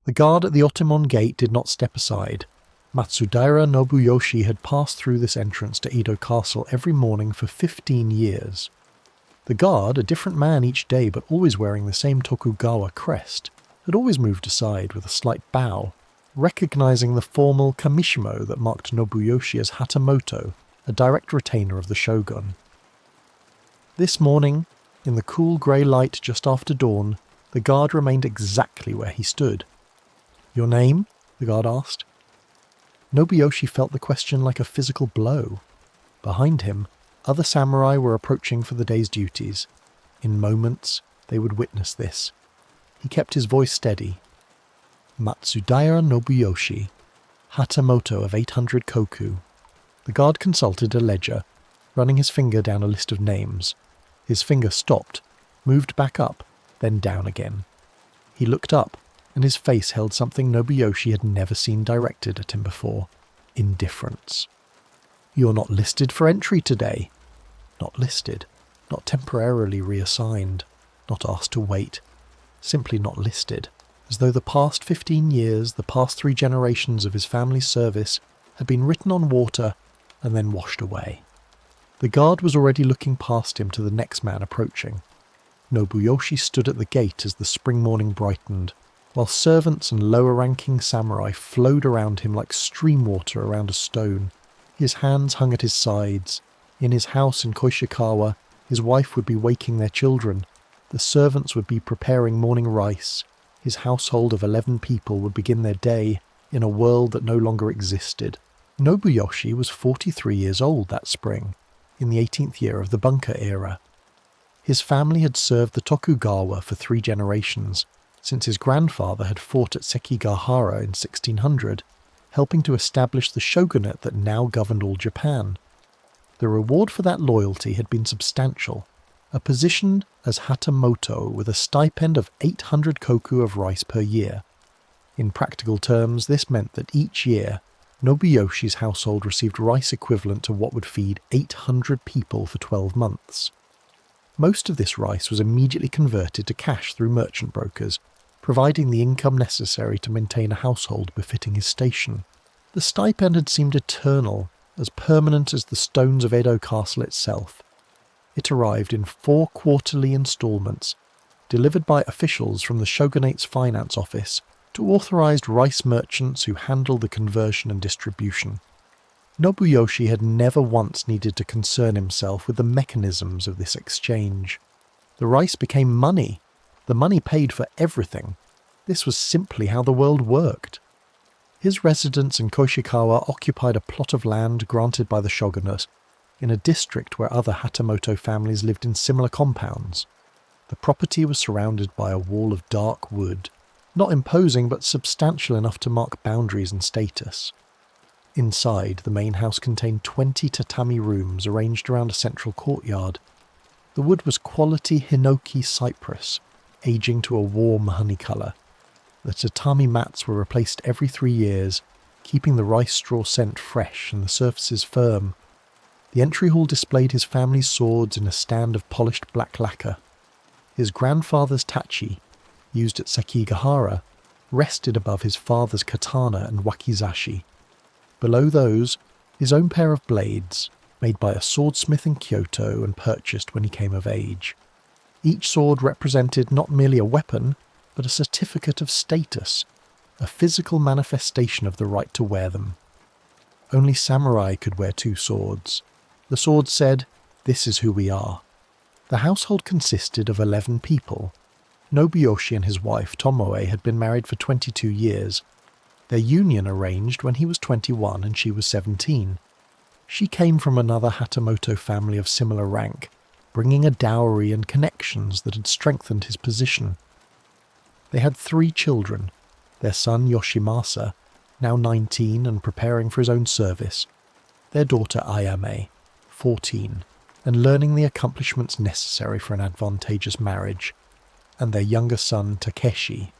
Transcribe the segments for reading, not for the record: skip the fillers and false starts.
The guard at the Otomon gate did not step aside. Matsudaira Nobuyoshi had passed through this entrance to Edo Castle every morning for 15 years. The guard, a different man each day but always wearing the same Tokugawa crest, had always moved aside with a slight bow, recognizing the formal kamishimo that marked Nobuyoshi as Hatamoto, a direct retainer of the shogun. This morning, in the cool grey light just after dawn, the guard remained exactly where he stood. "Your name?" the guard asked. Nobuyoshi felt the question like a physical blow. Behind him, other samurai were approaching for the day's duties. In moments, they would witness this. He kept his voice steady. Matsudaira Nobuyoshi, Hatamoto of 800 koku. The guard consulted a ledger, running his finger down a list of names. His finger stopped, moved back up, then down again. He looked up, and his face held something Nobuyoshi had never seen directed at him before: indifference. "You're not listed for entry today." Not listed, not temporarily reassigned, not asked to wait. Simply not listed, as though the past 15 years, the past 3 generations of his family's service, had been written on water and then washed away. The guard was already looking past him to the next man approaching. Nobuyoshi stood at the gate as the spring morning brightened, while servants and lower-ranking samurai flowed around him like stream water around a stone. His hands hung at his sides. In his house in Koishikawa, his wife would be waking their children. The servants would be preparing morning rice. His household of 11 people would begin their day in a world that no longer existed. Nobuyoshi was 43 years old that spring, in the 18th year of the bunker era. His family had served the Tokugawa for 3 generations, since his grandfather had fought at Sekigahara in 1600, helping to establish the shogunate that now governed all Japan. The reward for that loyalty had been substantial, a position as Hatamoto with a stipend of 800 koku of rice per year. In practical terms, this meant that each year, Nobuyoshi's household received rice equivalent to what would feed 800 people for 12 months. Most of this rice was immediately converted to cash through merchant brokers, providing the income necessary to maintain a household befitting his station. The stipend had seemed eternal, as permanent as the stones of Edo Castle itself. It arrived in 4 quarterly instalments, delivered by officials from the shogunate's finance office to authorized rice merchants who handled the conversion and distribution. Nobuyoshi had never once needed to concern himself with the mechanisms of this exchange. The rice became money. The money paid for everything. This was simply how the world worked. His residence in Koishikawa occupied a plot of land granted by the shogunate, in a district where other Hatamoto families lived in similar compounds. The property was surrounded by a wall of dark wood, not imposing but substantial enough to mark boundaries and status. Inside, the main house contained 20 tatami rooms arranged around a central courtyard. The wood was quality hinoki cypress, aging to a warm honey colour. The tatami mats were replaced every 3 years, keeping the rice straw scent fresh and the surfaces firm. The entry hall displayed his family's swords in a stand of polished black lacquer. His grandfather's tachi, used at Sekigahara, rested above his father's katana and wakizashi. Below those, his own pair of blades, made by a swordsmith in Kyoto and purchased when he came of age. Each sword represented not merely a weapon, but a certificate of status, a physical manifestation of the right to wear them. Only samurai could wear 2 swords. The sword said, "This is who we are." The household consisted of 11 people. Nobuyoshi and his wife, Tomoe, had been married for 22 years. Their union arranged when he was 21 and she was 17. She came from another Hatamoto family of similar rank, bringing a dowry and connections that had strengthened his position. They had 3 children, their son Yoshimasa, now 19 and preparing for his own service, their daughter Ayame, 14, and learning the accomplishments necessary for an advantageous marriage, and their younger son Takeshi,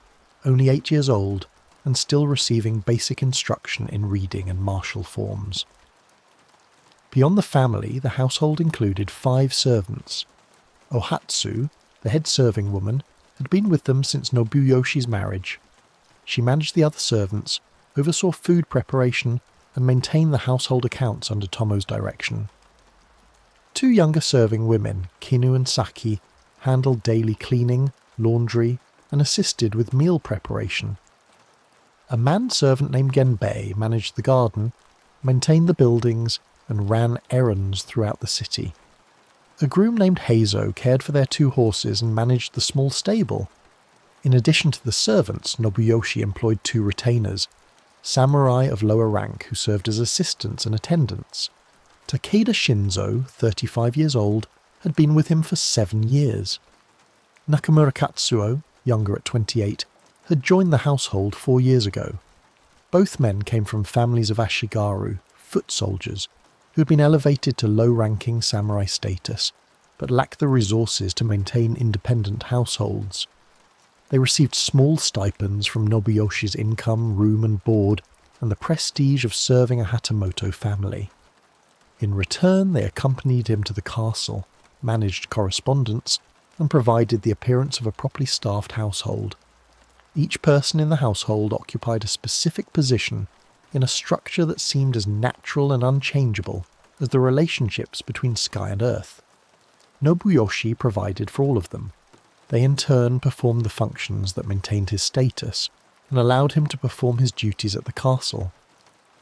only 8 years old and still receiving basic instruction in reading and martial forms. Beyond the family, the household included 5 servants. Ohatsu, the head serving woman, had been with them since Nobuyoshi's marriage. She managed the other servants, oversaw food preparation, and maintained the household accounts under Tomo's direction. Two younger serving women, Kinu and Saki, handled daily cleaning, laundry, and assisted with meal preparation. A manservant named Genbei managed the garden, maintained the buildings, and ran errands throughout the city. A groom named Heizo cared for their 2 horses and managed the small stable. In addition to the servants, Nobuyoshi employed 2 retainers, samurai of lower rank who served as assistants and attendants. Takeda Shinzo, 35 years old, had been with him for 7 years. Nakamura Katsuo, younger at 28, had joined the household 4 years ago. Both men came from families of ashigaru, foot soldiers, who had been elevated to low-ranking samurai status, but lacked the resources to maintain independent households. They received small stipends from Nobuyoshi's income, room and board, and the prestige of serving a Hatamoto family. In return, they accompanied him to the castle, managed correspondence, and provided the appearance of a properly staffed household. Each person in the household occupied a specific position in a structure that seemed as natural and unchangeable as the relationships between sky and earth. Nobuyoshi provided for all of them. They in turn performed the functions that maintained his status and allowed him to perform his duties at the castle.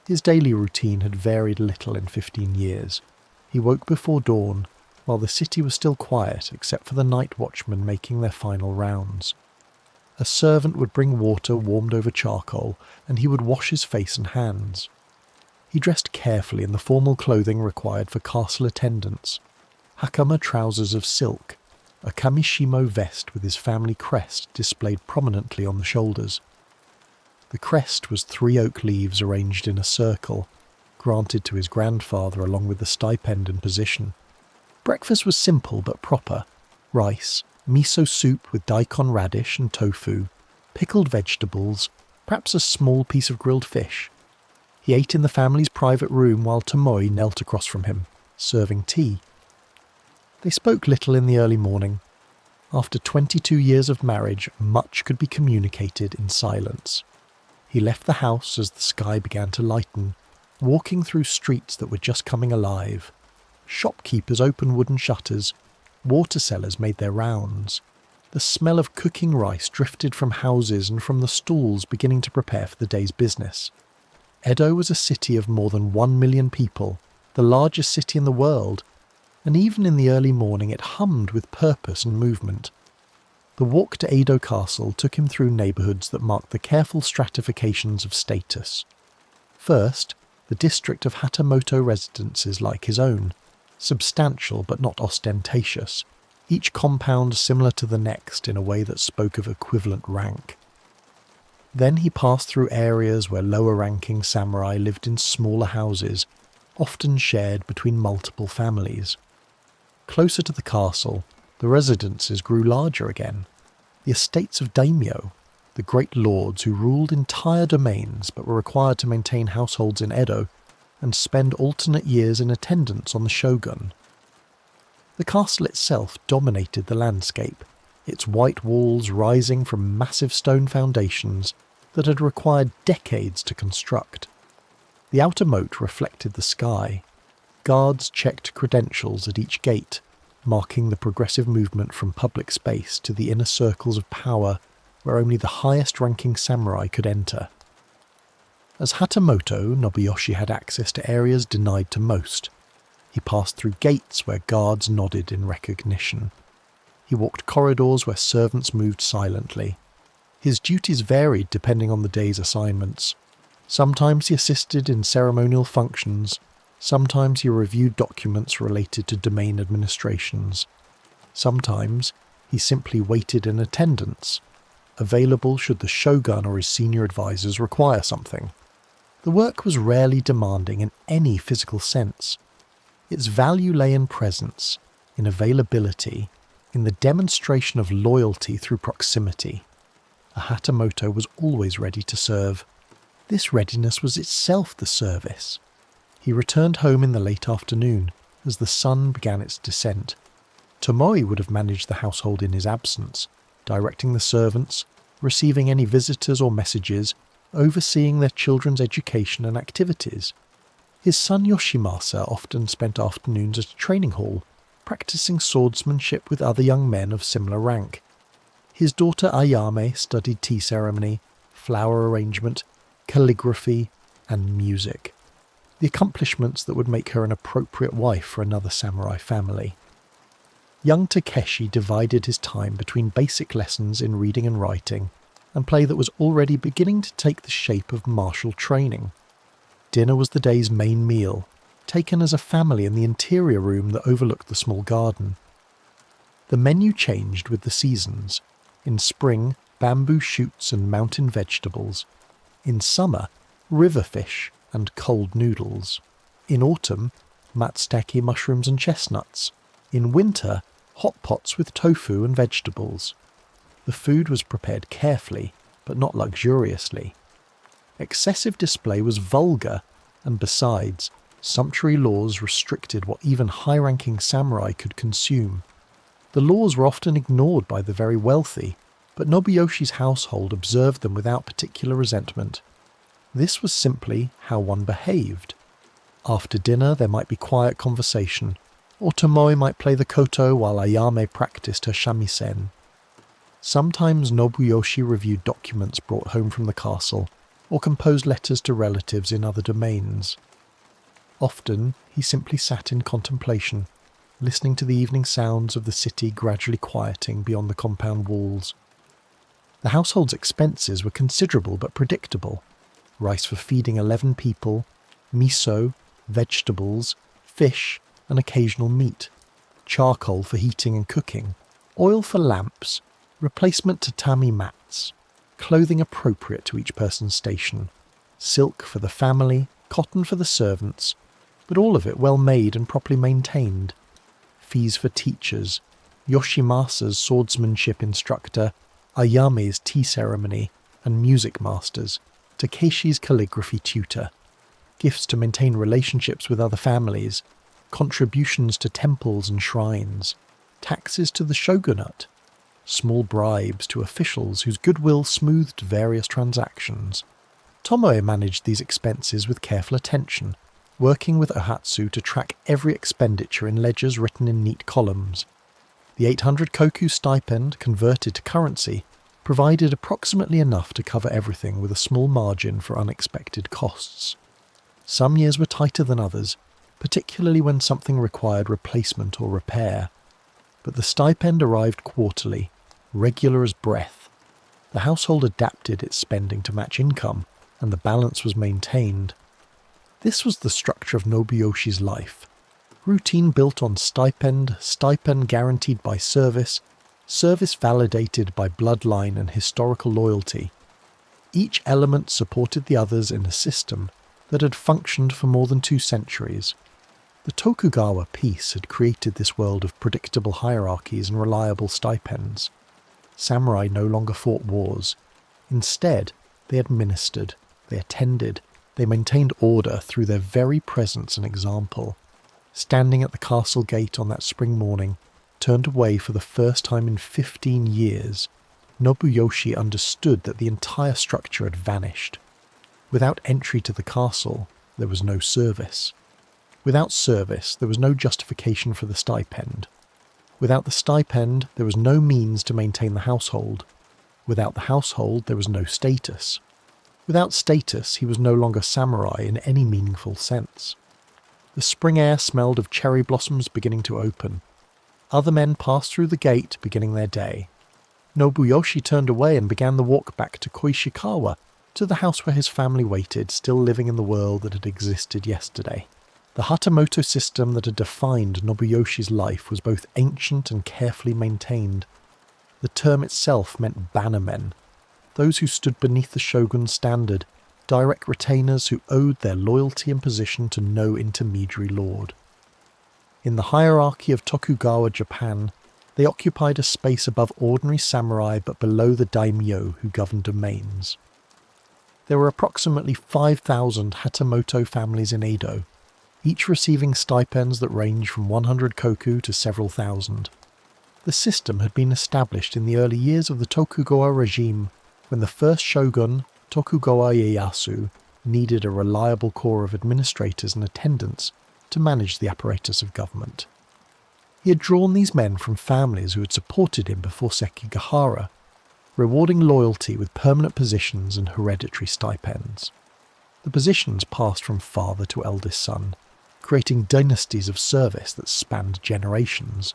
His daily routine had varied little in 15 years. He woke before dawn, while the city was still quiet except for the night watchmen making their final rounds. A servant would bring water warmed over charcoal, and he would wash his face and hands. He dressed carefully in the formal clothing required for castle attendants: hakama trousers of silk, a kamishimo vest with his family crest displayed prominently on the shoulders. The crest was 3 oak leaves arranged in a circle, granted to his grandfather along with the stipend and position. Breakfast was simple but proper: rice, miso soup with daikon radish and tofu, pickled vegetables, perhaps a small piece of grilled fish. He ate in the family's private room while Tomoe knelt across from him, serving tea. They spoke little in the early morning. After 22 years of marriage, much could be communicated in silence. He left the house as the sky began to lighten, walking through streets that were just coming alive. Shopkeepers opened wooden shutters. Water sellers made their rounds. The smell of cooking rice drifted from houses and from the stalls beginning to prepare for the day's business. Edo was a city of more than 1 million people, the largest city in the world, and even in the early morning it hummed with purpose and movement. The walk to Edo Castle took him through neighbourhoods that marked the careful stratifications of status. First, the district of Hatamoto residences like his own, substantial but not ostentatious, each compound similar to the next in a way that spoke of equivalent rank. Then he passed through areas where lower-ranking samurai lived in smaller houses, often shared between multiple families. Closer to the castle, the residences grew larger again. The estates of daimyo, the great lords who ruled entire domains but were required to maintain households in Edo and spend alternate years in attendance on the shogun. The castle itself dominated the landscape, its white walls rising from massive stone foundations that had required decades to construct. The outer moat reflected the sky. Guards checked credentials at each gate, marking the progressive movement from public space to the inner circles of power where only the highest-ranking samurai could enter. As Hatamoto, Nobuyoshi had access to areas denied to most. He passed through gates where guards nodded in recognition. He walked corridors where servants moved silently. His duties varied depending on the day's assignments. Sometimes he assisted in ceremonial functions, sometimes he reviewed documents related to domain administrations. Sometimes he simply waited in attendance, available should the shogun or his senior advisors require something. The work was rarely demanding in any physical sense. Its value lay in presence, in availability, in the demonstration of loyalty through proximity. A Hatamoto was always ready to serve. This readiness was itself the service. He returned home in the late afternoon, as the sun began its descent. Tomoe would have managed the household in his absence, directing the servants, receiving any visitors or messages, overseeing their children's education and activities. His son Yoshimasa often spent afternoons at a training hall, practicing swordsmanship with other young men of similar rank. His daughter Ayame studied tea ceremony, flower arrangement, calligraphy, and music. The accomplishments that would make her an appropriate wife for another samurai family. Young Takeshi divided his time between basic lessons in reading and writing and play that was already beginning to take the shape of martial training. Dinner was the day's main meal, taken as a family in the interior room that overlooked the small garden. The menu changed with the seasons. In spring, bamboo shoots and mountain vegetables. In summer, river fish and cold noodles. In autumn, matsutake mushrooms and chestnuts. In winter, hot pots with tofu and vegetables. The food was prepared carefully, but not luxuriously. Excessive display was vulgar, and besides, sumptuary laws restricted what even high-ranking samurai could consume. The laws were often ignored by the very wealthy, but Nobuyoshi's household observed them without particular resentment. This was simply how one behaved. After dinner there might be quiet conversation, or Tomoe might play the koto while Ayame practiced her shamisen. Sometimes Nobuyoshi reviewed documents brought home from the castle, or composed letters to relatives in other domains. Often he simply sat in contemplation, listening to the evening sounds of the city gradually quieting beyond the compound walls. The household's expenses were considerable but predictable. Rice for feeding 11 people, miso, vegetables, fish, and occasional meat, charcoal for heating and cooking, oil for lamps, replacement tatami mats, clothing appropriate to each person's station, silk for the family, cotton for the servants, but all of it well made and properly maintained. Fees for teachers, Yoshimasa's swordsmanship instructor, Ayame's tea ceremony and music masters, Takeshi's calligraphy tutor, gifts to maintain relationships with other families, contributions to temples and shrines, taxes to the shogunate, small bribes to officials whose goodwill smoothed various transactions. Tomoe managed these expenses with careful attention, working with Ohatsu to track every expenditure in ledgers written in neat columns. The 800 koku stipend, converted to currency, provided approximately enough to cover everything with a small margin for unexpected costs. Some years were tighter than others, particularly when something required replacement or repair. But the stipend arrived quarterly, regular as breath. The household adapted its spending to match income, and the balance was maintained. This was the structure of Nobuyoshi's life. Routine built on stipend, stipend guaranteed by service, service validated by bloodline and historical loyalty. Each element supported the others in a system that had functioned for more than 2 centuries. The Tokugawa peace had created this world of predictable hierarchies and reliable stipends. Samurai no longer fought wars. Instead, they administered, they attended, they maintained order through their very presence and example. Standing at the castle gate on that spring morning, turned away for the first time in 15 years, Nobuyoshi understood that the entire structure had vanished. Without entry to the castle, there was no service. Without service, there was no justification for the stipend. Without the stipend, there was no means to maintain the household. Without the household, there was no status. Without status, he was no longer samurai in any meaningful sense. The spring air smelled of cherry blossoms beginning to open. Other men passed through the gate, beginning their day. Nobuyoshi turned away and began the walk back to Koishikawa, to the house where his family waited, still living in the world that had existed yesterday. The Hatamoto system that had defined Nobuyoshi's life was both ancient and carefully maintained. The term itself meant bannermen, those who stood beneath the shogun's standard, direct retainers who owed their loyalty and position to no intermediary lord. In the hierarchy of Tokugawa Japan, they occupied a space above ordinary samurai but below the daimyo who governed domains. There were approximately 5,000 Hatamoto families in Edo, each receiving stipends that ranged from 100 koku to several thousand. The system had been established in the early years of the Tokugawa regime when the first shogun, Tokugawa Ieyasu, needed a reliable corps of administrators and attendants to manage the apparatus of government. He had drawn these men from families who had supported him before Sekigahara, rewarding loyalty with permanent positions and hereditary stipends. The positions passed from father to eldest son, creating dynasties of service that spanned generations.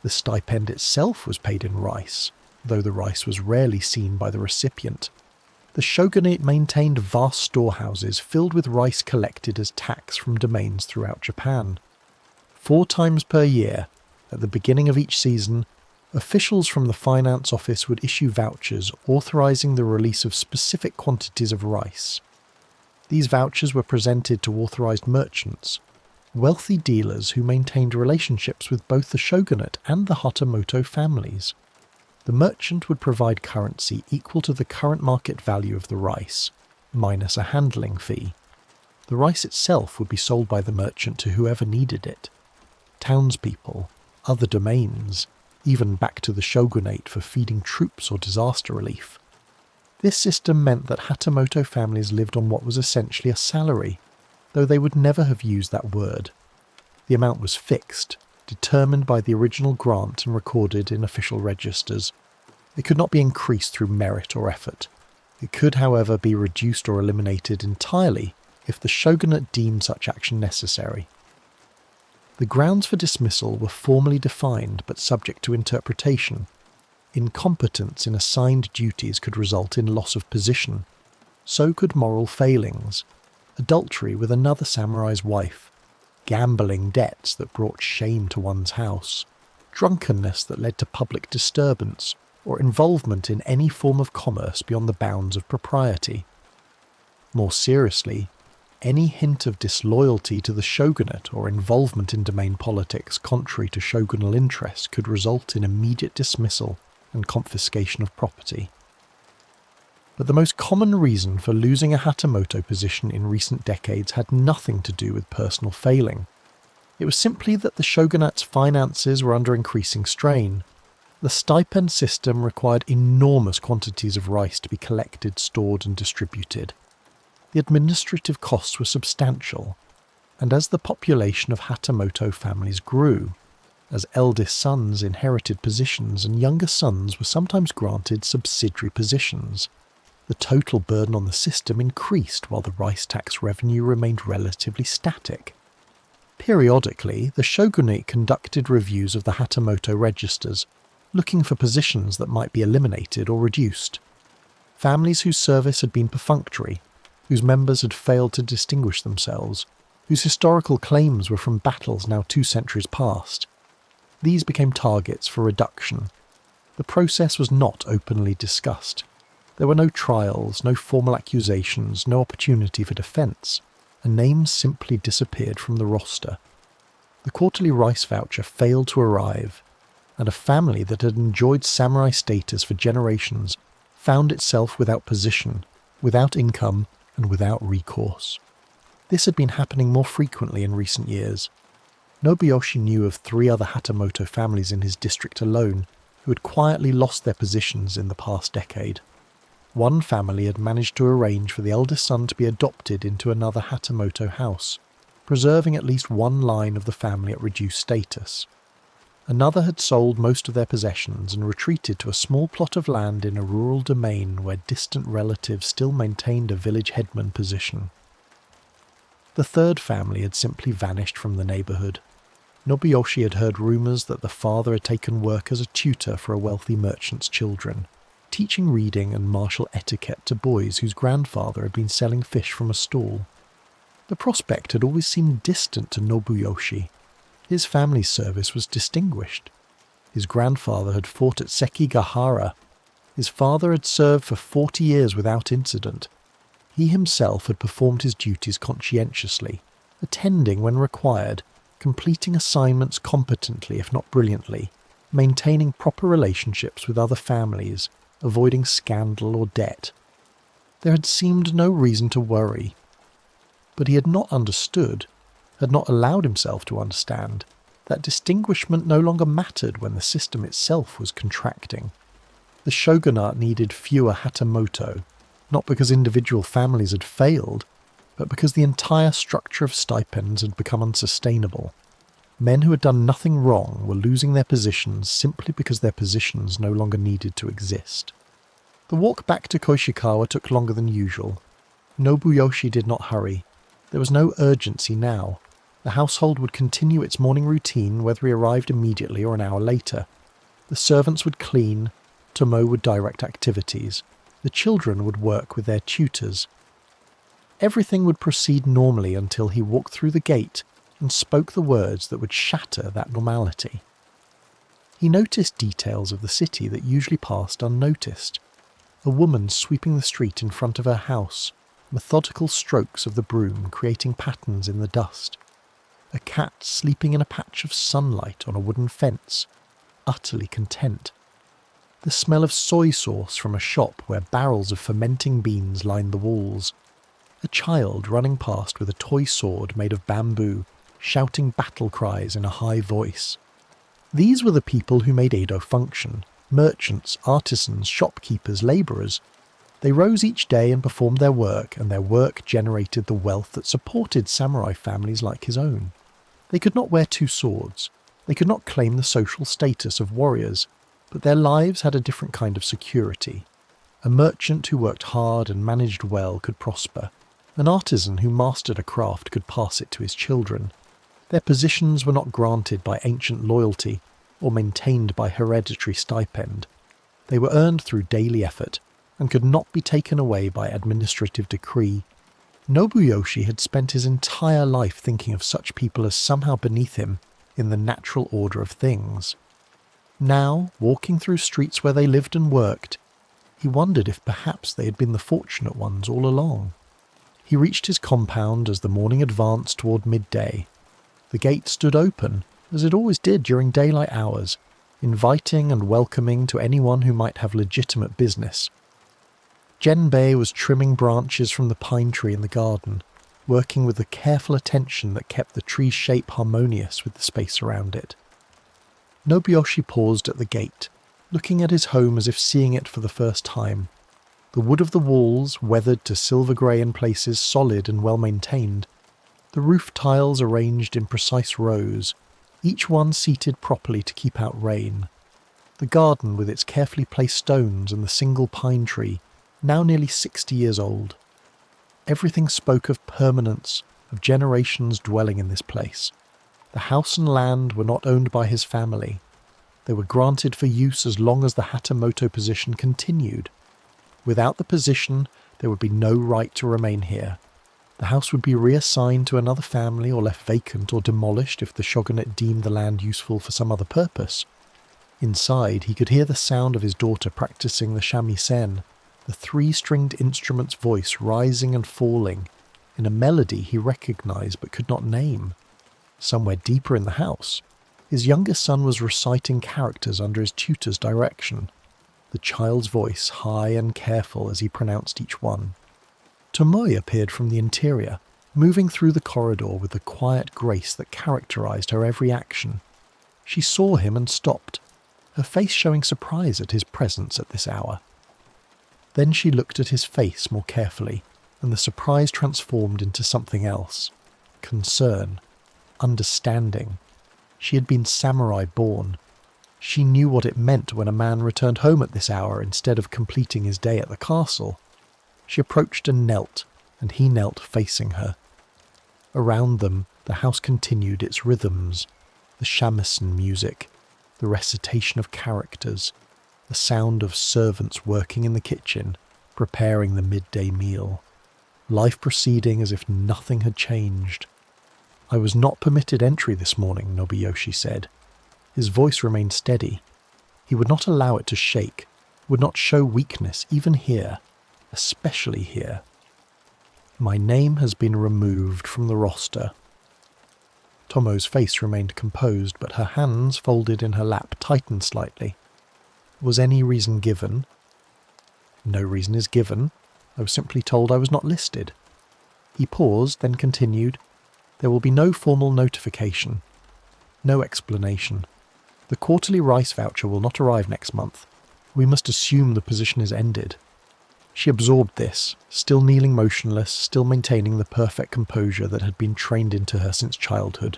The stipend itself was paid in rice, though the rice was rarely seen by the recipient. The shogunate maintained vast storehouses filled with rice collected as tax from domains throughout Japan. 4 times per year, at the beginning of each season, officials from the finance office would issue vouchers authorizing the release of specific quantities of rice. These vouchers were presented to authorized merchants, wealthy dealers who maintained relationships with both the shogunate and the Hatamoto families. The merchant would provide currency equal to the current market value of the rice, minus a handling fee. The rice itself would be sold by the merchant to whoever needed it. Townspeople, other domains, even back to the shogunate for feeding troops or disaster relief. This system meant that Hatamoto families lived on what was essentially a salary, though they would never have used that word. The amount was fixed, determined by the original grant and recorded in official registers. It could not be increased through merit or effort. It could, however, be reduced or eliminated entirely if the shogunate deemed such action necessary. The grounds for dismissal were formally defined but subject to interpretation. Incompetence in assigned duties could result in loss of position. So could moral failings, adultery with another samurai's wife, gambling debts that brought shame to one's house, drunkenness that led to public disturbance, or involvement in any form of commerce beyond the bounds of propriety. More seriously, any hint of disloyalty to the shogunate or involvement in domain politics contrary to shogunal interests could result in immediate dismissal and confiscation of property. But the most common reason for losing a Hatamoto position in recent decades had nothing to do with personal failing. It was simply that the shogunate's finances were under increasing strain. The stipend system required enormous quantities of rice to be collected, stored and distributed. The administrative costs were substantial, and as the population of Hatamoto families grew, as eldest sons inherited positions and younger sons were sometimes granted subsidiary positions, the total burden on the system increased while the rice tax revenue remained relatively static. Periodically, the shogunate conducted reviews of the Hatamoto registers, looking for positions that might be eliminated or reduced. Families whose service had been perfunctory, whose members had failed to distinguish themselves, whose historical claims were from battles now 2 centuries past. These became targets for reduction. The process was not openly discussed. There were no trials, no formal accusations, no opportunity for defence, and names simply disappeared from the roster. The quarterly rice voucher failed to arrive, and a family that had enjoyed samurai status for generations found itself without position, without income, and without recourse. This had been happening more frequently in recent years. Nobuyoshi knew of 3 other Hatamoto families in his district alone who had quietly lost their positions in the past decade. One family had managed to arrange for the eldest son to be adopted into another Hatamoto house, preserving at least one line of the family at reduced status. Another had sold most of their possessions and retreated to a small plot of land in a rural domain where distant relatives still maintained a village headman position. The third family had simply vanished from the neighbourhood. Nobuyoshi had heard rumours that the father had taken work as a tutor for a wealthy merchant's children, teaching reading and martial etiquette to boys whose grandfather had been selling fish from a stall. The prospect had always seemed distant to Nobuyoshi. His family's service was distinguished. His grandfather had fought at Sekigahara. His father had served for 40 years without incident. He himself had performed his duties conscientiously, attending when required, completing assignments competently if not brilliantly, maintaining proper relationships with other families, avoiding scandal or debt. There had seemed no reason to worry. But he had not understood, had not allowed himself to understand, that distinguishment no longer mattered when the system itself was contracting. The shogunate needed fewer Hatamoto, not because individual families had failed, but because the entire structure of stipends had become unsustainable. Men who had done nothing wrong were losing their positions simply because their positions no longer needed to exist. The walk back to Koishikawa took longer than usual. Nobuyoshi did not hurry. There was no urgency now. The household would continue its morning routine whether he arrived immediately or an hour later. The servants would clean, Tomo would direct activities, the children would work with their tutors. Everything would proceed normally until he walked through the gate and spoke the words that would shatter that normality. He noticed details of the city that usually passed unnoticed. A woman sweeping the street in front of her house, methodical strokes of the broom creating patterns in the dust. A cat sleeping in a patch of sunlight on a wooden fence, utterly content. The smell of soy sauce from a shop where barrels of fermenting beans lined the walls. A child running past with a toy sword made of bamboo, shouting battle cries in a high voice. These were the people who made Edo function. Merchants, artisans, shopkeepers, labourers. They rose each day and performed their work, and their work generated the wealth that supported samurai families like his own. They could not wear two swords. They could not claim the social status of warriors, but their lives had a different kind of security. A merchant who worked hard and managed well could prosper. An artisan who mastered a craft could pass it to his children. Their positions were not granted by ancient loyalty or maintained by hereditary stipend. They were earned through daily effort and could not be taken away by administrative decree. Nobuyoshi had spent his entire life thinking of such people as somehow beneath him in the natural order of things. Now, walking through streets where they lived and worked, he wondered if perhaps they had been the fortunate ones all along. He reached his compound as the morning advanced toward midday. The gate stood open, as it always did during daylight hours, inviting and welcoming to anyone who might have legitimate business. Genbei was trimming branches from the pine tree in the garden, working with the careful attention that kept the tree's shape harmonious with the space around it. Nobuyoshi paused at the gate, looking at his home as if seeing it for the first time. The wood of the walls, weathered to silver grey in places, solid and well-maintained. The roof tiles arranged in precise rows, each one seated properly to keep out rain. The garden with its carefully placed stones and the single pine tree, now nearly 60 years old. Everything spoke of permanence, of generations dwelling in this place. The house and land were not owned by his family. They were granted for use as long as the Hatamoto position continued. Without the position, there would be no right to remain here. The house would be reassigned to another family or left vacant or demolished if the shogunate deemed the land useful for some other purpose. Inside, he could hear the sound of his daughter practicing the shamisen, the three-stringed instrument's voice rising and falling in a melody he recognized but could not name. Somewhere deeper in the house, his younger son was reciting characters under his tutor's direction, the child's voice high and careful as he pronounced each one. Tomoe appeared from the interior, moving through the corridor with the quiet grace that characterized her every action. She saw him and stopped, her face showing surprise at his presence at this hour. Then she looked at his face more carefully, and the surprise transformed into something else. Concern. Understanding. She had been samurai born. She knew what it meant when a man returned home at this hour instead of completing his day at the castle. She approached and knelt, and he knelt facing her. Around them, the house continued its rhythms, the shamisen music, the recitation of characters, the sound of servants working in the kitchen, preparing the midday meal. Life proceeding as if nothing had changed. "I was not permitted entry this morning," Nobuyoshi said. His voice remained steady. He would not allow it to shake, would not show weakness even here, especially here. "My name has been removed from the roster." Tomo's face remained composed, but her hands, folded in her lap, tightened slightly. "Was any reason given?" "No reason is given. I was simply told I was not listed." He paused, then continued, "There will be no formal notification. No explanation. The quarterly rice voucher will not arrive next month. We must assume the position is ended. She absorbed this, still kneeling motionless, still maintaining the perfect composure that had been trained into her since childhood.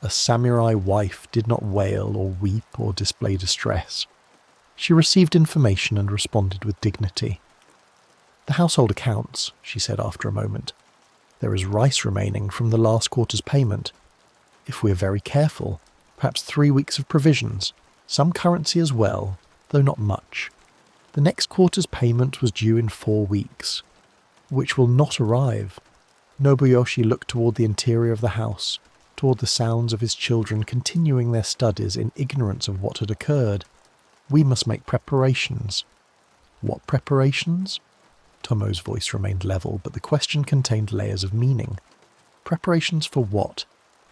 A samurai wife did not wail or weep or display distress. She received information and responded with dignity. "The household accounts," she said after a moment. "There is rice remaining from the last quarter's payment. If we are very careful, perhaps 3 weeks of provisions, some currency as well, though not much. The next quarter's payment was due in 4 weeks, which will not arrive." Nobuyoshi looked toward the interior of the house, toward the sounds of his children continuing their studies in ignorance of what had occurred. "We must make preparations." "What preparations?" Tomo's voice remained level, but the question contained layers of meaning. Preparations for what?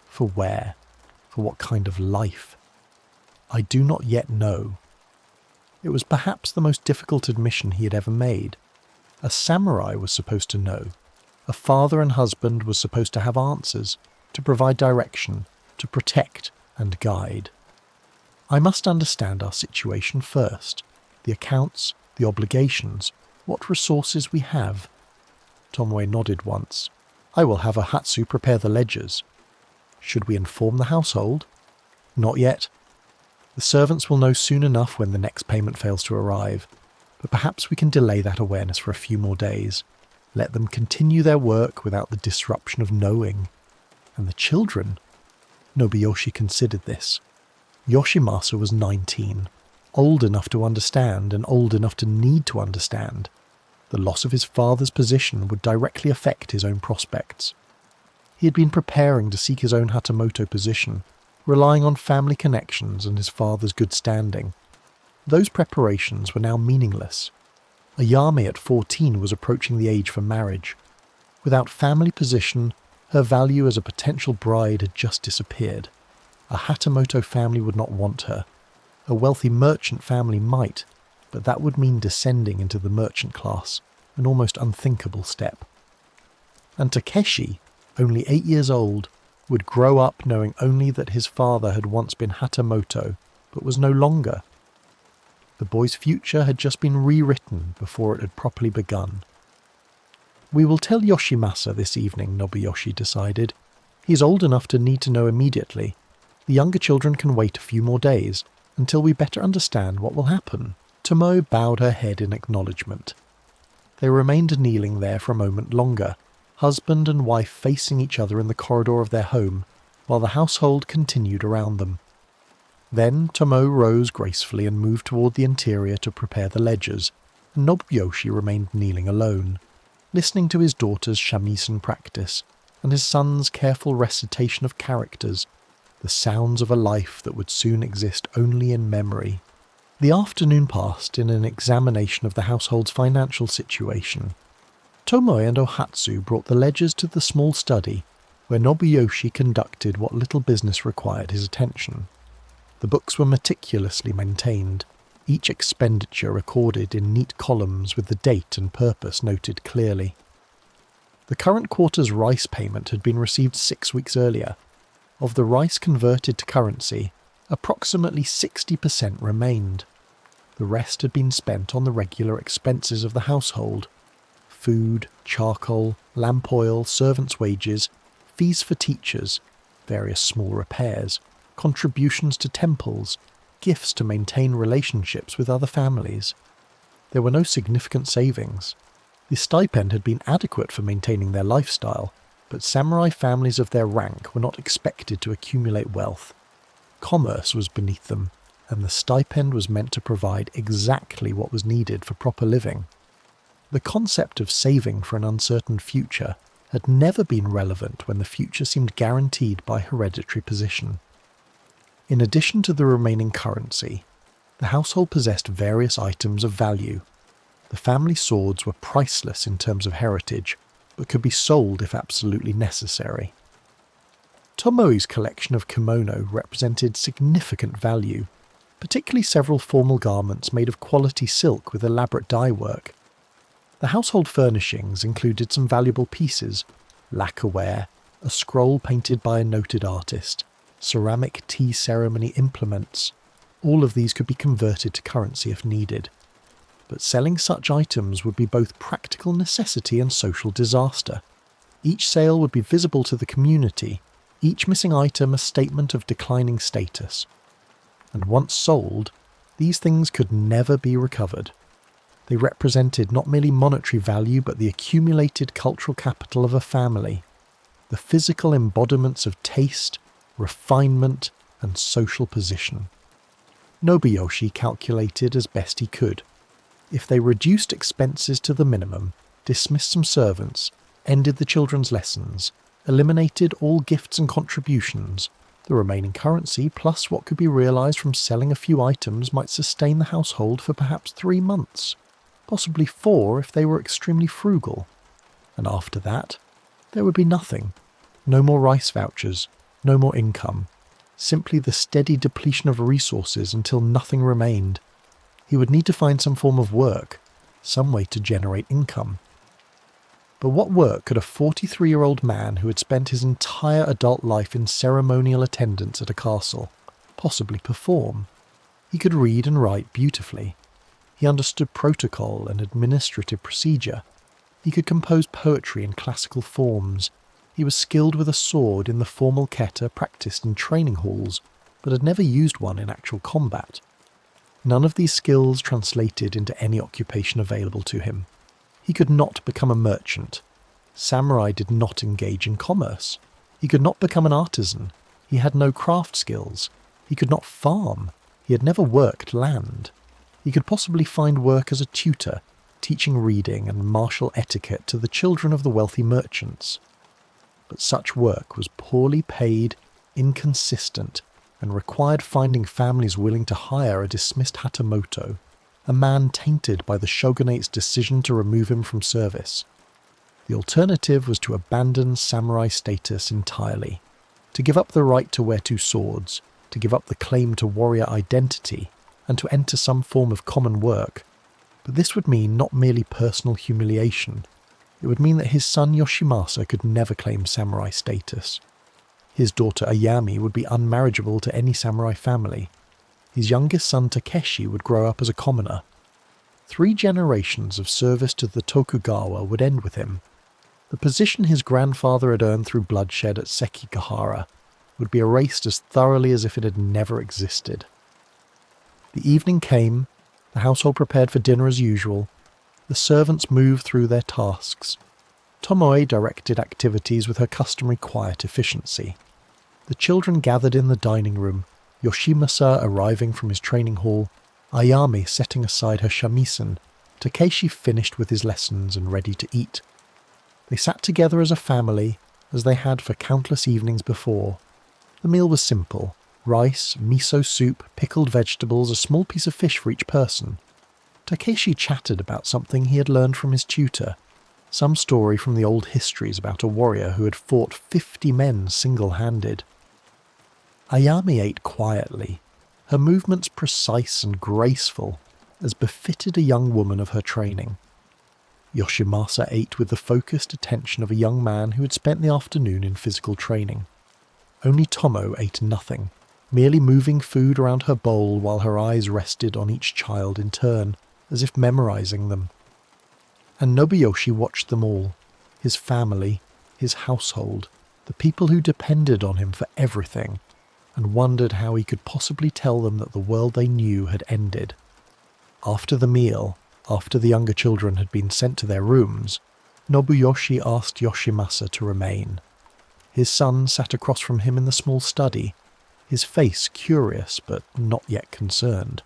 For where? For what kind of life? "I do not yet know." It was perhaps the most difficult admission he had ever made. A samurai was supposed to know. A father and husband was supposed to have answers, to provide direction, to protect and guide. "I must understand our situation first. The accounts, the obligations, what resources we have." Tomoe nodded once. "I will have a Hatsu prepare the ledgers." "Should we inform the household?" "Not yet. The servants will know soon enough when the next payment fails to arrive, but perhaps we can delay that awareness for a few more days. Let them continue their work without the disruption of knowing. And the children?" Nobuyoshi considered this. Yoshimasa was 19, old enough to understand and old enough to need to understand. The loss of his father's position would directly affect his own prospects. He had been preparing to seek his own Hatamoto position, relying on family connections and his father's good standing. Those preparations were now meaningless. Ayame at 14 was approaching the age for marriage. Without family position, her value as a potential bride had just disappeared. A Hatamoto family would not want her. A wealthy merchant family might, but that would mean descending into the merchant class, an almost unthinkable step. And Takeshi, only 8 years old, would grow up knowing only that his father had once been Hatamoto, but was no longer. The boy's future had just been rewritten before it had properly begun. "We will tell Yoshimasa this evening," Nobuyoshi decided. "He is old enough to need to know immediately. The younger children can wait a few more days, until we better understand what will happen." Tomo bowed her head in acknowledgement. They remained kneeling there for a moment longer, husband and wife facing each other in the corridor of their home, while the household continued around them. Then Tomo rose gracefully and moved toward the interior to prepare the ledgers, and Nobuyoshi remained kneeling alone, listening to his daughter's shamisen practice, and his son's careful recitation of characters, the sounds of a life that would soon exist only in memory. The afternoon passed in an examination of the household's financial situation. Tomoe and Ohatsu brought the ledgers to the small study, where Nobuyoshi conducted what little business required his attention. The books were meticulously maintained, each expenditure recorded in neat columns with the date and purpose noted clearly. The current quarter's rice payment had been received 6 weeks earlier. Of the rice converted to currency, approximately 60% remained. The rest had been spent on the regular expenses of the household: food, charcoal, lamp oil, servants' wages, fees for teachers, various small repairs, contributions to temples, gifts to maintain relationships with other families. There were no significant savings. The stipend had been adequate for maintaining their lifestyle, but samurai families of their rank were not expected to accumulate wealth. Commerce was beneath them, and the stipend was meant to provide exactly what was needed for proper living. The concept of saving for an uncertain future had never been relevant when the future seemed guaranteed by hereditary position. In addition to the remaining currency, the household possessed various items of value. The family swords were priceless in terms of heritage, but could be sold if absolutely necessary. Tomoe's collection of kimono represented significant value, particularly several formal garments made of quality silk with elaborate dye work. The household furnishings included some valuable pieces: lacquerware, a scroll painted by a noted artist, ceramic tea ceremony implements, All of these could be converted to currency if needed. But selling such items would be both practical necessity and social disaster. Each sale would be visible to the community, each missing item a statement of declining status. And once sold, these things could never be recovered. They represented not merely monetary value but the accumulated cultural capital of a family, the physical embodiments of taste, refinement, and social position. Nobuyoshi calculated as best he could. If they reduced expenses to the minimum, dismissed some servants, ended the children's lessons, eliminated all gifts and contributions, the remaining currency plus what could be realised from selling a few items might sustain the household for perhaps 3 months, possibly 4 if they were extremely frugal. And after that, there would be nothing. No more rice vouchers, no more income, simply the steady depletion of resources until nothing remained. He would need to find some form of work, some way to generate income. But what work could a 43-year-old man who had spent his entire adult life in ceremonial attendance at a castle possibly perform? He could read and write beautifully. He understood protocol and administrative procedure. He could compose poetry in classical forms. He was skilled with a sword in the formal keta practiced in training halls, but had never used one in actual combat. None of these skills translated into any occupation available to him. He could not become a merchant. Samurai did not engage in commerce. He could not become an artisan. He had no craft skills. He could not farm. He had never worked land. He could possibly find work as a tutor, teaching reading and martial etiquette to the children of the wealthy merchants. But such work was poorly paid, inconsistent, and required finding families willing to hire a dismissed Hatamoto, a man tainted by the shogunate's decision to remove him from service. The alternative was to abandon samurai status entirely, to give up the right to wear 2 swords, to give up the claim to warrior identity, and to enter some form of common work. But this would mean not merely personal humiliation. It would mean that his son Yoshimasa could never claim samurai status. His daughter Ayami would be unmarriageable to any samurai family. His youngest son Takeshi would grow up as a commoner. 3 generations of service to the Tokugawa would end with him. The position his grandfather had earned through bloodshed at Sekigahara would be erased as thoroughly as if it had never existed. The evening came, the household prepared for dinner as usual, the servants moved through their tasks. Tomoe directed activities with her customary quiet efficiency. The children gathered in the dining room, Yoshimasa arriving from his training hall, Ayami setting aside her shamisen, Takeshi finished with his lessons and ready to eat. They sat together as a family, as they had for countless evenings before. The meal was simple: rice, miso soup, pickled vegetables, a small piece of fish for each person. Takeshi chatted about something he had learned from his tutor, some story from the old histories about a warrior who had fought 50 men single-handed. Ayami ate quietly, her movements precise and graceful, as befitted a young woman of her training. Yoshimasa ate with the focused attention of a young man who had spent the afternoon in physical training. Only Tomo ate nothing, merely moving food around her bowl while her eyes rested on each child in turn, as if memorizing them. And Nobuyoshi watched them all, his family, his household, the people who depended on him for everything, and wondered how he could possibly tell them that the world they knew had ended. After the meal, after the younger children had been sent to their rooms, Nobuyoshi asked Yoshimasa to remain. His son sat across from him in the small study, his face curious but not yet concerned.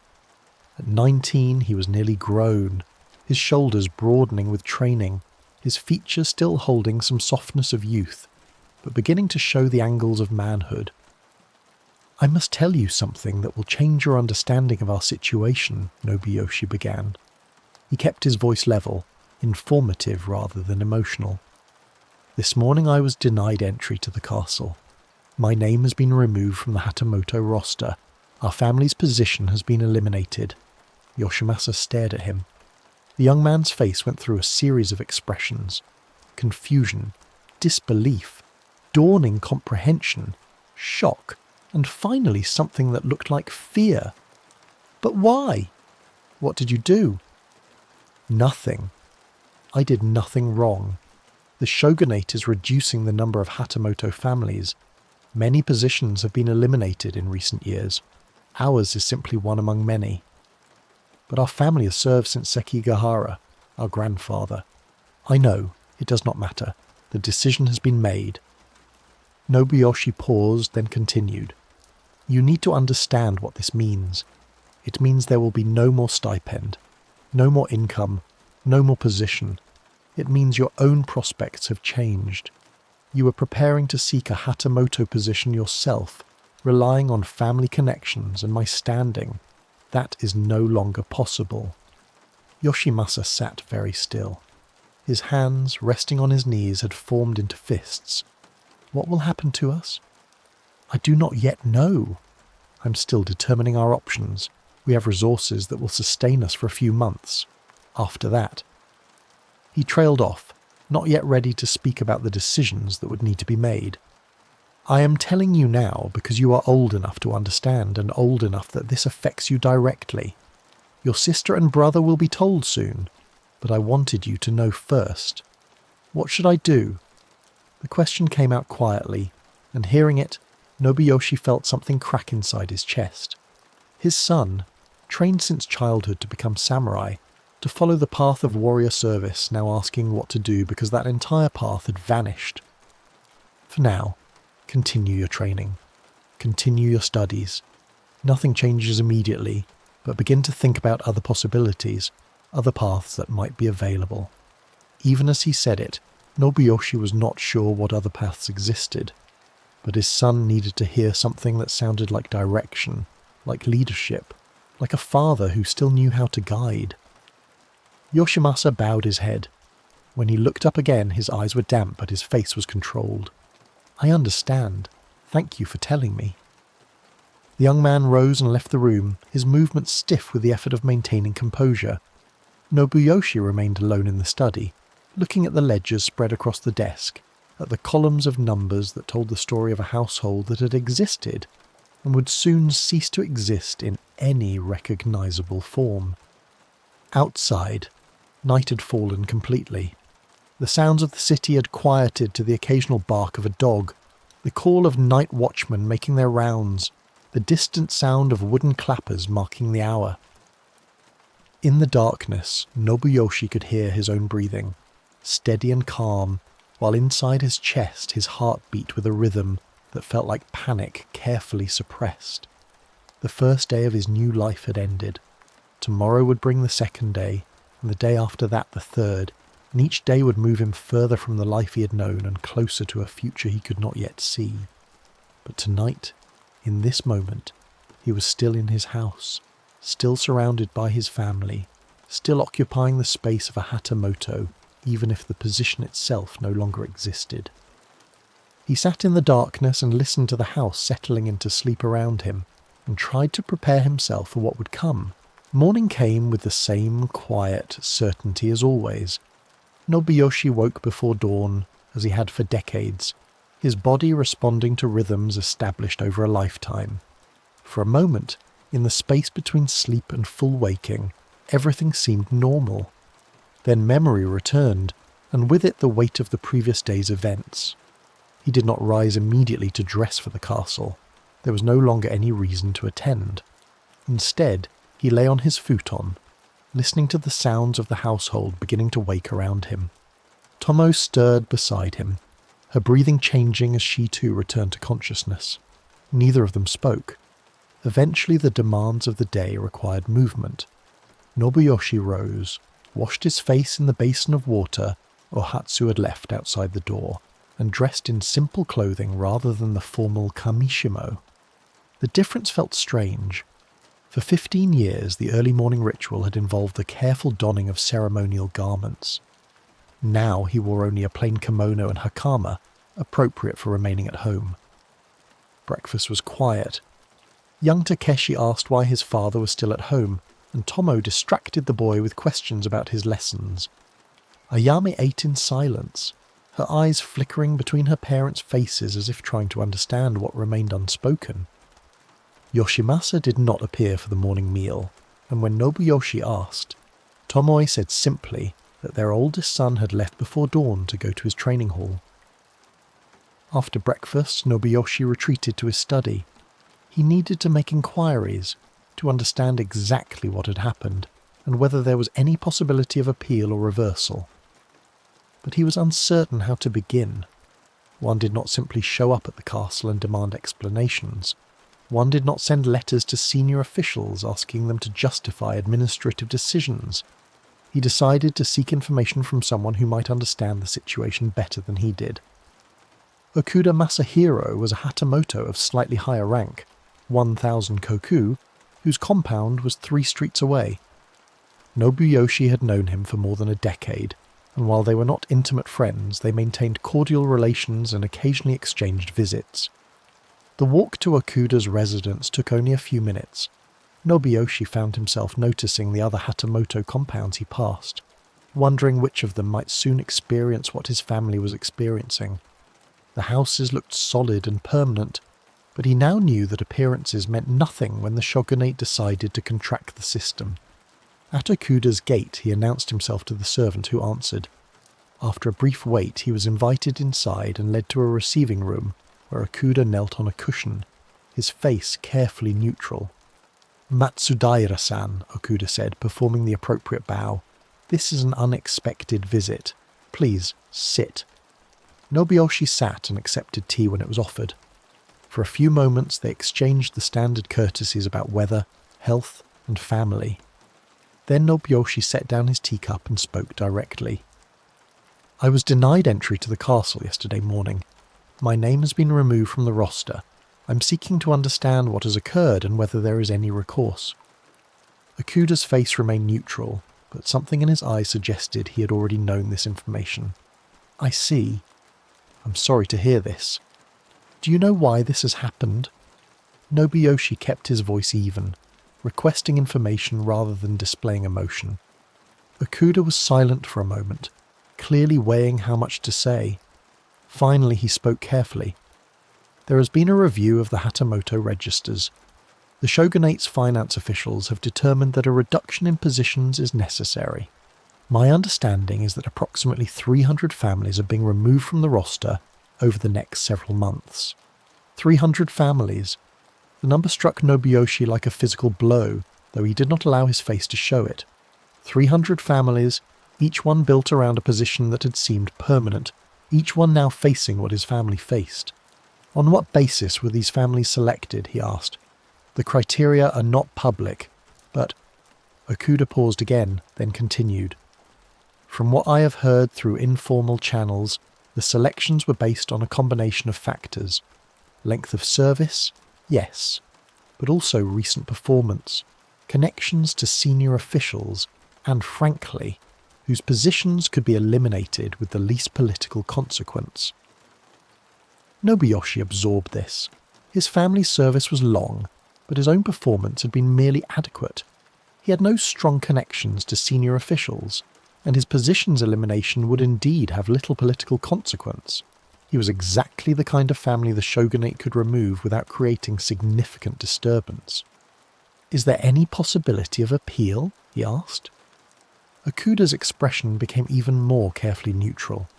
At 19 he was nearly grown, his shoulders broadening with training, his features still holding some softness of youth, but beginning to show the angles of manhood. "I must tell you something that will change your understanding of our situation," Nobuyoshi began. He kept his voice level, informative rather than emotional. "This morning I was denied entry to the castle. My name has been removed from the Hatamoto roster. Our family's position has been eliminated." Yoshimasa stared at him. The young man's face went through a series of expressions: confusion, disbelief, dawning comprehension, shock, and finally something that looked like fear. But why? What did you do? Nothing. I did nothing wrong. The shogunate is reducing the number of Hatamoto families. Many positions have been eliminated in recent years. Ours is simply one among many. But our family has served since Sekigahara, our grandfather. I know, it does not matter. The decision has been made. Nobuyoshi paused, then continued. You need to understand what this means. It means there will be no more stipend, no more income, no more position. It means your own prospects have changed. You are preparing to seek a Hatamoto position yourself, relying on family connections and my standing. That is no longer possible. Yoshimasa sat very still. His hands, resting on his knees, had formed into fists. What will happen to us? I do not yet know. I'm still determining our options. We have resources that will sustain us for a few months. After that. He trailed off, not yet ready to speak about the decisions that would need to be made. I am telling you now because you are old enough to understand and old enough that this affects you directly. Your sister and brother will be told soon, but I wanted you to know first. What should I do? The question came out quietly, and hearing it, Nobuyoshi felt something crack inside his chest. His son, trained since childhood to become samurai, to follow the path of warrior service, now asking what to do because that entire path had vanished. For now, continue your training. Continue your studies. Nothing changes immediately, but begin to think about other possibilities, other paths that might be available. Even as he said it, Nobuyoshi was not sure what other paths existed, but his son needed to hear something that sounded like direction, like leadership, like a father who still knew how to guide. Yoshimasa bowed his head. When he looked up again, his eyes were damp, but his face was controlled. I understand. Thank you for telling me. The young man rose and left the room, his movements stiff with the effort of maintaining composure. Nobuyoshi remained alone in the study, looking at the ledgers spread across the desk, at the columns of numbers that told the story of a household that had existed and would soon cease to exist in any recognizable form. Outside, night had fallen completely. The sounds of the city had quieted to the occasional bark of a dog, the call of night watchmen making their rounds, the distant sound of wooden clappers marking the hour. In the darkness, Nobuyoshi could hear his own breathing, steady and calm, while inside his chest his heart beat with a rhythm that felt like panic carefully suppressed. The first day of his new life had ended. Tomorrow would bring the second day, and the day after that the third, and each day would move him further from the life he had known and closer to a future he could not yet see. But tonight, in this moment, he was still in his house, still surrounded by his family, still occupying the space of a Hatamoto, even if the position itself no longer existed. He sat in the darkness and listened to the house settling into sleep around him, and tried to prepare himself for what would come. Morning came with the same quiet certainty as always. Nobuyoshi woke before dawn, as he had for decades, his body responding to rhythms established over a lifetime. For a moment, in the space between sleep and full waking, everything seemed normal. Then memory returned, and with it the weight of the previous day's events. He did not rise immediately to dress for the castle. There was no longer any reason to attend. Instead, he lay on his futon, listening to the sounds of the household beginning to wake around him. Tomo stirred beside him, her breathing changing as she too returned to consciousness. Neither of them spoke. Eventually the demands of the day required movement. Nobuyoshi rose, washed his face in the basin of water Ohatsu had left outside the door, and dressed in simple clothing rather than the formal kamishimo. The difference felt strange. For 15 years, the early morning ritual had involved the careful donning of ceremonial garments. Now he wore only a plain kimono and hakama, appropriate for remaining at home. Breakfast was quiet. Young Takeshi asked why his father was still at home, and Tomo distracted the boy with questions about his lessons. Ayame ate in silence, her eyes flickering between her parents' faces as if trying to understand what remained unspoken. Yoshimasa did not appear for the morning meal, and when Nobuyoshi asked, Tomoe said simply that their oldest son had left before dawn to go to his training hall. After breakfast, Nobuyoshi retreated to his study. He needed to make inquiries to understand exactly what had happened and whether there was any possibility of appeal or reversal. But he was uncertain how to begin. One did not simply show up at the castle and demand explanations. One did not send letters to senior officials asking them to justify administrative decisions. He decided to seek information from someone who might understand the situation better than he did. Okuda Masahiro was a Hatamoto of slightly higher rank, 1,000 koku, whose compound was 3 streets away. Nobuyoshi had known him for more than a decade, and while they were not intimate friends, they maintained cordial relations and occasionally exchanged visits. The walk to Okuda's residence took only a few minutes. Nobuyoshi found himself noticing the other Hatamoto compounds he passed, wondering which of them might soon experience what his family was experiencing. The houses looked solid and permanent, but he now knew that appearances meant nothing when the shogunate decided to contract the system. At Okuda's gate, he announced himself to the servant who answered. After a brief wait, he was invited inside and led to a receiving room, where Okuda knelt on a cushion, his face carefully neutral. Matsudaira-san, Okuda said, performing the appropriate bow. This is an unexpected visit. Please, sit. Nobuyoshi sat and accepted tea when it was offered. For a few moments they exchanged the standard courtesies about weather, health, and family. Then Nobuyoshi set down his teacup and spoke directly. I was denied entry to the castle yesterday morning. My name has been removed from the roster. I'm seeking to understand what has occurred and whether there is any recourse. Okuda's face remained neutral, but something in his eyes suggested he had already known this information. I see. I'm sorry to hear this. Do you know why this has happened? Nobuyoshi kept his voice even, requesting information rather than displaying emotion. Okuda was silent for a moment, clearly weighing how much to say. Finally he spoke carefully. There has been a review of the Hatamoto registers. The shogunate's finance officials have determined that a reduction in positions is necessary. My understanding is that approximately 300 families are being removed from the roster over the next several months. 300 families. The number struck Nobuyoshi like a physical blow, though he did not allow his face to show it. 300 families, each one built around a position that had seemed permanent, each one now facing what his family faced. On what basis were these families selected, he asked. The criteria are not public, but... Okuda paused again, then continued. From what I have heard through informal channels, the selections were based on a combination of factors. Length of service? Yes. But also recent performance, connections to senior officials, and frankly, whose positions could be eliminated with the least political consequence. Nobuyoshi absorbed this. His family's service was long, but his own performance had been merely adequate. He had no strong connections to senior officials, and his position's elimination would indeed have little political consequence. He was exactly the kind of family the shogunate could remove without creating significant disturbance. Is there any possibility of appeal? He asked. Okuda's expression became even more carefully neutral.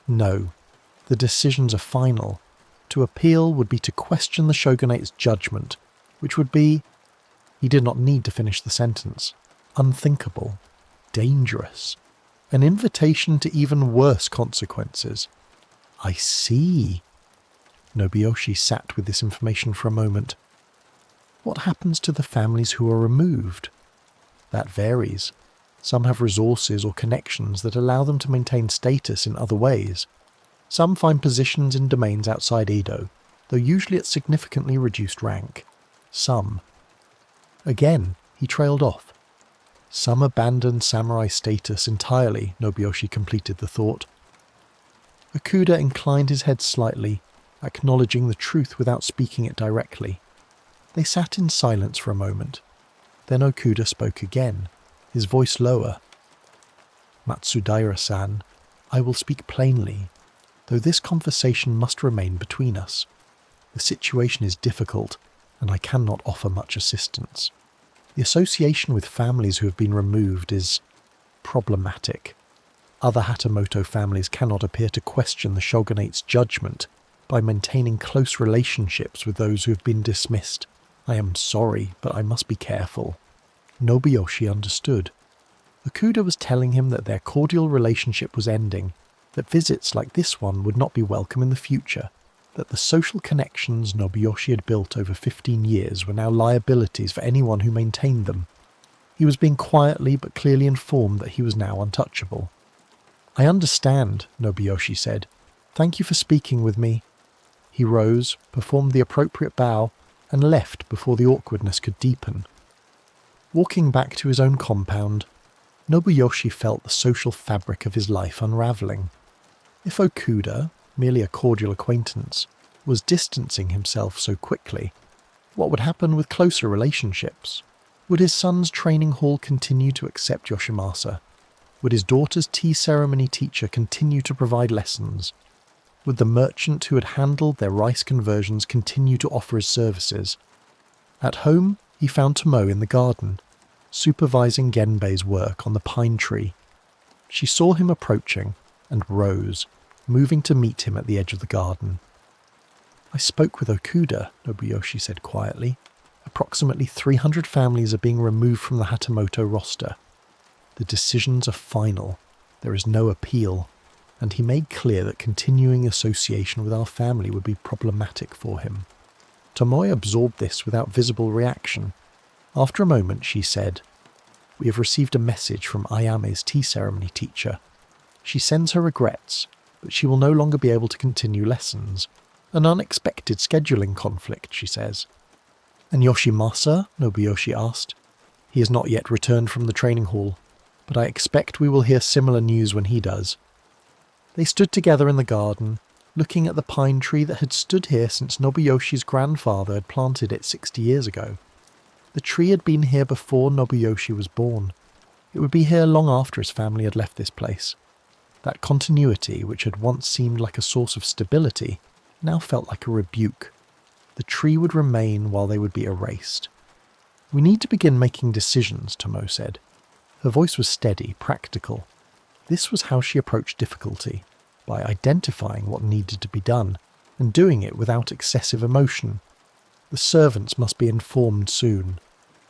No, the decisions are final. To appeal would be to question the shogunate's judgment, which would be... He did not need to finish the sentence. Unthinkable. Dangerous. An invitation to even worse consequences. I see. Nobuyoshi sat with this information for a moment. What happens to the families who are removed? That varies. Some have resources or connections that allow them to maintain status in other ways. Some find positions in domains outside Edo, though usually at significantly reduced rank. Some. Again, he trailed off. Some abandon samurai status entirely, Nobuyoshi completed the thought. Okuda inclined his head slightly, acknowledging the truth without speaking it directly. They sat in silence for a moment. Then Okuda spoke again, his voice lower. Matsudaira-san, I will speak plainly, though this conversation must remain between us. The situation is difficult, and I cannot offer much assistance. The association with families who have been removed is problematic. Other Hatamoto families cannot appear to question the shogunate's judgment by maintaining close relationships with those who have been dismissed. I am sorry, but I must be careful. Nobuyoshi understood. Okuda was telling him that their cordial relationship was ending, that visits like this one would not be welcome in the future, that the social connections Nobuyoshi had built over 15 years were now liabilities for anyone who maintained them. He was being quietly but clearly informed that he was now untouchable. I understand, Nobuyoshi said. Thank you for speaking with me. He rose, performed the appropriate bow, and left before the awkwardness could deepen. Walking back to his own compound, Nobuyoshi felt the social fabric of his life unravelling. If Okuda, merely a cordial acquaintance, was distancing himself so quickly, what would happen with closer relationships? Would his son's training hall continue to accept Yoshimasa? Would his daughter's tea ceremony teacher continue to provide lessons? Would the merchant who had handled their rice conversions continue to offer his services? At home, he found Tomo in the garden, supervising Genbei's work on the pine tree. She saw him approaching and rose, moving to meet him at the edge of the garden. I spoke with Okuda, Nobuyoshi said quietly. Approximately 300 families are being removed from the Hatamoto roster. The decisions are final. There is no appeal, and he made clear that continuing association with our family would be problematic for him. Tomoe absorbed this without visible reaction. After a moment, she said, "We have received a message from Ayame's tea ceremony teacher. She sends her regrets, but she will no longer be able to continue lessons. An unexpected scheduling conflict," she says. "And Yoshimasa?" Nobuyoshi asked. "He has not yet returned from the training hall, but I expect we will hear similar news when he does." They stood together in the garden, looking at the pine tree that had stood here since Nobuyoshi's grandfather had planted it 60 years ago. The tree had been here before Nobuyoshi was born. It would be here long after his family had left this place. That continuity, which had once seemed like a source of stability, now felt like a rebuke. The tree would remain while they would be erased. "We need to begin making decisions," Tomo said. Her voice was steady, practical. This was how she approached difficulty, by identifying what needed to be done, and doing it without excessive emotion. The servants must be informed soon.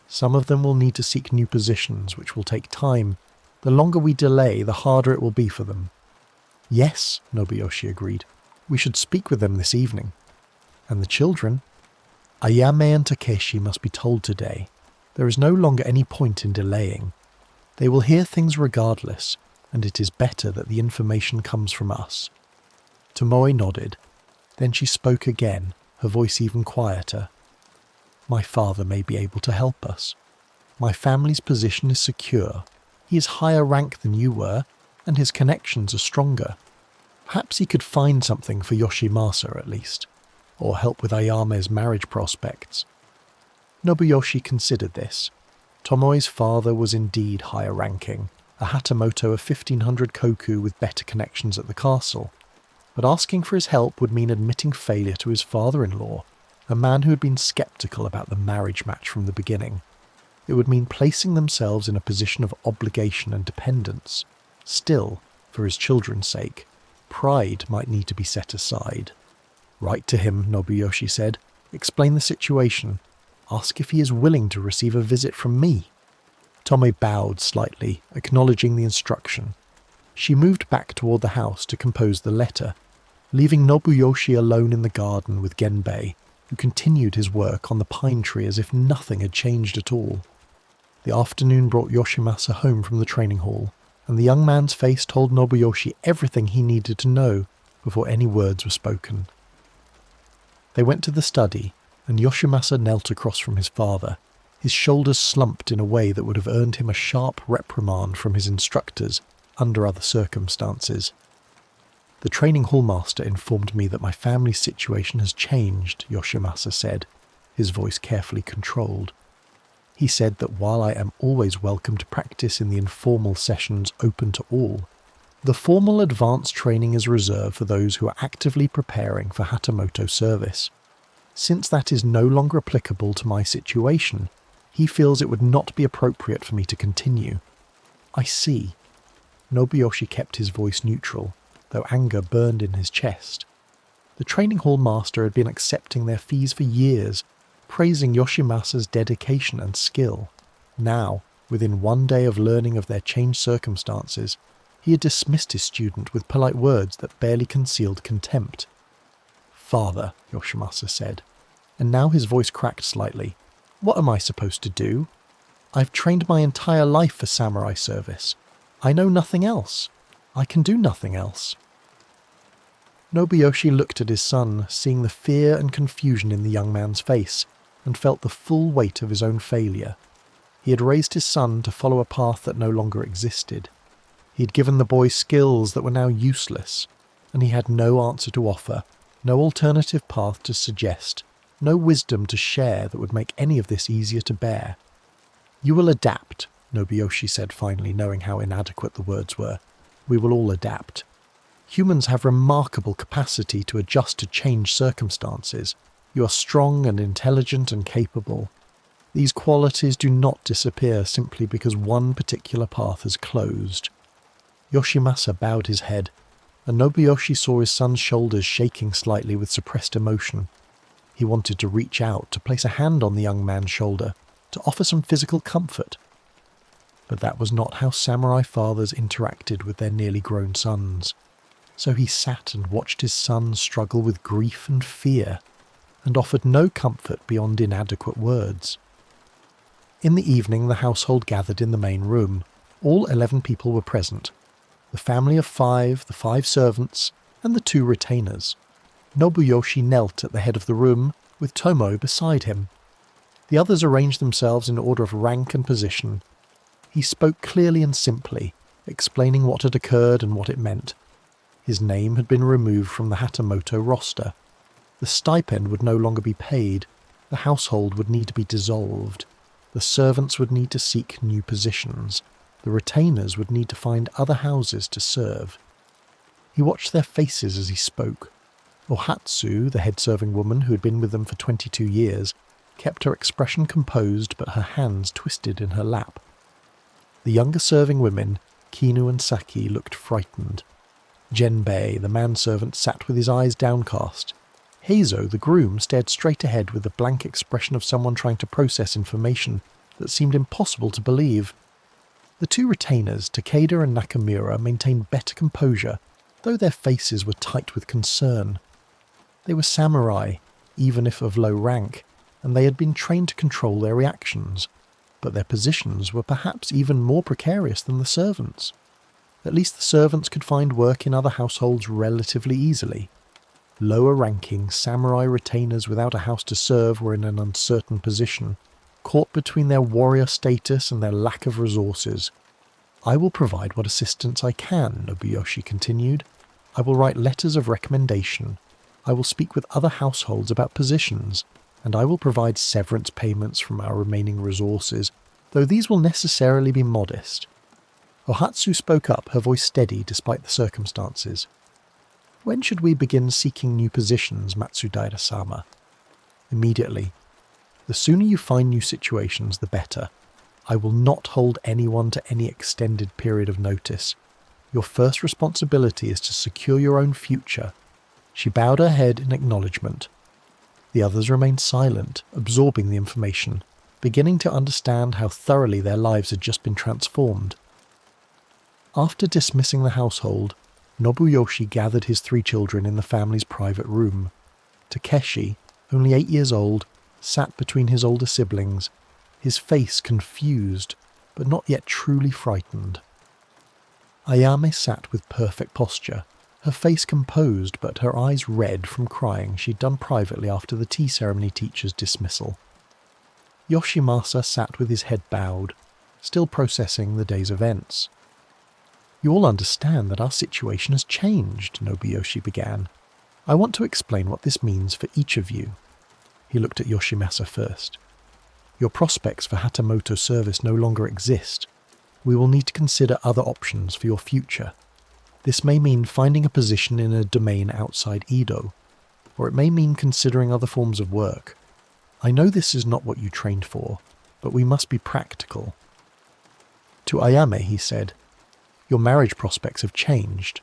Some of them will need to seek new positions, which will take time. The longer we delay, the harder it will be for them. "Yes," Nobuyoshi agreed. "We should speak with them this evening." "And the children?" "Ayame and Takeshi must be told today. There is no longer any point in delaying. They will hear things regardless, and it is better that the information comes from us." Tomoe nodded. Then she spoke again, her voice even quieter. "My father may be able to help us. My family's position is secure. He is higher rank than you were, and his connections are stronger. Perhaps he could find something for Yoshimasa at least, or help with Ayame's marriage prospects." Nobuyoshi considered this. Tomoe's father was indeed higher ranking, a Hatamoto of 1500 koku with better connections at the castle. But asking for his help would mean admitting failure to his father-in-law, a man who had been sceptical about the marriage match from the beginning. It would mean placing themselves in a position of obligation and dependence. Still, for his children's sake, pride might need to be set aside. "Write to him," Nobuyoshi said. "Explain the situation. Ask if he is willing to receive a visit from me." Tomoe bowed slightly, acknowledging the instruction. She moved back toward the house to compose the letter, leaving Nobuyoshi alone in the garden with Genbei, who continued his work on the pine tree as if nothing had changed at all. The afternoon brought Yoshimasa home from the training hall, and the young man's face told Nobuyoshi everything he needed to know before any words were spoken. They went to the study, and Yoshimasa knelt across from his father, his shoulders slumped in a way that would have earned him a sharp reprimand from his instructors under other circumstances. "The training hall master informed me that my family's situation has changed," Yoshimasa said, his voice carefully controlled. "He said that while I am always welcome to practice in the informal sessions open to all, the formal advanced training is reserved for those who are actively preparing for Hatamoto service. Since that is no longer applicable to my situation, he feels it would not be appropriate for me to continue. I see. Nobuyoshi kept his voice neutral, though anger burned in his chest. The training hall master had been accepting their fees for years, praising Yoshimasa's dedication and skill. Now, within one day of learning of their changed circumstances, he had dismissed his student with polite words that barely concealed contempt. "Father," Yoshimasa said, and now his voice cracked slightly. "What am I supposed to do? I've trained my entire life for samurai service. I know nothing else. I can do nothing else." Nobuyoshi looked at his son, seeing the fear and confusion in the young man's face, and felt the full weight of his own failure. He had raised his son to follow a path that no longer existed. He had given the boy skills that were now useless, and he had no answer to offer, no alternative path to suggest, no wisdom to share that would make any of this easier to bear. "You will adapt," Nobuyoshi said finally, knowing how inadequate the words were. "We will all adapt. Humans have remarkable capacity to adjust to changed circumstances. You are strong and intelligent and capable. These qualities do not disappear simply because one particular path is closed." Yoshimasa bowed his head, and Nobuyoshi saw his son's shoulders shaking slightly with suppressed emotion. He wanted to reach out, to place a hand on the young man's shoulder, to offer some physical comfort. But that was not how samurai fathers interacted with their nearly grown sons. So he sat and watched his son struggle with grief and fear, and offered no comfort beyond inadequate words. In the evening the household gathered in the main room. All 11 people were present. The family of 5, the 5 servants, and the 2 retainers. Nobuyoshi knelt at the head of the room, with Tomo beside him. The others arranged themselves in order of rank and position. He spoke clearly and simply, explaining what had occurred and what it meant. His name had been removed from the Hatamoto roster. The stipend would no longer be paid. The household would need to be dissolved. The servants would need to seek new positions. The retainers would need to find other houses to serve. He watched their faces as he spoke. Ohatsu, the head serving woman who had been with them for 22 years, kept her expression composed but her hands twisted in her lap. The younger serving women, Kinu and Saki, looked frightened. Genbei, the manservant, sat with his eyes downcast. Heizo, the groom, stared straight ahead with the blank expression of someone trying to process information that seemed impossible to believe. The 2 retainers, Takeda and Nakamura, maintained better composure, though their faces were tight with concern. They were samurai, even if of low rank, and they had been trained to control their reactions, but their positions were perhaps even more precarious than the servants. At least the servants could find work in other households relatively easily. Lower-ranking samurai retainers without a house to serve were in an uncertain position, caught between their warrior status and their lack of resources. "I will provide what assistance I can," Nobuyoshi continued. "I will write letters of recommendation. I will speak with other households about positions, and I will provide severance payments from our remaining resources, though these will necessarily be modest." Ohatsu spoke up, her voice steady despite the circumstances. "When should we begin seeking new positions, Matsudaira-sama?" "Immediately. The sooner you find new situations, the better. I will not hold anyone to any extended period of notice. Your first responsibility is to secure your own future." She bowed her head in acknowledgement. The others remained silent, absorbing the information, beginning to understand how thoroughly their lives had just been transformed. After dismissing the household, Nobuyoshi gathered his 3 children in the family's private room. Takeshi, only 8 years old, sat between his older siblings, his face confused, but not yet truly frightened. Ayame sat with perfect posture, her face composed but her eyes red from crying she'd done privately after the tea ceremony teacher's dismissal. Yoshimasa sat with his head bowed, still processing the day's events. "You all understand that our situation has changed," Nobuyoshi began. "I want to explain what this means for each of you." He looked at Yoshimasa first. "Your prospects for Hatamoto service no longer exist. We will need to consider other options for your future. This may mean finding a position in a domain outside Edo. or it may mean considering other forms of work. I know this is not what you trained for, but we must be practical." To Ayame, he said, "Your marriage prospects have changed.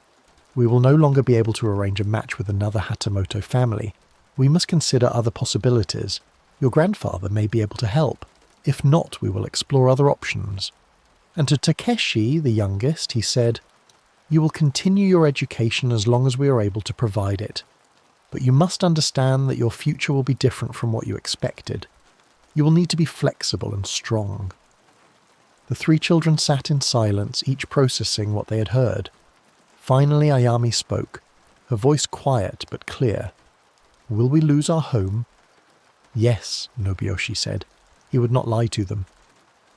We will no longer be able to arrange a match with another Hatamoto family. We must consider other possibilities. Your grandfather may be able to help. If not, we will explore other options." And to Takeshi, the youngest, he said, "You will continue your education as long as we are able to provide it. But you must understand that your future will be different from what you expected. You will need to be flexible and strong." The three children sat in silence, each processing what they had heard. Finally, Ayame spoke, her voice quiet but clear. "Will we lose our home?" "Yes," Nobuyoshi said. He would not lie to them.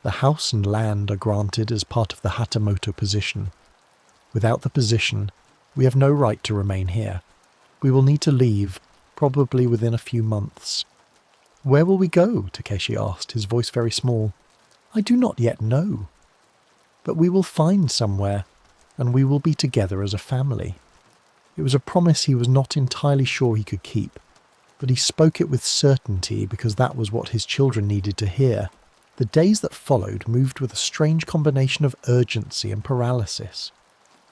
"The house and land are granted as part of the Hatamoto position. Without the position, we have no right to remain here. We will need to leave, probably within a few months." "Where will we go?" Takeshi asked, his voice very small. "I do not yet know. But we will find somewhere, and we will be together as a family." It was a promise he was not entirely sure he could keep, but he spoke it with certainty because that was what his children needed to hear. The days that followed moved with a strange combination of urgency and paralysis.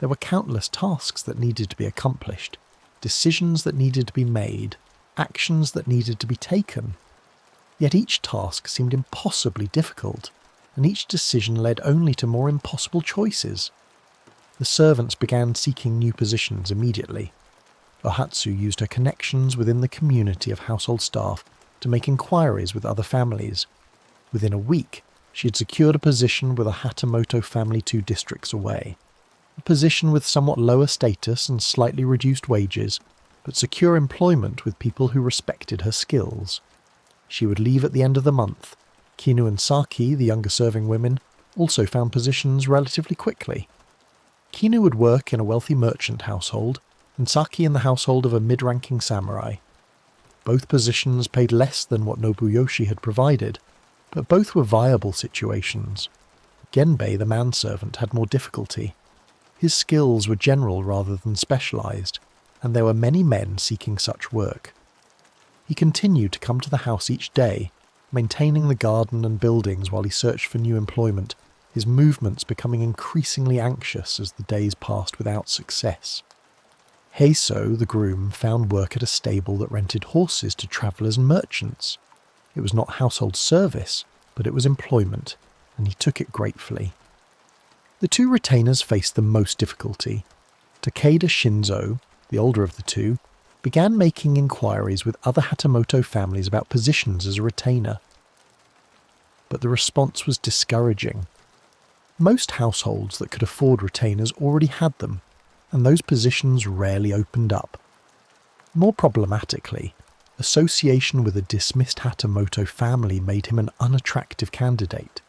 There were countless tasks that needed to be accomplished, decisions that needed to be made, actions that needed to be taken. Yet each task seemed impossibly difficult, and each decision led only to more impossible choices. The servants began seeking new positions immediately. Ohatsu used her connections within the community of household staff to make inquiries with other families. Within a week, she had secured a position with a Hatamoto family 2 districts away. A position with somewhat lower status and slightly reduced wages, but secure employment with people who respected her skills. She would leave at the end of the month. Kinu and Saki, the younger serving women, also found positions relatively quickly. Kinu would work in a wealthy merchant household, and Saki in the household of a mid-ranking samurai. Both positions paid less than what Nobuyoshi had provided, but both were viable situations. Genbei, the manservant, had more difficulty. His skills were general rather than specialized, and there were many men seeking such work. He continued to come to the house each day, maintaining the garden and buildings while he searched for new employment, his movements becoming increasingly anxious as the days passed without success. Heiso, the groom, found work at a stable that rented horses to travellers and merchants. It was not household service, but it was employment, and he took it gratefully. The two retainers faced the most difficulty. Takeda Shinzo, the older of the two, began making inquiries with other Hatamoto families about positions as a retainer. But the response was discouraging. Most households that could afford retainers already had them, and those positions rarely opened up. More problematically, association with a dismissed Hatamoto family made him an unattractive candidate.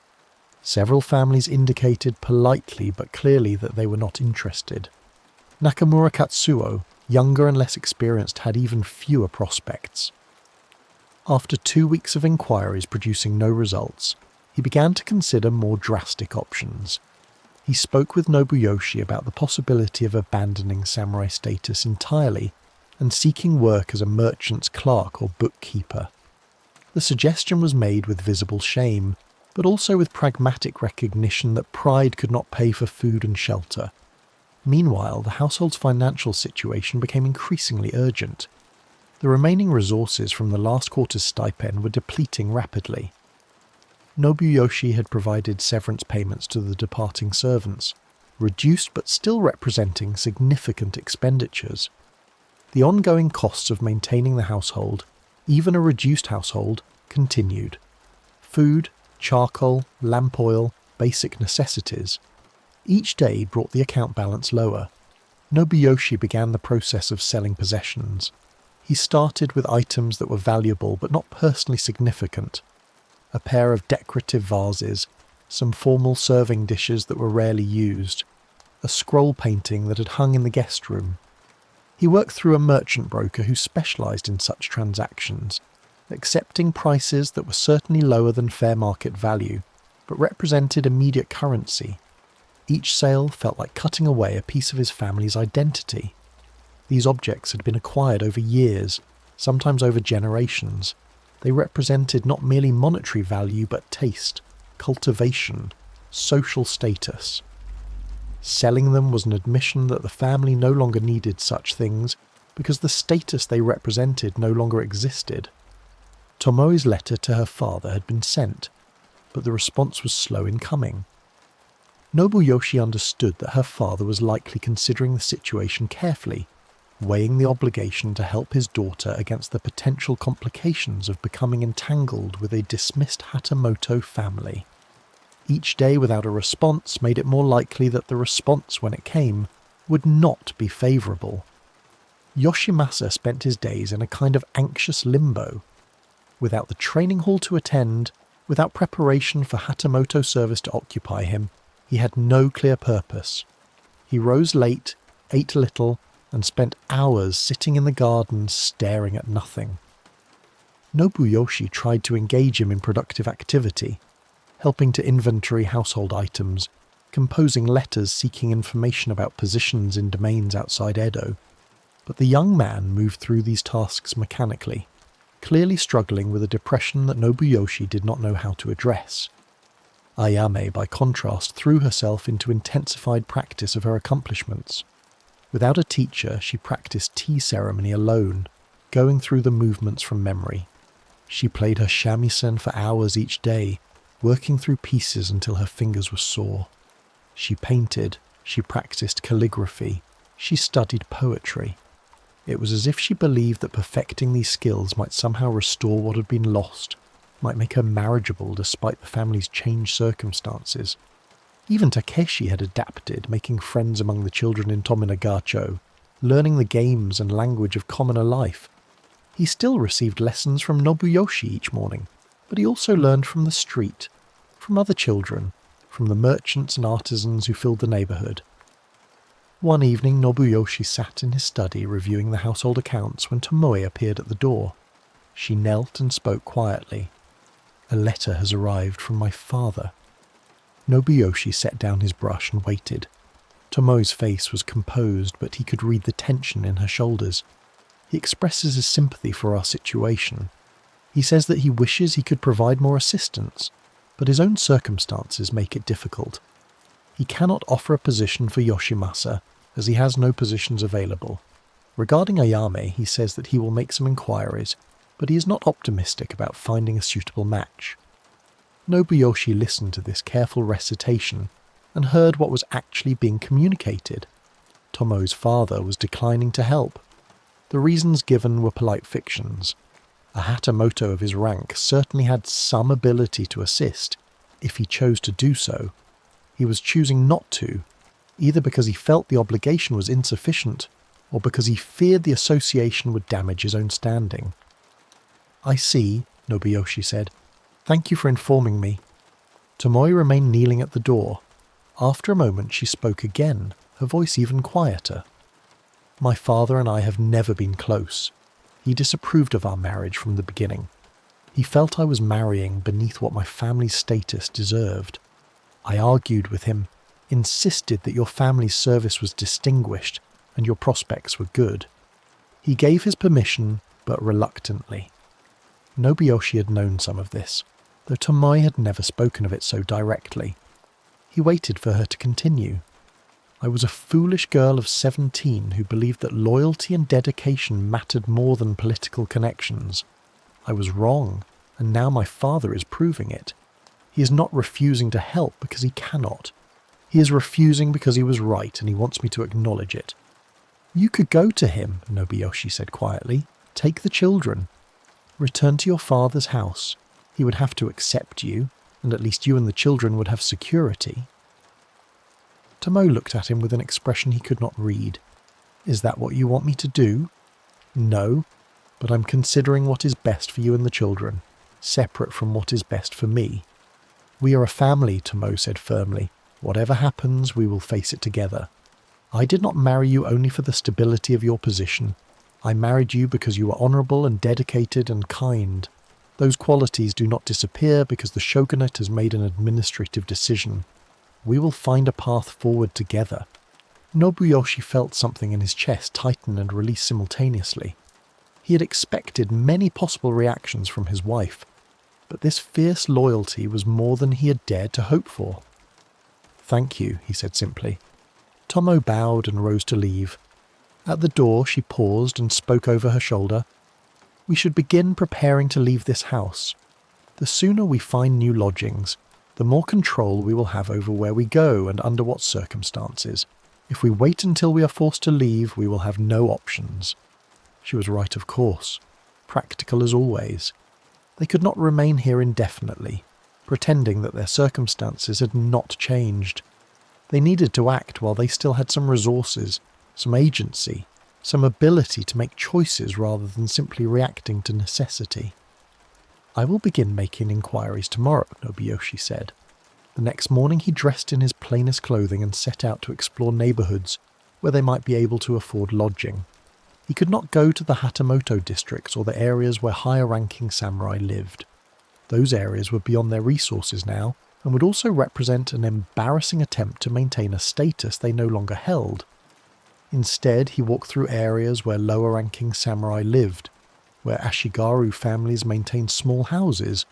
Several families indicated politely but clearly that they were not interested. Nakamura Katsuo, younger and less experienced, had even fewer prospects. After 2 weeks of inquiries producing no results, he began to consider more drastic options. He spoke with Nobuyoshi about the possibility of abandoning samurai status entirely and seeking work as a merchant's clerk or bookkeeper. The suggestion was made with visible shame, but also with pragmatic recognition that pride could not pay for food and shelter. Meanwhile, the household's financial situation became increasingly urgent. The remaining resources from the last quarter's stipend were depleting rapidly. Nobuyoshi had provided severance payments to the departing servants, reduced but still representing significant expenditures. The ongoing costs of maintaining the household, even a reduced household, continued. Food, charcoal, lamp oil, basic necessities. Each day brought the account balance lower. Nobuyoshi began the process of selling possessions. He started with items that were valuable but not personally significant. A pair of decorative vases, some formal serving dishes that were rarely used, a scroll painting that had hung in the guest room. He worked through a merchant broker who specialised in such transactions, accepting prices that were certainly lower than fair market value, but represented immediate currency. Each sale felt like cutting away a piece of his family's identity. These objects had been acquired over years, sometimes over generations. They represented not merely monetary value but taste, cultivation, social status. Selling them was an admission that the family no longer needed such things because the status they represented no longer existed. Tomoe's letter to her father had been sent, but the response was slow in coming. Nobuyoshi understood that her father was likely considering the situation carefully, weighing the obligation to help his daughter against the potential complications of becoming entangled with a dismissed Hatamoto family. Each day without a response made it more likely that the response, when it came, would not be favourable. Yoshimasa spent his days in a kind of anxious limbo. Without the training hall to attend, without preparation for Hatamoto service to occupy him, he had no clear purpose. He rose late, ate little, and spent hours sitting in the garden staring at nothing. Nobuyoshi tried to engage him in productive activity, helping to inventory household items, composing letters seeking information about positions in domains outside Edo. But the young man moved through these tasks mechanically, clearly struggling with a depression that Nobuyoshi did not know how to address. Ayame, by contrast, threw herself into intensified practice of her accomplishments. Without a teacher, she practiced tea ceremony alone, going through the movements from memory. She played her shamisen for hours each day, working through pieces until her fingers were sore. She painted, she practiced calligraphy, she studied poetry. It was as if she believed that perfecting these skills might somehow restore what had been lost, might make her marriageable despite the family's changed circumstances. Even Takeshi had adapted, making friends among the children in Tominagacho, learning the games and language of commoner life. He still received lessons from Nobuyoshi each morning, but he also learned from the street, from other children, from the merchants and artisans who filled the neighbourhood. One evening Nobuyoshi sat in his study reviewing the household accounts when Tomoe appeared at the door. She knelt and spoke quietly. "A letter has arrived from my father." Nobuyoshi set down his brush and waited. Tomoe's face was composed, but he could read the tension in her shoulders. He expresses his sympathy for our situation. He says that he wishes he could provide more assistance, but his own circumstances make it difficult. He cannot offer a position for Yoshimasa, as he has no positions available. Regarding Ayame, he says that he will make some inquiries, but he is not optimistic about finding a suitable match. Nobuyoshi listened to this careful recitation and heard what was actually being communicated. Tomoe's father was declining to help. The reasons given were polite fictions. A Hatamoto of his rank certainly had some ability to assist, if he chose to do so. He was choosing not to, either because he felt the obligation was insufficient, or because he feared the association would damage his own standing. "I see," Nobuyoshi said. "Thank you for informing me." Tomoe remained kneeling at the door. After a moment she spoke again, her voice even quieter. "My father and I have never been close. He disapproved of our marriage from the beginning. He felt I was marrying beneath what my family's status deserved. I argued with him, insisted that your family's service was distinguished and your prospects were good. He gave his permission, but reluctantly." Nobuyoshi had known some of this, though Tomoe had never spoken of it so directly. He waited for her to continue. "I was a foolish girl of 17 who believed that loyalty and dedication mattered more than political connections. I was wrong, and now my father is proving it. He is not refusing to help because he cannot. He is refusing because he was right and he wants me to acknowledge it." "You could go to him," Nobuyoshi said quietly. "Take the children. Return to your father's house. He would have to accept you, and at least you and the children would have security." Tomoe looked at him with an expression he could not read. "Is that what you want me to do?" "No, but I'm considering what is best for you and the children, separate from what is best for me." "We are a family," Tomoe said firmly. "Whatever happens, we will face it together. I did not marry you only for the stability of your position. I married you because you were honourable and dedicated and kind. Those qualities do not disappear because the shogunate has made an administrative decision. We will find a path forward together." Nobuyoshi felt something in his chest tighten and release simultaneously. He had expected many possible reactions from his wife, but this fierce loyalty was more than he had dared to hope for. "Thank you," he said simply. Tomo bowed and rose to leave. At the door she paused and spoke over her shoulder. "We should begin preparing to leave this house. The sooner we find new lodgings, the more control we will have over where we go and under what circumstances. If we wait until we are forced to leave, we will have no options." She was right, of course. Practical as always. They could not remain here indefinitely, pretending that their circumstances had not changed. They needed to act while they still had some resources, some agency, some ability to make choices rather than simply reacting to necessity. "I will begin making inquiries tomorrow," Nobuyoshi said. The next morning he dressed in his plainest clothing and set out to explore neighbourhoods where they might be able to afford lodging. He could not go to the Hatamoto districts or the areas where higher-ranking samurai lived. Those areas were beyond their resources now, and would also represent an embarrassing attempt to maintain a status they no longer held. Instead, he walked through areas where lower-ranking samurai lived, where Ashigaru families maintained small houses,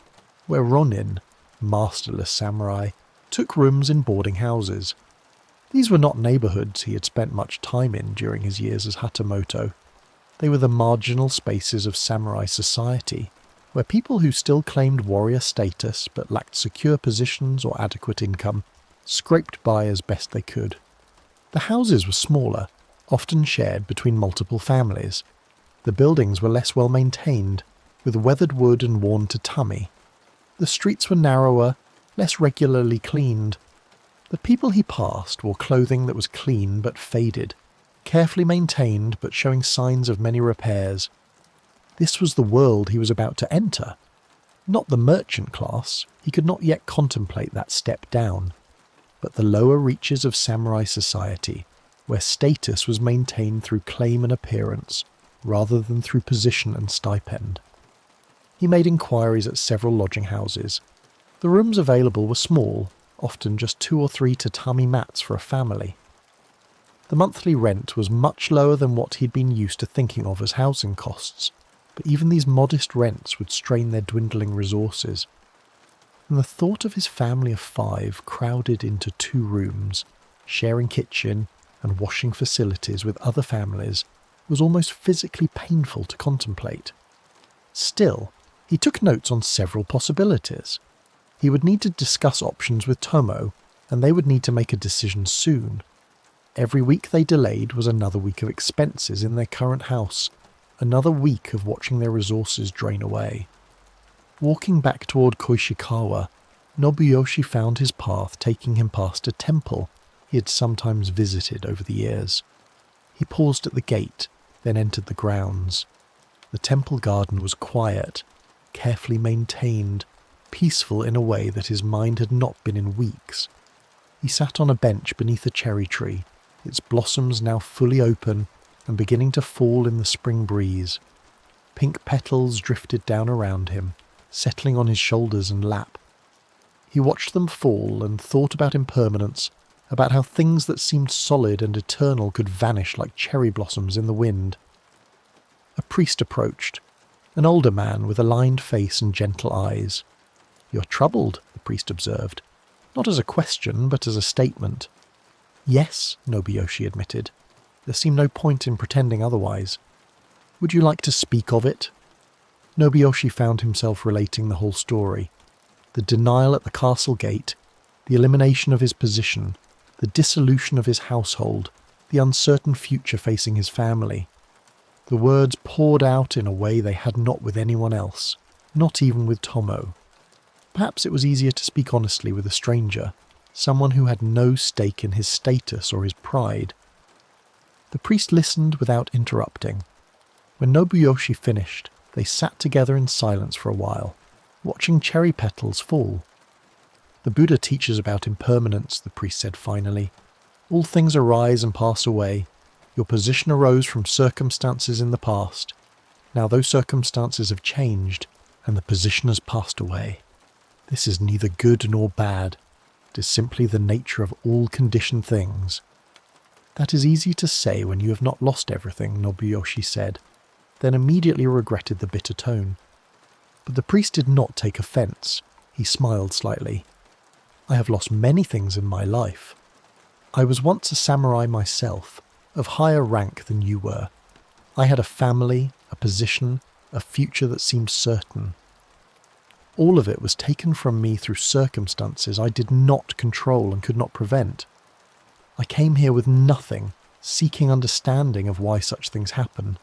where Ronin, masterless samurai, took rooms in boarding houses. These were not neighbourhoods he had spent much time in during his years as Hatamoto. They were the marginal spaces of samurai society, where people who still claimed warrior status but lacked secure positions or adequate income scraped by as best they could. The houses were smaller, often shared between multiple families. The buildings were less well maintained, with weathered wood and worn tatami. The streets were narrower, less regularly cleaned. The people he passed wore clothing that was clean but faded, carefully maintained but showing signs of many repairs. This was the world he was about to enter. Not the merchant class, he could not yet contemplate that step down, but the lower reaches of samurai society, where status was maintained through claim and appearance, rather than through position and stipend. He made inquiries at several lodging houses. The rooms available were small, often just 2 or 3 tatami mats for a family. The monthly rent was much lower than what he'd been used to thinking of as housing costs, but even these modest rents would strain their dwindling resources. And the thought of his family of 5 crowded into 2 rooms, sharing kitchen and washing facilities with other families, was almost physically painful to contemplate. Still, he took notes on several possibilities. He would need to discuss options with Tomo, and they would need to make a decision soon. Every week they delayed was another week of expenses in their current house, another week of watching their resources drain away. Walking back toward Koishikawa, Nobuyoshi found his path taking him past a temple he had sometimes visited over the years. He paused at the gate, then entered the grounds. The temple garden was quiet, carefully maintained, peaceful in a way that his mind had not been in weeks. He sat on a bench beneath a cherry tree, its blossoms now fully open and beginning to fall in the spring breeze. Pink petals drifted down around him, settling on his shoulders and lap. He watched them fall and thought about impermanence, about how things that seemed solid and eternal could vanish like cherry blossoms in the wind. A priest approached, an older man with a lined face and gentle eyes. "You're troubled," the priest observed, not as a question but as a statement. "Yes," Nobuyoshi admitted. There seemed no point in pretending otherwise. "Would you like to speak of it?" Nobuyoshi found himself relating the whole story. The denial at the castle gate, the elimination of his position, the dissolution of his household, the uncertain future facing his family. The words poured out in a way they had not with anyone else, not even with Tomo. Perhaps it was easier to speak honestly with a stranger, someone who had no stake in his status or his pride. The priest listened without interrupting. When Nobuyoshi finished, they sat together in silence for a while, watching cherry petals fall. "The Buddha teaches about impermanence," the priest said finally. "All things arise and pass away. Your position arose from circumstances in the past. Now those circumstances have changed, and the position has passed away. This is neither good nor bad. It is simply the nature of all conditioned things." "That is easy to say when you have not lost everything," Nobuyoshi said. then immediately regretted the bitter tone. But the priest did not take offence. He smiled slightly. "I have lost many things in my life. I was once a samurai myself, of higher rank than you were. I had a family, a position, a future that seemed certain. All of it was taken from me through circumstances I did not control and could not prevent. I came here with nothing, seeking understanding of why such things happen.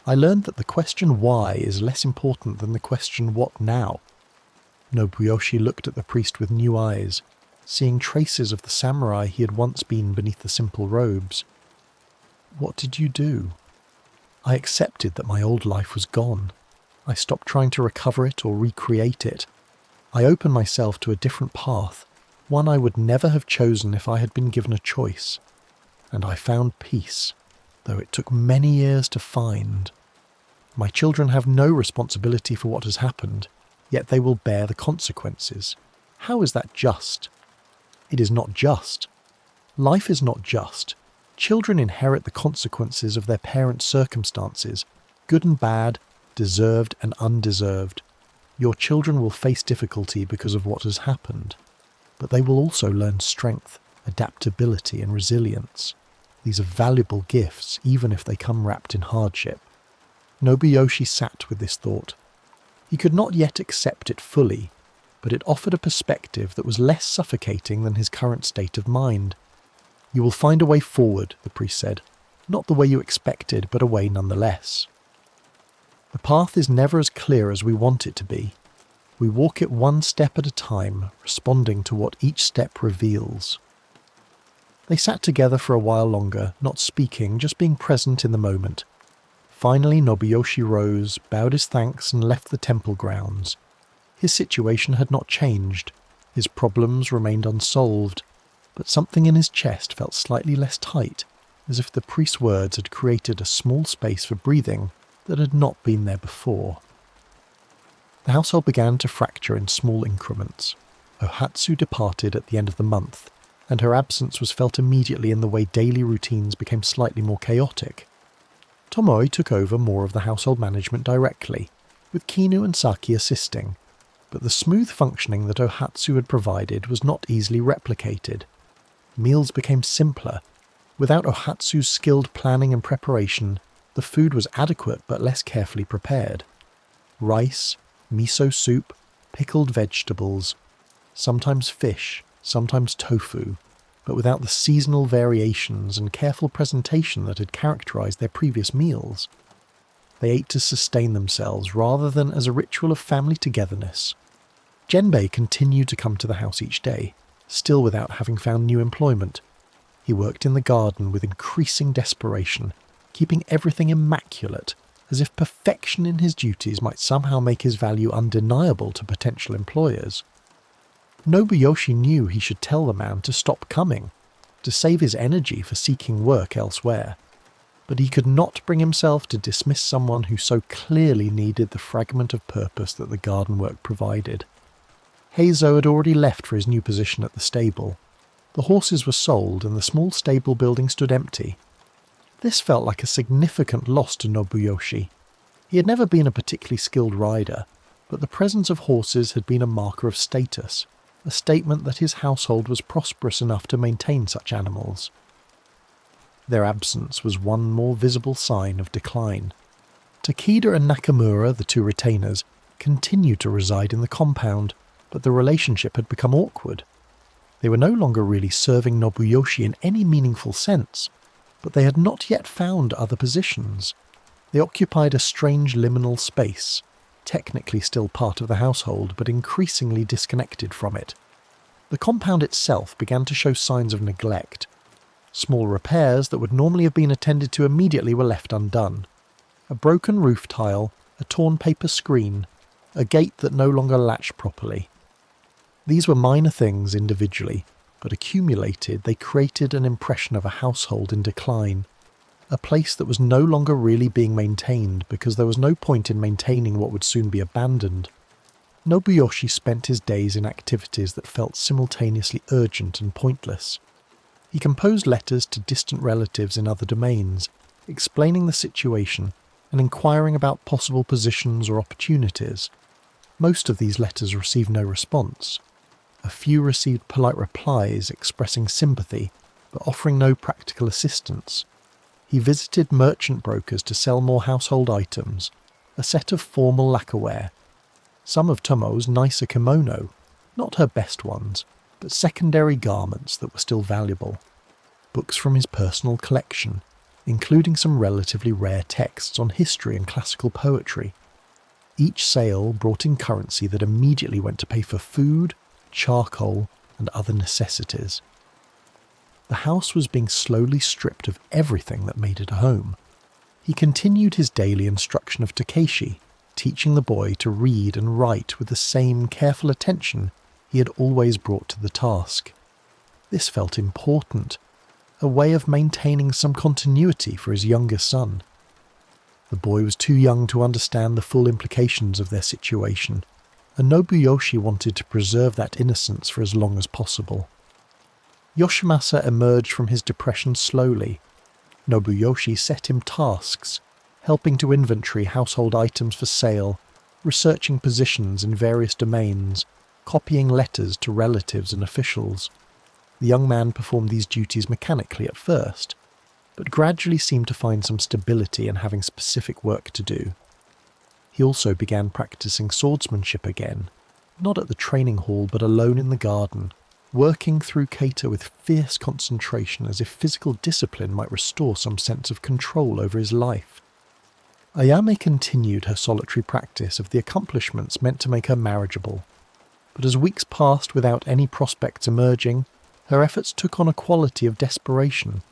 I learned that the question why is less important than the question what now." Nobuyoshi looked at the priest with new eyes, seeing traces of the samurai he had once been beneath the simple robes. "What did you do?" "I accepted that my old life was gone. I stopped trying to recover it or recreate it. I opened myself to a different path, one I would never have chosen if I had been given a choice. And I found peace, though it took many years to find. My children have no responsibility for what has happened, yet they will bear the consequences. How is that just? It is not just. Life is not just. Children inherit the consequences of their parents' circumstances, good and bad, deserved and undeserved. Your children will face difficulty because of what has happened, but they will also learn strength, adaptability and resilience. These are valuable gifts, even if they come wrapped in hardship." Nobuyoshi sat with this thought. He could not yet accept it fully, but it offered a perspective that was less suffocating than his current state of mind. "You will find a way forward," the priest said. "Not the way you expected, but a way nonetheless. The path is never as clear as we want it to be. We walk it one step at a time, responding to what each step reveals." They sat together for a while longer, not speaking, just being present in the moment. Finally, Nobuyoshi rose, bowed his thanks, and left the temple grounds. His situation had not changed. His problems remained unsolved, but something in his chest felt slightly less tight, as if the priest's words had created a small space for breathing that had not been there before. The household began to fracture in small increments. Ohatsu departed at the end of the month, and her absence was felt immediately in the way daily routines became slightly more chaotic. Tomoe took over more of the household management directly, with Kinu and Saki assisting, but the smooth functioning that Ohatsu had provided was not easily replicated. Meals became simpler. Without Ohatsu's skilled planning and preparation, the food was adequate but less carefully prepared. Rice, miso soup, pickled vegetables, sometimes fish, sometimes tofu, but without the seasonal variations and careful presentation that had characterized their previous meals. They ate to sustain themselves rather than as a ritual of family togetherness. Genbei continued to come to the house each day, still without having found new employment. He worked in the garden with increasing desperation, keeping everything immaculate, as if perfection in his duties might somehow make his value undeniable to potential employers. Nobuyoshi knew he should tell the man to stop coming, to save his energy for seeking work elsewhere. But he could not bring himself to dismiss someone who so clearly needed the fragment of purpose that the garden work provided. Heizo had already left for his new position at the stable. The horses were sold and the small stable building stood empty. This felt like a significant loss to Nobuyoshi. He had never been a particularly skilled rider, but the presence of horses had been a marker of status, a statement that his household was prosperous enough to maintain such animals. Their absence was one more visible sign of decline. Takeda and Nakamura, the two retainers, continued to reside in the compound, but the relationship had become awkward. They were no longer really serving Nobuyoshi in any meaningful sense, but they had not yet found other positions. They occupied a strange liminal space, technically still part of the household, but increasingly disconnected from it. The compound itself began to show signs of neglect. Small repairs that would normally have been attended to immediately were left undone. A broken roof tile, a torn paper screen, a gate that no longer latched properly. These were minor things individually, but accumulated they created an impression of a household in decline, a place that was no longer really being maintained because there was no point in maintaining what would soon be abandoned. Nobuyoshi spent his days in activities that felt simultaneously urgent and pointless. He composed letters to distant relatives in other domains, explaining the situation and inquiring about possible positions or opportunities. Most of these letters received no response. A few received polite replies expressing sympathy, but offering no practical assistance. He visited merchant brokers to sell more household items, a set of formal lacquerware, some of Tomo's nicer kimono, not her best ones, but secondary garments that were still valuable, books from his personal collection, including some relatively rare texts on history and classical poetry. Each sale brought in currency that immediately went to pay for food, charcoal, and other necessities. The house was being slowly stripped of everything that made it a home. He continued his daily instruction of Takeshi, teaching the boy to read and write with the same careful attention he had always brought to the task. This felt important, a way of maintaining some continuity for his younger son. The boy was too young to understand the full implications of their situation, and Nobuyoshi wanted to preserve that innocence for as long as possible. Yoshimasa emerged from his depression slowly. Nobuyoshi set him tasks, helping to inventory household items for sale, researching positions in various domains, copying letters to relatives and officials. The young man performed these duties mechanically at first, but gradually seemed to find some stability in having specific work to do. He also began practicing swordsmanship again, not at the training hall but alone in the garden, working through kata with fierce concentration as if physical discipline might restore some sense of control over his life. Ayame continued her solitary practice of the accomplishments meant to make her marriageable, but as weeks passed without any prospects emerging, her efforts took on a quality of desperation.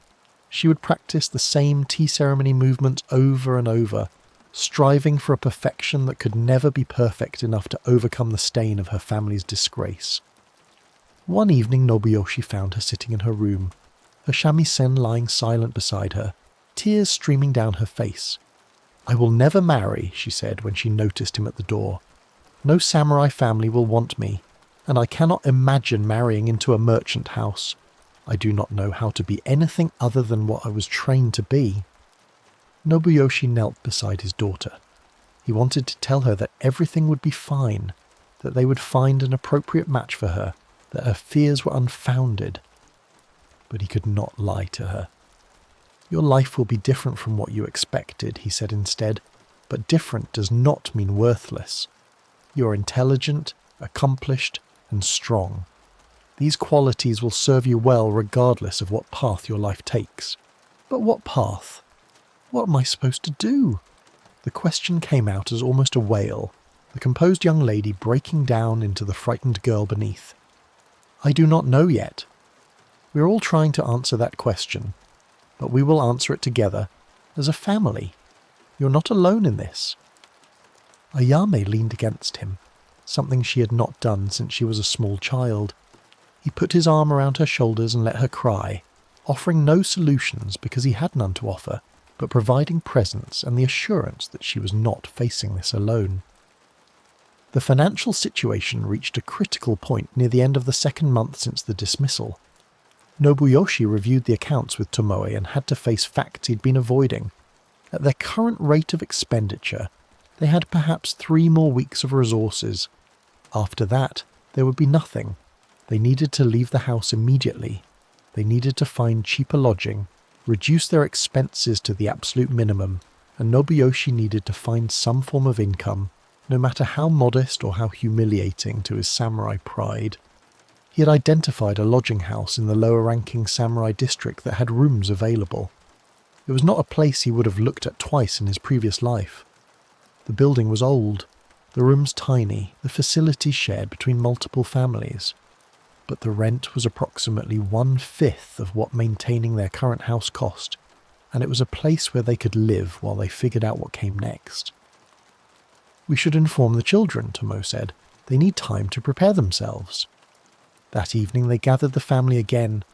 She would practice the same tea ceremony movements over and over, striving for a perfection that could never be perfect enough to overcome the stain of her family's disgrace. One evening Nobuyoshi found her sitting in her room, her shamisen lying silent beside her, tears streaming down her face. "I will never marry," she said when she noticed him at the door. "No samurai family will want me, and I cannot imagine marrying into a merchant house. I do not know how to be anything other than what I was trained to be." Nobuyoshi knelt beside his daughter. He wanted to tell her that everything would be fine, that they would find an appropriate match for her, that her fears were unfounded. But he could not lie to her. "Your life will be different from what you expected," he said instead, "but different does not mean worthless. You are intelligent, accomplished, and strong. These qualities will serve you well regardless of what path your life takes." "But what path? What am I supposed to do?" The question came out as almost a wail, the composed young lady breaking down into the frightened girl beneath. "I do not know yet. We are all trying to answer that question, but we will answer it together, as a family. You're not alone in this." Ayame leaned against him, something she had not done since she was a small child. He put his arm around her shoulders and let her cry, offering no solutions because he had none to offer, but providing presence and the assurance that she was not facing this alone. The financial situation reached a critical point near the end of the second month since the dismissal. Nobuyoshi reviewed the accounts with Tomoe and had to face facts he'd been avoiding. At their current rate of expenditure, they had perhaps 3 more weeks of resources. After that, there would be nothing. They needed to leave the house immediately. They needed to find cheaper lodging, reduce their expenses to the absolute minimum, and Nobuyoshi needed to find some form of income, no matter how modest or how humiliating to his samurai pride. He had identified a lodging house in the lower-ranking samurai district that had rooms available. It was not a place he would have looked at twice in his previous life. The building was old, the rooms tiny, the facilities shared between multiple families. But the rent was approximately 1/5 of what maintaining their current house cost, and it was a place where they could live while they figured out what came next. "We should inform the children," Tomo said. "They need time to prepare themselves." That evening they gathered the family again.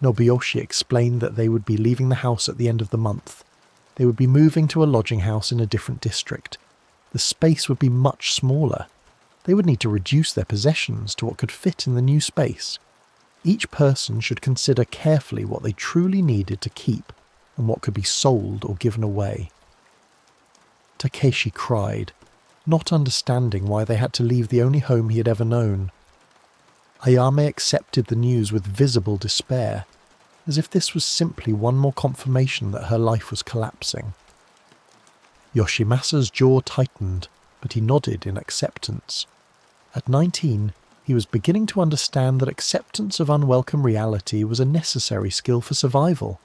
Nobuyoshi explained that they would be leaving the house at the end of the month. They would be moving to a lodging house in a different district. The space would be much smaller. They would need to reduce their possessions to what could fit in the new space. Each person should consider carefully what they truly needed to keep and what could be sold or given away. Takeshi cried, not understanding why they had to leave the only home he had ever known. Ayame accepted the news with visible despair, as if this was simply one more confirmation that her life was collapsing. Yoshimasa's jaw tightened, but he nodded in acceptance. At 19, he was beginning to understand that acceptance of unwelcome reality was a necessary skill for survival.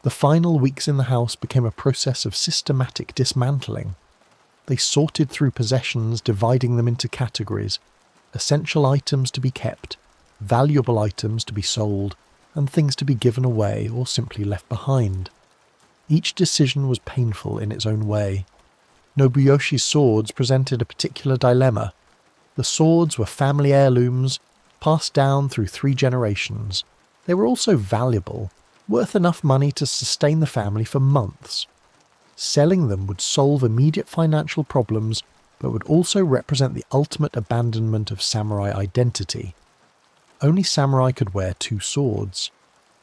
The final weeks in the house became a process of systematic dismantling. They sorted through possessions, dividing them into categories: essential items to be kept, valuable items to be sold, and things to be given away or simply left behind. Each decision was painful in its own way. Nobuyoshi's swords presented a particular dilemma. The swords were family heirlooms, passed down through 3 generations. They were also valuable, worth enough money to sustain the family for months. Selling them would solve immediate financial problems, but would also represent the ultimate abandonment of samurai identity. Only samurai could wear 2 swords.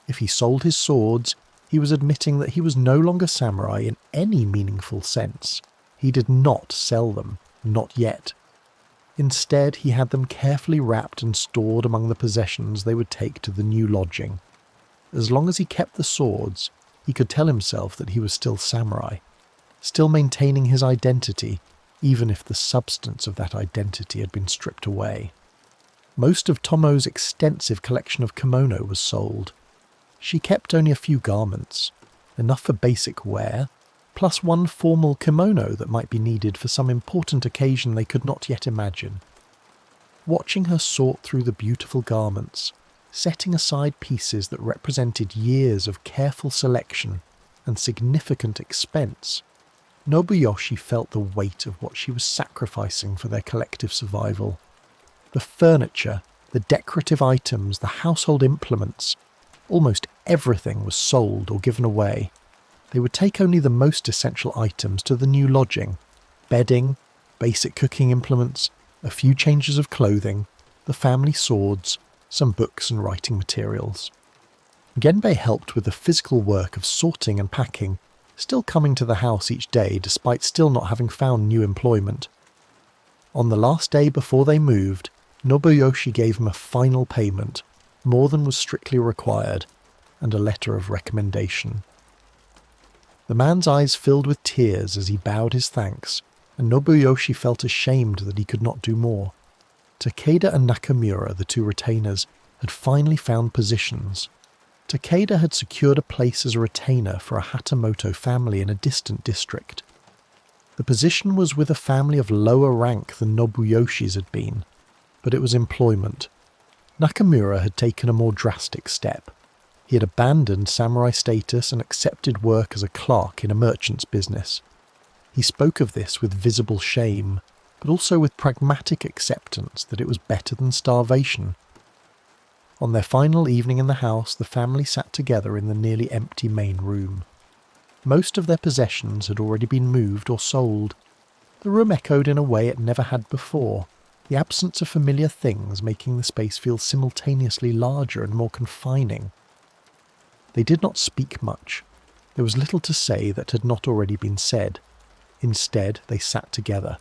If he sold his swords, he was admitting that he was no longer samurai in any meaningful sense. He did not sell them, not yet. Instead, he had them carefully wrapped and stored among the possessions they would take to the new lodging. As long as he kept the swords, he could tell himself that he was still samurai, still maintaining his identity, even if the substance of that identity had been stripped away. Most of Tomo's extensive collection of kimono was sold. She kept only a few garments, enough for basic wear, plus 1 formal kimono that might be needed for some important occasion they could not yet imagine. Watching her sort through the beautiful garments, setting aside pieces that represented years of careful selection and significant expense, Nobuyoshi felt the weight of what she was sacrificing for their collective survival. The furniture, the decorative items, the household implements, almost everything was sold or given away. They would take only the most essential items to the new lodging: bedding, basic cooking implements, a few changes of clothing, the family swords, some books and writing materials. Genbei helped with the physical work of sorting and packing, still coming to the house each day despite still not having found new employment. On the last day before they moved, Nobuyoshi gave him a final payment, more than was strictly required, and a letter of recommendation. The man's eyes filled with tears as he bowed his thanks, and Nobuyoshi felt ashamed that he could not do more. Takeda and Nakamura, the 2 retainers, had finally found positions. Takeda had secured a place as a retainer for a Hatamoto family in a distant district. The position was with a family of lower rank than Nobuyoshi's had been, but it was employment. Nakamura had taken a more drastic step. He had abandoned samurai status and accepted work as a clerk in a merchant's business. He spoke of this with visible shame, but also with pragmatic acceptance that it was better than starvation. On their final evening in the house, the family sat together in the nearly empty main room. Most of their possessions had already been moved or sold. The room echoed in a way it never had before, the absence of familiar things making the space feel simultaneously larger and more confining. They did not speak much. There was little to say that had not already been said. Instead, they sat together,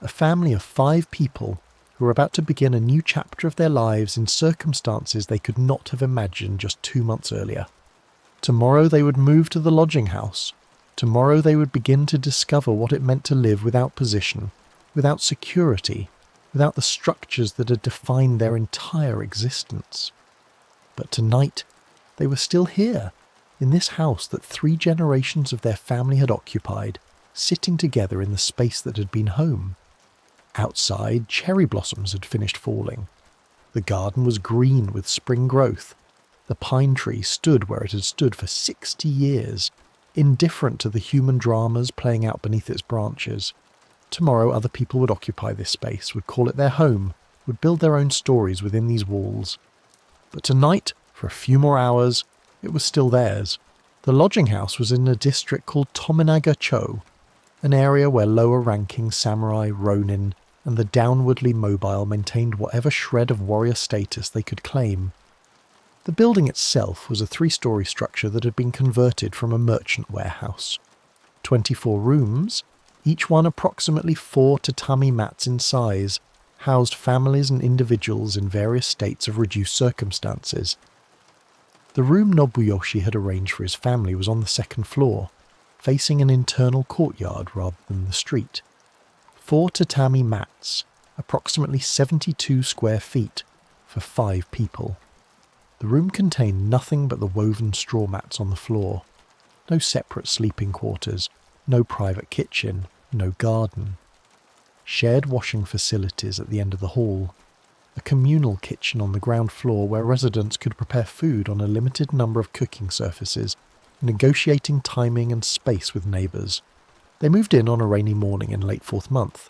a family of 5 people who were about to begin a new chapter of their lives in circumstances they could not have imagined just 2 months earlier. Tomorrow they would move to the lodging house. Tomorrow they would begin to discover what it meant to live without position, without security, without the structures that had defined their entire existence. But tonight, they were still here, in this house that 3 generations of their family had occupied, sitting together in the space that had been home. Outside, cherry blossoms had finished falling. The garden was green with spring growth. The pine tree stood where it had stood for 60 years, indifferent to the human dramas playing out beneath its branches. Tomorrow other people would occupy this space, would call it their home, would build their own stories within these walls. But tonight, for a few more hours, it was still theirs. The lodging house was in a district called Tominaga-cho, an area where lower-ranking samurai, ronin, and the downwardly mobile maintained whatever shred of warrior status they could claim. The building itself was a 3-story structure that had been converted from a merchant warehouse. 24 rooms, each one approximately 4 tatami mats in size, housed families and individuals in various states of reduced circumstances. The room Nobuyoshi had arranged for his family was on the second floor, facing an internal courtyard rather than the street. 4 tatami mats, approximately 72 square feet, for 5 people. The room contained nothing but the woven straw mats on the floor. No separate sleeping quarters, no private kitchen, no garden. Shared washing facilities at the end of the hall. A communal kitchen on the ground floor where residents could prepare food on a limited number of cooking surfaces, negotiating timing and space with neighbours. They moved in on a rainy morning in late 4th month.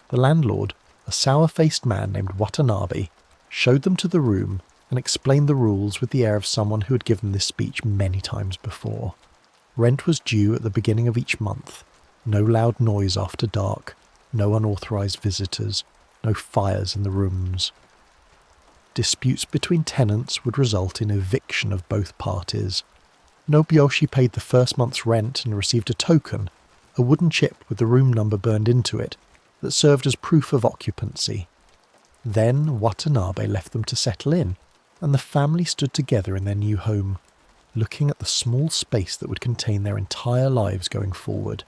The landlord, a sour-faced man named Watanabe, showed them to the room and explained the rules with the air of someone who had given this speech many times before. Rent was due at the beginning of each month. No loud noise after dark. No unauthorised visitors. No fires in the rooms. Disputes between tenants would result in eviction of both parties. Nobuyoshi paid the first month's rent and received a token, a wooden chip with the room number burned into it, that served as proof of occupancy. Then Watanabe left them to settle in, and the family stood together in their new home, looking at the small space that would contain their entire lives going forward.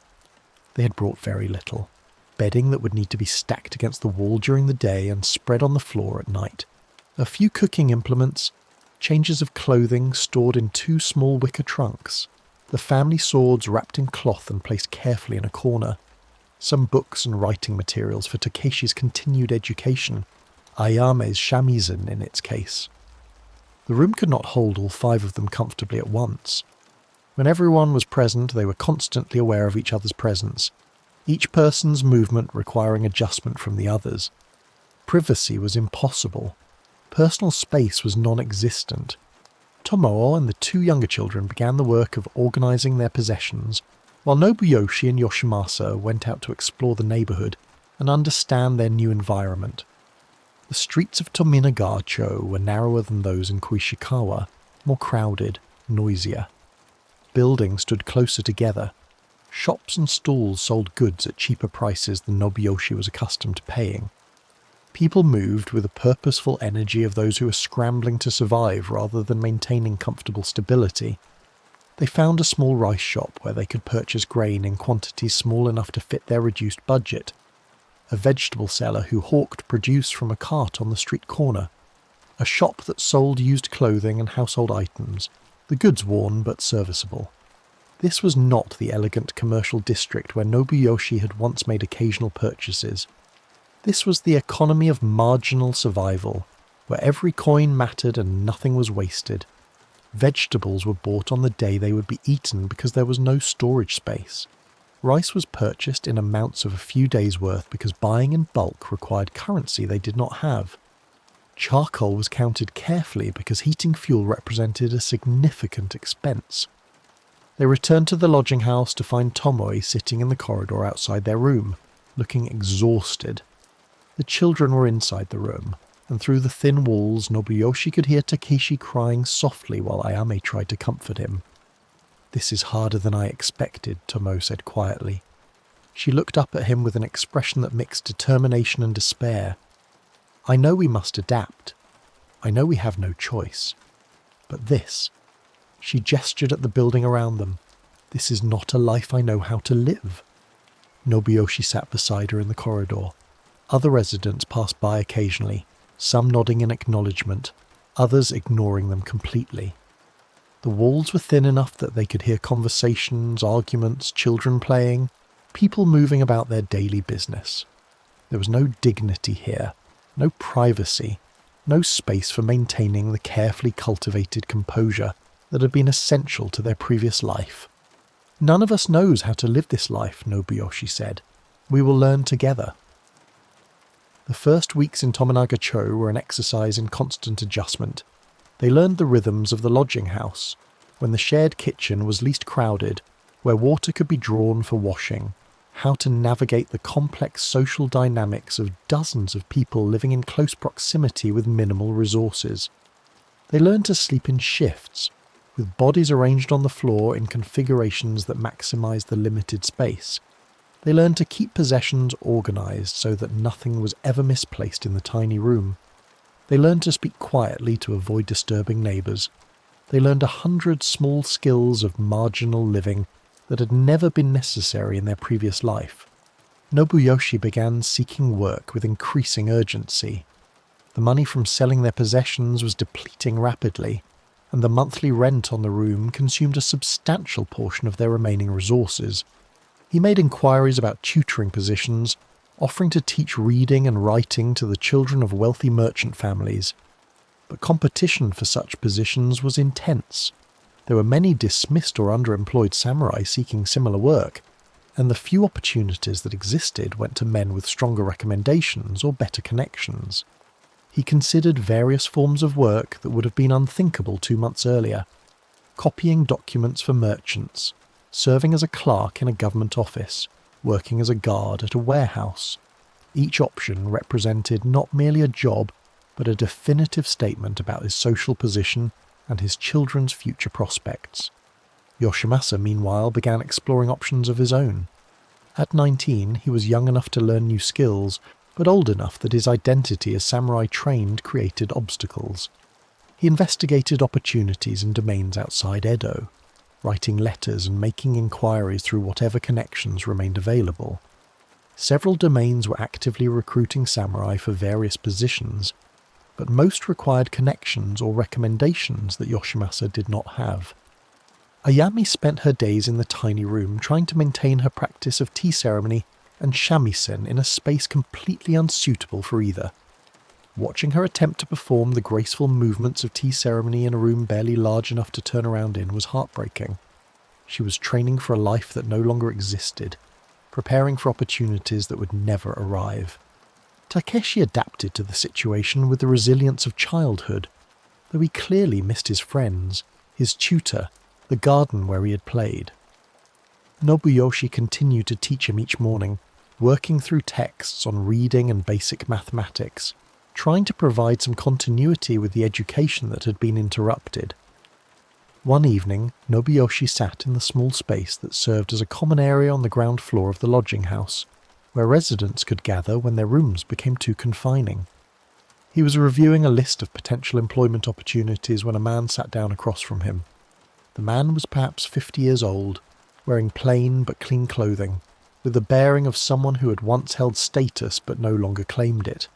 They had brought very little. Bedding that would need to be stacked against the wall during the day and spread on the floor at night. A few cooking implements, changes of clothing stored in 2 small wicker trunks, the family swords wrapped in cloth and placed carefully in a corner, some books and writing materials for Takeshi's continued education, Ayame's shamisen in its case. The room could not hold all 5 of them comfortably at once. When everyone was present, they were constantly aware of each other's presence, each person's movement requiring adjustment from the others. Privacy was impossible. Personal space was non-existent. Tomoe and the 2 younger children began the work of organising their possessions, while Nobuyoshi and Yoshimasa went out to explore the neighbourhood and understand their new environment. The streets of Tominagacho were narrower than those in Kuishikawa, more crowded, noisier. Buildings stood closer together. Shops and stalls sold goods at cheaper prices than Nobuyoshi was accustomed to paying. People moved with the purposeful energy of those who were scrambling to survive rather than maintaining comfortable stability. They found a small rice shop where they could purchase grain in quantities small enough to fit their reduced budget. A vegetable seller who hawked produce from a cart on the street corner. A shop that sold used clothing and household items, the goods worn but serviceable. This was not the elegant commercial district where Nobuyoshi had once made occasional purchases. This was the economy of marginal survival, where every coin mattered and nothing was wasted. Vegetables were bought on the day they would be eaten because there was no storage space. Rice was purchased in amounts of a few days' worth because buying in bulk required currency they did not have. Charcoal was counted carefully because heating fuel represented a significant expense. They returned to the lodging house to find Tomoe sitting in the corridor outside their room, looking exhausted. The children were inside the room, and through the thin walls Nobuyoshi could hear Takeshi crying softly while Ayame tried to comfort him. "This is harder than I expected," Tomoe said quietly. She looked up at him with an expression that mixed determination and despair. "I know we must adapt. I know we have no choice. But this," she gestured at the building around them, "this is not a life I know how to live." Nobuyoshi sat beside her in the corridor. Other residents passed by occasionally, some nodding in acknowledgement, others ignoring them completely. The walls were thin enough that they could hear conversations, arguments, children playing, people moving about their daily business. There was no dignity here, no privacy, no space for maintaining the carefully cultivated composure that had been essential to their previous life. "None of us knows how to live this life," Nobuyoshi said. "We will learn together." The first weeks in Tominagacho were an exercise in constant adjustment. They learned the rhythms of the lodging house, when the shared kitchen was least crowded, where water could be drawn for washing, how to navigate the complex social dynamics of dozens of people living in close proximity with minimal resources. They learned to sleep in shifts, with bodies arranged on the floor in configurations that maximised the limited space. They learned to keep possessions organized so that nothing was ever misplaced in the tiny room. They learned to speak quietly to avoid disturbing neighbors. They learned 100 small skills of marginal living that had never been necessary in their previous life. Nobuyoshi began seeking work with increasing urgency. The money from selling their possessions was depleting rapidly, and the monthly rent on the room consumed a substantial portion of their remaining resources. He made inquiries about tutoring positions, offering to teach reading and writing to the children of wealthy merchant families. But competition for such positions was intense. There were many dismissed or underemployed samurai seeking similar work, and the few opportunities that existed went to men with stronger recommendations or better connections. He considered various forms of work that would have been unthinkable 2 months earlier: copying documents for merchants, serving as a clerk in a government office, working as a guard at a warehouse. Each option represented not merely a job, but a definitive statement about his social position and his children's future prospects. Yoshimasa, meanwhile, began exploring options of his own. At 19, he was young enough to learn new skills, but old enough that his identity as samurai trained created obstacles. He investigated opportunities in domains outside Edo, writing letters and making inquiries through whatever connections remained available. Several domains were actively recruiting samurai for various positions, but most required connections or recommendations that Yoshimasa did not have. Ayami spent her days in the tiny room trying to maintain her practice of tea ceremony and shamisen in a space completely unsuitable for either. Watching her attempt to perform the graceful movements of tea ceremony in a room barely large enough to turn around in was heartbreaking. She was training for a life that no longer existed, preparing for opportunities that would never arrive. Takeshi adapted to the situation with the resilience of childhood, though he clearly missed his friends, his tutor, the garden where he had played. Nobuyoshi continued to teach him each morning, working through texts on reading and basic mathematics, trying to provide some continuity with the education that had been interrupted. One evening, Nobuyoshi sat in the small space that served as a common area on the ground floor of the lodging house, where residents could gather when their rooms became too confining. He was reviewing a list of potential employment opportunities when a man sat down across from him. The man was perhaps 50 years old, wearing plain but clean clothing, with the bearing of someone who had once held status but no longer claimed it.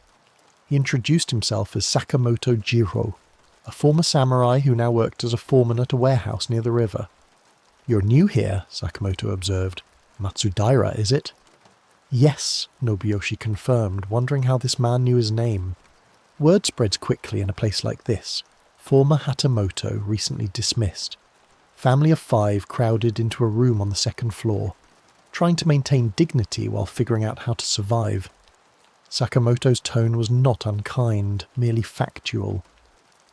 He introduced himself as Sakamoto Jiro, a former samurai who now worked as a foreman at a warehouse near the river. "You're new here," Sakamoto observed. "Matsudaira, is it?" "Yes," Nobuyoshi confirmed, wondering how this man knew his name. Word spreads quickly in a place like this. Former Hatamoto recently dismissed. Family of 5 crowded into a room on the second floor, trying to maintain dignity while figuring out how to survive. Sakamoto's tone was not unkind, merely factual.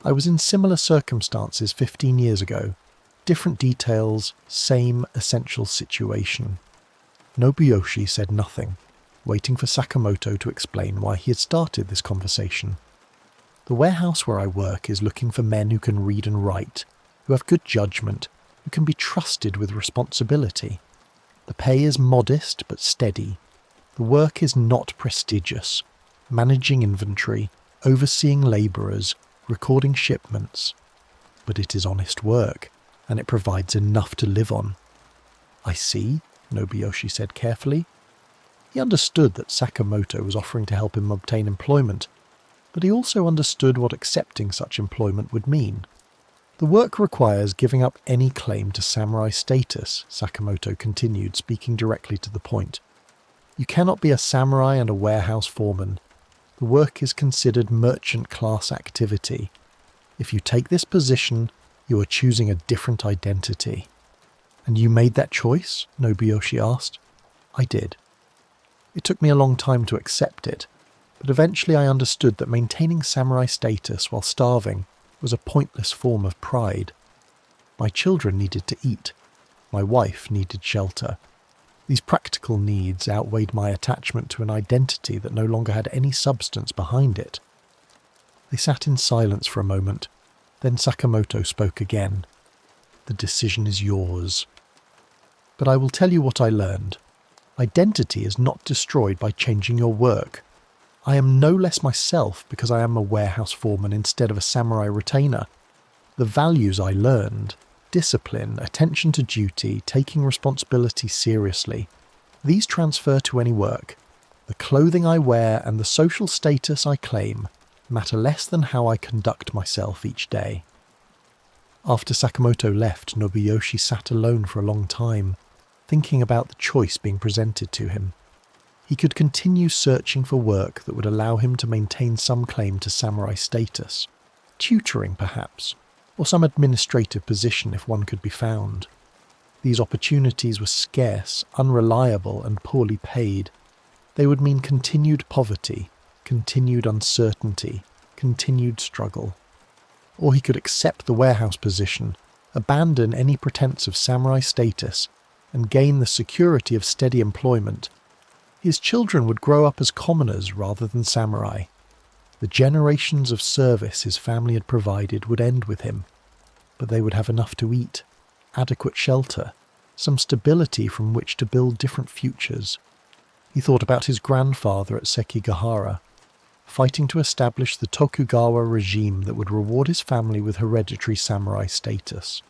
"I was in similar circumstances 15 years ago. Different details, same essential situation." Nobuyoshi said nothing, waiting for Sakamoto to explain why he had started this conversation. "The warehouse where I work is looking for men who can read and write, who have good judgment, who can be trusted with responsibility. The pay is modest but steady. The work is not prestigious, managing inventory, overseeing labourers, recording shipments. But it is honest work, and it provides enough to live on." "I see," Nobuyoshi said carefully. He understood that Sakamoto was offering to help him obtain employment, but he also understood what accepting such employment would mean. "The work requires giving up any claim to samurai status," Sakamoto continued, speaking directly to the point. "You cannot be a samurai and a warehouse foreman. The work is considered merchant-class activity. If you take this position, you are choosing a different identity." "And you made that choice?" Nobuyoshi asked. "I did. It took me a long time to accept it, but eventually I understood that maintaining samurai status while starving was a pointless form of pride. My children needed to eat. My wife needed shelter. These practical needs outweighed my attachment to an identity that no longer had any substance behind it." They sat in silence for a moment. Then Sakamoto spoke again. "The decision is yours. But I will tell you what I learned. Identity is not destroyed by changing your work. I am no less myself because I am a warehouse foreman instead of a samurai retainer. The values I learned, discipline, attention to duty, taking responsibility seriously, these transfer to any work. The clothing I wear and the social status I claim matter less than how I conduct myself each day. After Sakamoto left, Nobuyoshi sat alone for a long time, thinking about the choice being presented to him. He could continue searching for work that would allow him to maintain some claim to samurai status, tutoring perhaps, or some administrative position if one could be found. These opportunities were scarce, unreliable, and poorly paid. They would mean continued poverty, continued uncertainty, continued struggle. Or he could accept the warehouse position, abandon any pretense of samurai status, and gain the security of steady employment. His children would grow up as commoners rather than samurai. The generations of service his family had provided would end with him, but they would have enough to eat, adequate shelter, some stability from which to build different futures. He thought about his grandfather at Sekigahara, fighting to establish the Tokugawa regime that would reward his family with hereditary samurai status.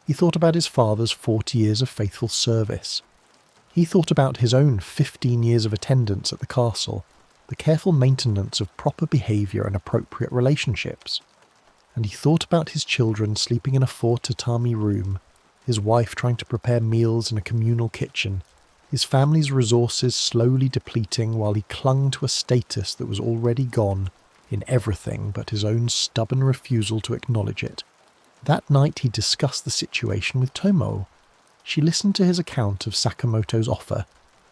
He thought about his father's 40 years of faithful service. He thought about his own 15 years of attendance at the castle, the careful maintenance of proper behaviour and appropriate relationships. And he thought about his children sleeping in a 4-tatami room, his wife trying to prepare meals in a communal kitchen, his family's resources slowly depleting while he clung to a status that was already gone in everything but his own stubborn refusal to acknowledge it. That night he discussed the situation with Tomo. She listened to his account of Sakamoto's offer,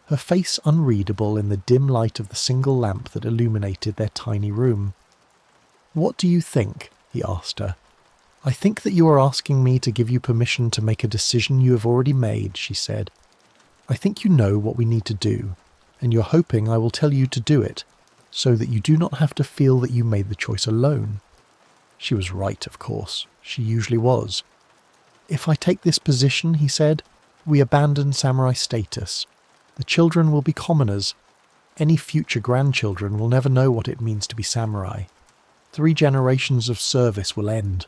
her face unreadable in the dim light of the single lamp that illuminated their tiny room. "What do you think?" he asked her. "I think that you are asking me to give you permission to make a decision you have already made," she said. "I think you know what we need to do, and you're hoping I will tell you to do it, so that you do not have to feel that you made the choice alone." She was right, of course. She usually was. "If I take this position," he said, "we abandon samurai status. The children will be commoners. Any future grandchildren will never know what it means to be samurai. 3 generations of service will end."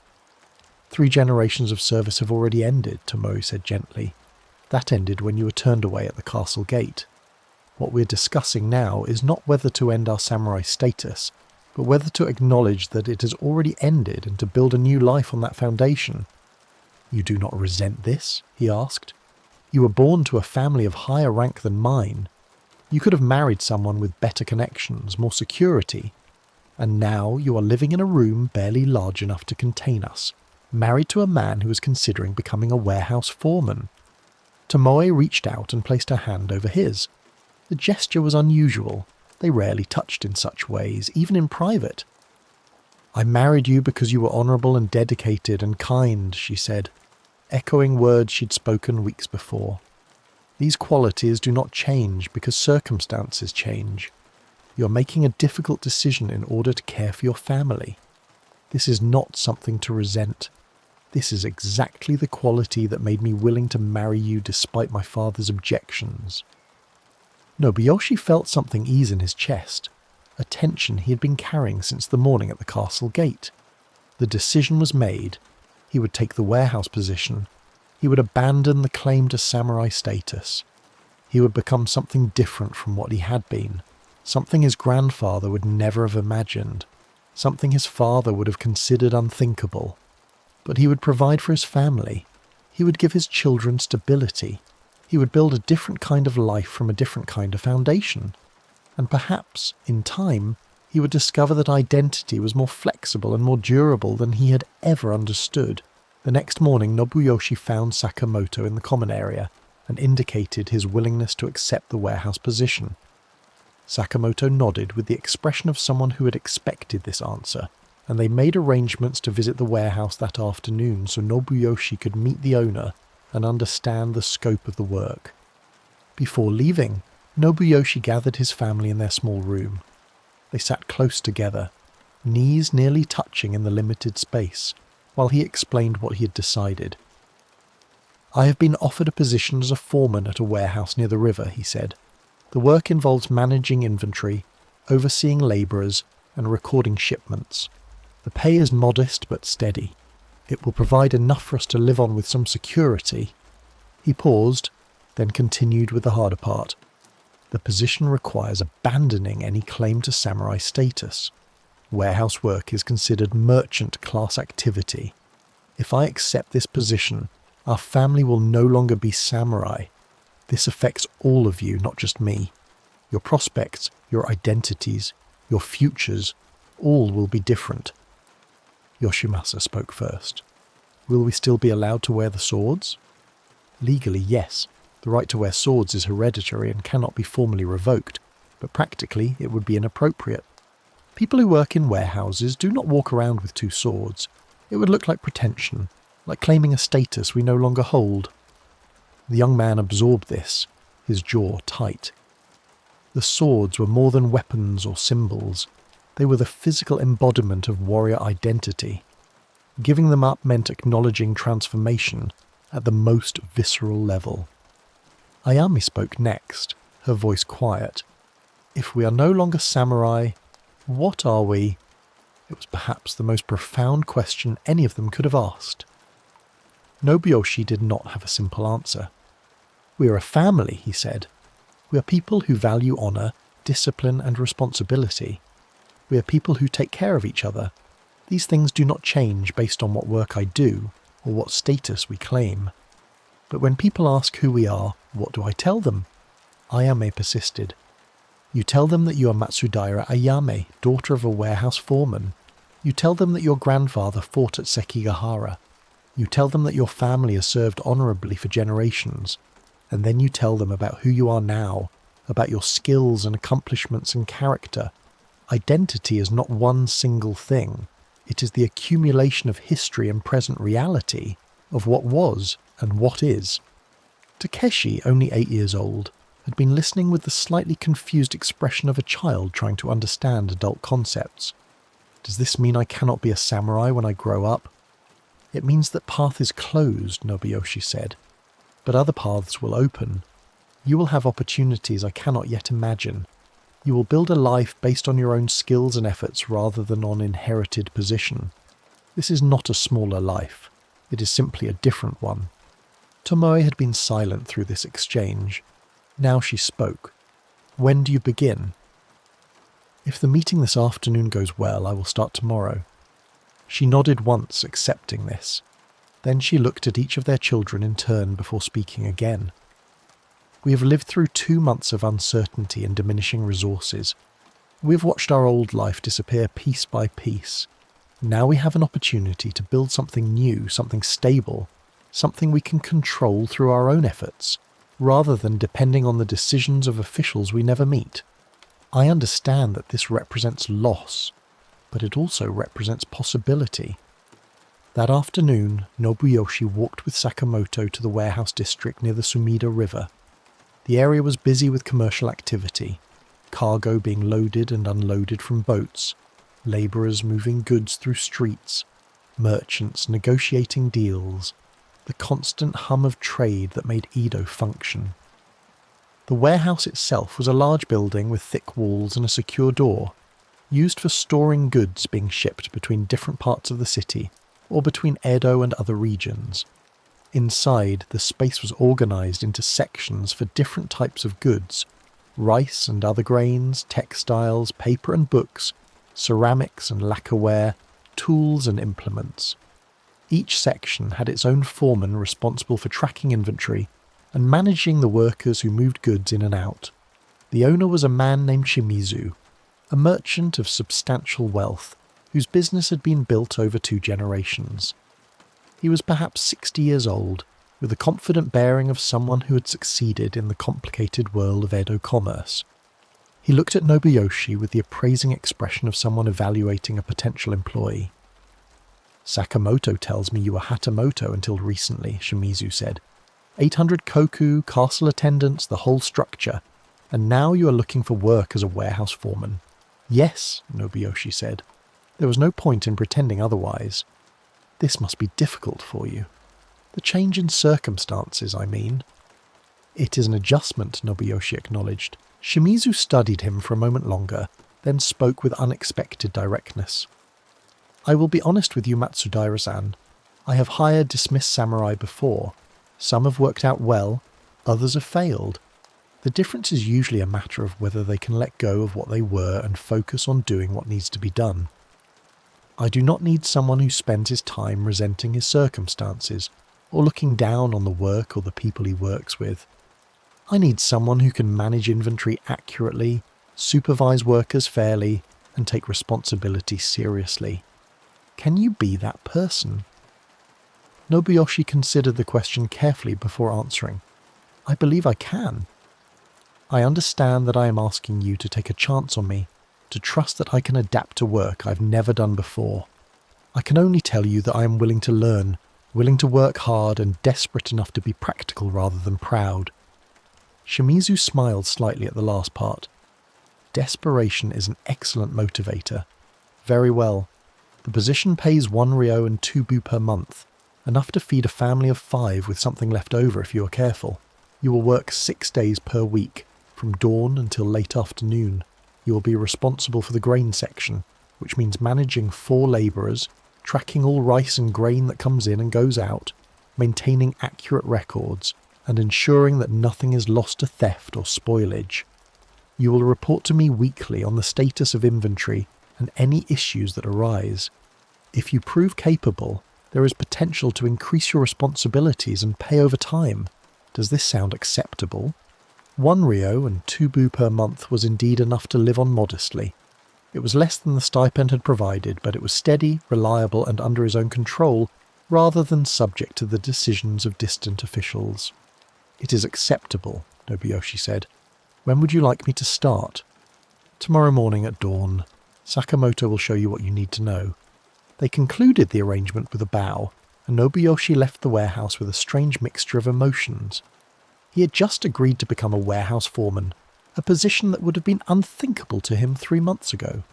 "3 generations of service have already ended," Tomoe said gently. "That ended when you were turned away at the castle gate. What we're discussing now is not whether to end our samurai status, but whether to acknowledge that it has already ended and to build a new life on that foundation." "You do not resent this?" he asked. "You were born to a family of higher rank than mine. You could have married someone with better connections, more security. And now you are living in a room barely large enough to contain us, married to a man who is considering becoming a warehouse foreman." Tomoe reached out and placed her hand over his. The gesture was unusual. They rarely touched in such ways, even in private. "I married you because you were honourable and dedicated and kind," she said, echoing words she'd spoken weeks before. "These qualities do not change because circumstances change. You're making a difficult decision in order to care for your family. This is not something to resent. This is exactly the quality that made me willing to marry you despite my father's objections." Nobuyoshi felt something ease in his chest, a tension he had been carrying since the morning at the castle gate. The decision was made. He would take the warehouse position. He would abandon the claim to samurai status. He would become something different from what he had been, something his grandfather would never have imagined, something his father would have considered unthinkable. But he would provide for his family. He would give his children stability. He would build a different kind of life from a different kind of foundation. And perhaps, in time, he would discover that identity was more flexible and more durable than he had ever understood. The next morning, Nobuyoshi found Sakamoto in the common area and indicated his willingness to accept the warehouse position. Sakamoto nodded with the expression of someone who had expected this answer, and they made arrangements to visit the warehouse that afternoon so Nobuyoshi could meet the owner and understand the scope of the work. Before leaving, Nobuyoshi gathered his family in their small room. They sat close together, knees nearly touching in the limited space, while he explained what he had decided. I have been offered a position as a foreman at a warehouse near the river, he said. The work involves managing inventory, overseeing labourers, and recording shipments. The pay is modest but steady. It will provide enough for us to live on with some security. He paused, then continued with the harder part. The position requires abandoning any claim to samurai status. Warehouse work is considered merchant class activity. If I accept this position, our family will no longer be samurai. This affects all of you, not just me. Your prospects, your identities, your futures, all will be different. Yoshimasa spoke first. Will we still be allowed to wear the swords? Legally, yes. The right to wear swords is hereditary and cannot be formally revoked, but practically it would be inappropriate. People who work in warehouses do not walk around with two swords. It would look like pretension, like claiming a status we no longer hold. The young man absorbed this, his jaw tight. The swords were more than weapons or symbols. They were the physical embodiment of warrior identity. Giving them up meant acknowledging transformation at the most visceral level. Ayami spoke next, her voice quiet. If we are no longer samurai, what are we? It was perhaps the most profound question any of them could have asked. Nobuyoshi did not have a simple answer. We are a family, he said. We are people who value honour, discipline and responsibility. We are people who take care of each other. These things do not change based on what work I do or what status we claim. But when people ask who we are, what do I tell them? Ayame persisted. You tell them that you are Matsudaira Ayame, daughter of a warehouse foreman. You tell them that your grandfather fought at Sekigahara. You tell them that your family has served honourably for generations. And then you tell them about who you are now, about your skills and accomplishments and character. Identity is not one single thing. It is the accumulation of history and present reality, of what was and what is. Takeshi, only 8 years old, had been listening with the slightly confused expression of a child trying to understand adult concepts. Does this mean I cannot be a samurai when I grow up? It means that path is closed, Nobuyoshi said. But other paths will open. You will have opportunities I cannot yet imagine. You will build a life based on your own skills and efforts rather than on inherited position. This is not a smaller life. It is simply a different one. Tomoe had been silent through this exchange. Now she spoke. When do you begin? If the meeting this afternoon goes well, I will start tomorrow. She nodded once, accepting this. Then she looked at each of their children in turn before speaking again. We have lived through 2 months of uncertainty and diminishing resources. We have watched our old life disappear piece by piece. Now we have an opportunity to build something new, something stable, something we can control through our own efforts, rather than depending on the decisions of officials we never meet. I understand that this represents loss, but it also represents possibility. That afternoon, Nobuyoshi walked with Sakamoto to the warehouse district near the Sumida River. The area was busy with commercial activity, cargo being loaded and unloaded from boats, labourers moving goods through streets, merchants negotiating deals, the constant hum of trade that made Edo function. The warehouse itself was a large building with thick walls and a secure door, used for storing goods being shipped between different parts of the city or between Edo and other regions. Inside, the space was organised into sections for different types of goods: rice and other grains, textiles, paper and books, ceramics and lacquerware, tools and implements. Each section had its own foreman responsible for tracking inventory and managing the workers who moved goods in and out. The owner was a man named Shimizu, a merchant of substantial wealth, whose business had been built over 2 generations. He was perhaps 60 years old, with the confident bearing of someone who had succeeded in the complicated world of Edo commerce. He looked at Nobuyoshi with the appraising expression of someone evaluating a potential employee. Sakamoto tells me you were Hatamoto until recently, Shimizu said. 800 koku, castle attendants, the whole structure, and now you are looking for work as a warehouse foreman. Yes, Nobuyoshi said. There was no point in pretending otherwise. This must be difficult for you. The change in circumstances, I mean. It is an adjustment, Nobuyoshi acknowledged. Shimizu studied him for a moment longer, then spoke with unexpected directness. I will be honest with you, Matsudaira-san. I have hired dismissed samurai before. Some have worked out well, others have failed. The difference is usually a matter of whether they can let go of what they were and focus on doing what needs to be done. I do not need someone who spends his time resenting his circumstances or looking down on the work or the people he works with. I need someone who can manage inventory accurately, supervise workers fairly, and take responsibility seriously. Can you be that person? Nobuyoshi considered the question carefully before answering. I believe I can. I understand that I am asking you to take a chance on me, to trust that I can adapt to work I've never done before. I can only tell you that I am willing to learn, willing to work hard and desperate enough to be practical rather than proud. Shimizu smiled slightly at the last part. Desperation is an excellent motivator. Very well. The position pays 1 ryo and 2 bu per month, enough to feed a family of 5 with something left over if you are careful. You will work 6 days per week, from dawn until late afternoon. You will be responsible for the grain section, which means managing 4 labourers, tracking all rice and grain that comes in and goes out, maintaining accurate records, and ensuring that nothing is lost to theft or spoilage. You will report to me weekly on the status of inventory and any issues that arise. If you prove capable, there is potential to increase your responsibilities and pay over time. Does this sound acceptable? 1 ryo and 2 bu per month was indeed enough to live on modestly. It was less than the stipend had provided, but it was steady, reliable, and under his own control, rather than subject to the decisions of distant officials. It is acceptable, Nobuyoshi said. When would you like me to start? Tomorrow morning at dawn. Sakamoto will show you what you need to know. They concluded the arrangement with a bow, and Nobuyoshi left the warehouse with a strange mixture of emotions. He had just agreed to become a warehouse foreman, a position that would have been unthinkable to him 3 months ago.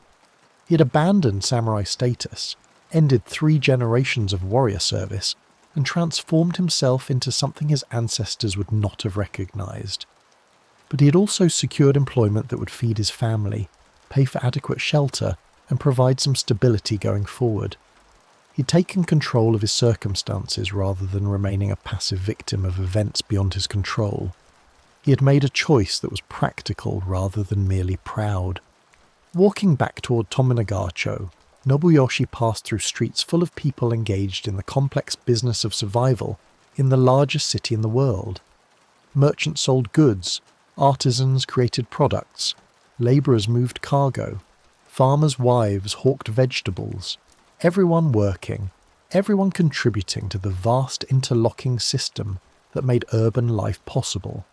He had abandoned samurai status, ended 3 generations of warrior service, and transformed himself into something his ancestors would not have recognized. But he had also secured employment that would feed his family, pay for adequate shelter, and provide some stability going forward. He'd taken control of his circumstances rather than remaining a passive victim of events beyond his control. He had made a choice that was practical rather than merely proud. Walking back toward Tominagacho, Nobuyoshi passed through streets full of people engaged in the complex business of survival in the largest city in the world. Merchants sold goods, artisans created products, labourers moved cargo, farmers' wives hawked vegetables, everyone working, everyone contributing to the vast interlocking system that made urban life possible.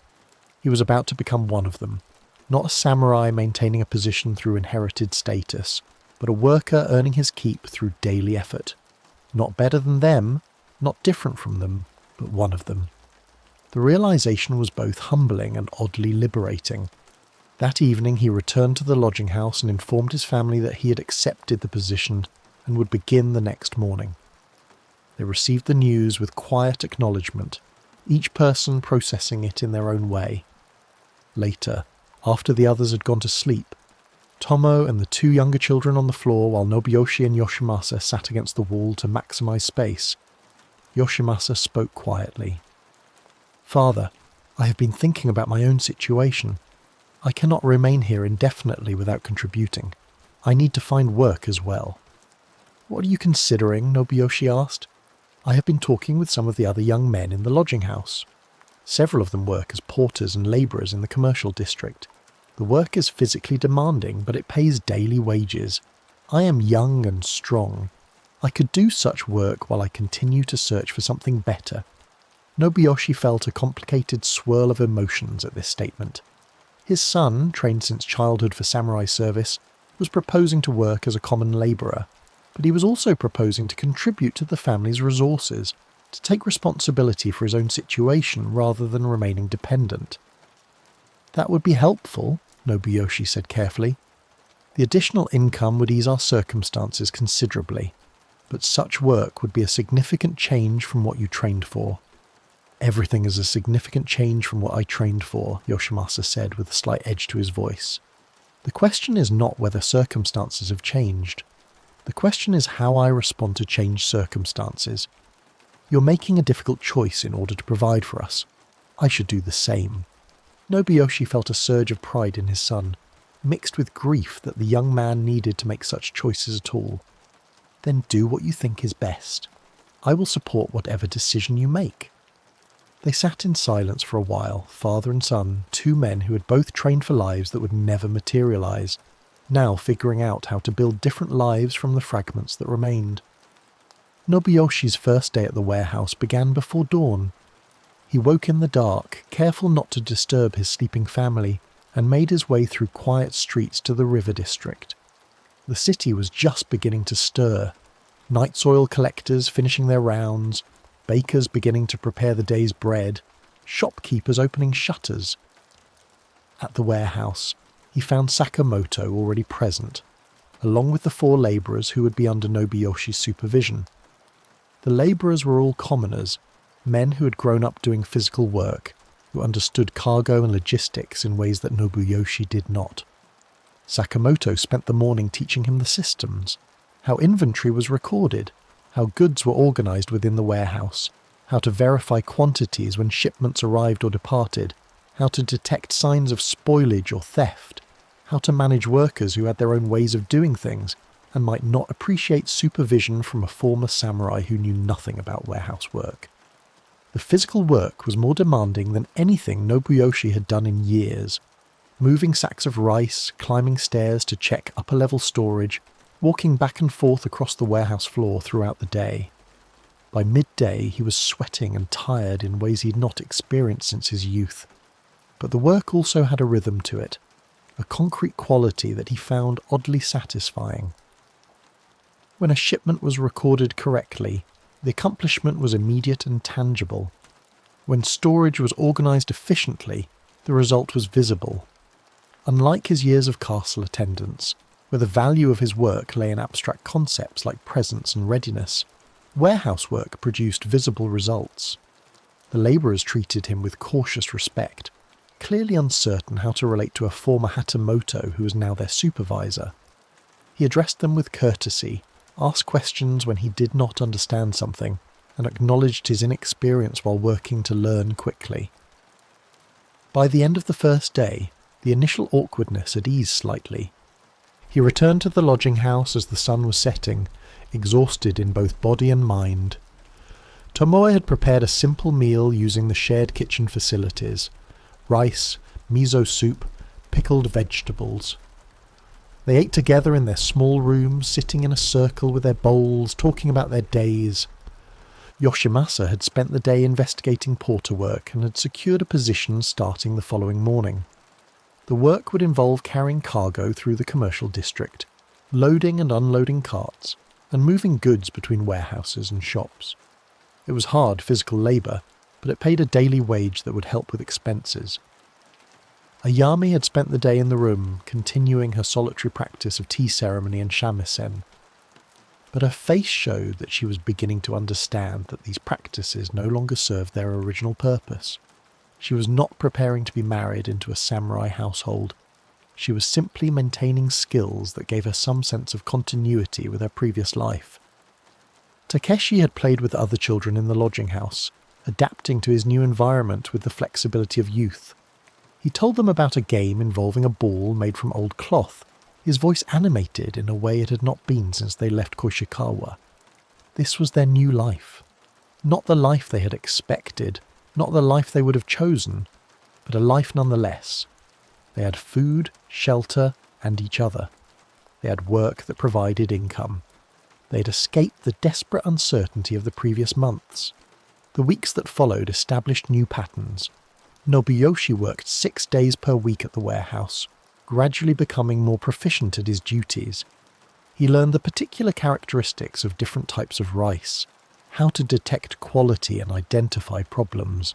He was about to become one of them, not a samurai maintaining a position through inherited status, but a worker earning his keep through daily effort. Not better than them, not different from them, but one of them. The realization was both humbling and oddly liberating. That evening he returned to the lodging house and informed his family that he had accepted the position and would begin the next morning. They received the news with quiet acknowledgement, each person processing it in their own way. Later, after the others had gone to sleep, Tomo and the 2 younger children on the floor while Nobuyoshi and Yoshimasa sat against the wall to maximize space, Yoshimasa spoke quietly. Father, I have been thinking about my own situation. I cannot remain here indefinitely without contributing. I need to find work as well. What are you considering? Nobuyoshi asked. I have been talking with some of the other young men in the lodging house. Several of them work as porters and labourers in the commercial district. The work is physically demanding, but it pays daily wages. I am young and strong. I could do such work while I continue to search for something better. Nobuyoshi felt a complicated swirl of emotions at this statement. His son, trained since childhood for samurai service, was proposing to work as a common labourer, but he was also proposing to contribute to the family's resources, to take responsibility for his own situation rather than remaining dependent. That would be helpful, Nobuyoshi said carefully. The additional income would ease our circumstances considerably. but such work would be a significant change from what you trained for. Everything is a significant change from what I trained for, Yoshimasa said with a slight edge to his voice. The question is not whether circumstances have changed. The question is how I respond to changed circumstances. You're making a difficult choice in order to provide for us. I should do the same. Nobuyoshi felt a surge of pride in his son, mixed with grief that the young man needed to make such choices at all. Then do what you think is best. I will support whatever decision you make. They sat in silence for a while, father and son, two men who had both trained for lives that would never materialize, now figuring out how to build different lives from the fragments that remained. Nobuyoshi's first day at the warehouse began before dawn. He woke in the dark, careful not to disturb his sleeping family, and made his way through quiet streets to the river district. The city was just beginning to stir. Night soil collectors finishing their rounds, bakers beginning to prepare the day's bread, shopkeepers opening shutters. At the warehouse, he found Sakamoto already present, along with the 4 labourers who would be under Nobuyoshi's supervision. The labourers were all commoners, men who had grown up doing physical work, who understood cargo and logistics in ways that Nobuyoshi did not. Sakamoto spent the morning teaching him the systems, how inventory was recorded, how goods were organised within the warehouse, how to verify quantities when shipments arrived or departed, how to detect signs of spoilage or theft, how to manage workers who had their own ways of doing things and might not appreciate supervision from a former samurai who knew nothing about warehouse work. The physical work was more demanding than anything Nobuyoshi had done in years. Moving sacks of rice, climbing stairs to check upper-level storage, walking back and forth across the warehouse floor throughout the day. By midday he was sweating and tired in ways he had not experienced since his youth. But the work also had a rhythm to it, a concrete quality that he found oddly satisfying. When a shipment was recorded correctly, the accomplishment was immediate and tangible. When storage was organised efficiently, the result was visible. Unlike his years of castle attendance, where the value of his work lay in abstract concepts like presence and readiness, warehouse work produced visible results. The labourers treated him with cautious respect, clearly uncertain how to relate to a former Hatamoto who was now their supervisor. He addressed them with courtesy, asked questions when he did not understand something, and acknowledged his inexperience while working to learn quickly. By the end of the first day, the initial awkwardness had eased slightly. He returned to the lodging house as the sun was setting, exhausted in both body and mind. Tomoe had prepared a simple meal using the shared kitchen facilities: rice, miso soup, pickled vegetables. They ate together in their small room, sitting in a circle with their bowls, talking about their days. Yoshimasa had spent the day investigating porter work and had secured a position starting the following morning. The work would involve carrying cargo through the commercial district, loading and unloading carts, and moving goods between warehouses and shops. It was hard physical labour, but it paid a daily wage that would help with expenses. Ayami had spent the day in the room, continuing her solitary practice of tea ceremony and shamisen. But her face showed that she was beginning to understand that these practices no longer served their original purpose. She was not preparing to be married into a samurai household. She was simply maintaining skills that gave her some sense of continuity with her previous life. Takeshi had played with other children in the lodging house, adapting to his new environment with the flexibility of youth. He told them about a game involving a ball made from old cloth, his voice animated in a way it had not been since they left Koishikawa. This was their new life. Not the life they had expected, not the life they would have chosen, but a life nonetheless. They had food, shelter, and each other. They had work that provided income. They had escaped the desperate uncertainty of the previous months. The weeks that followed established new patterns. Nobuyoshi worked 6 days per week at the warehouse, gradually becoming more proficient at his duties. He learned the particular characteristics of different types of rice, how to detect quality and identify problems.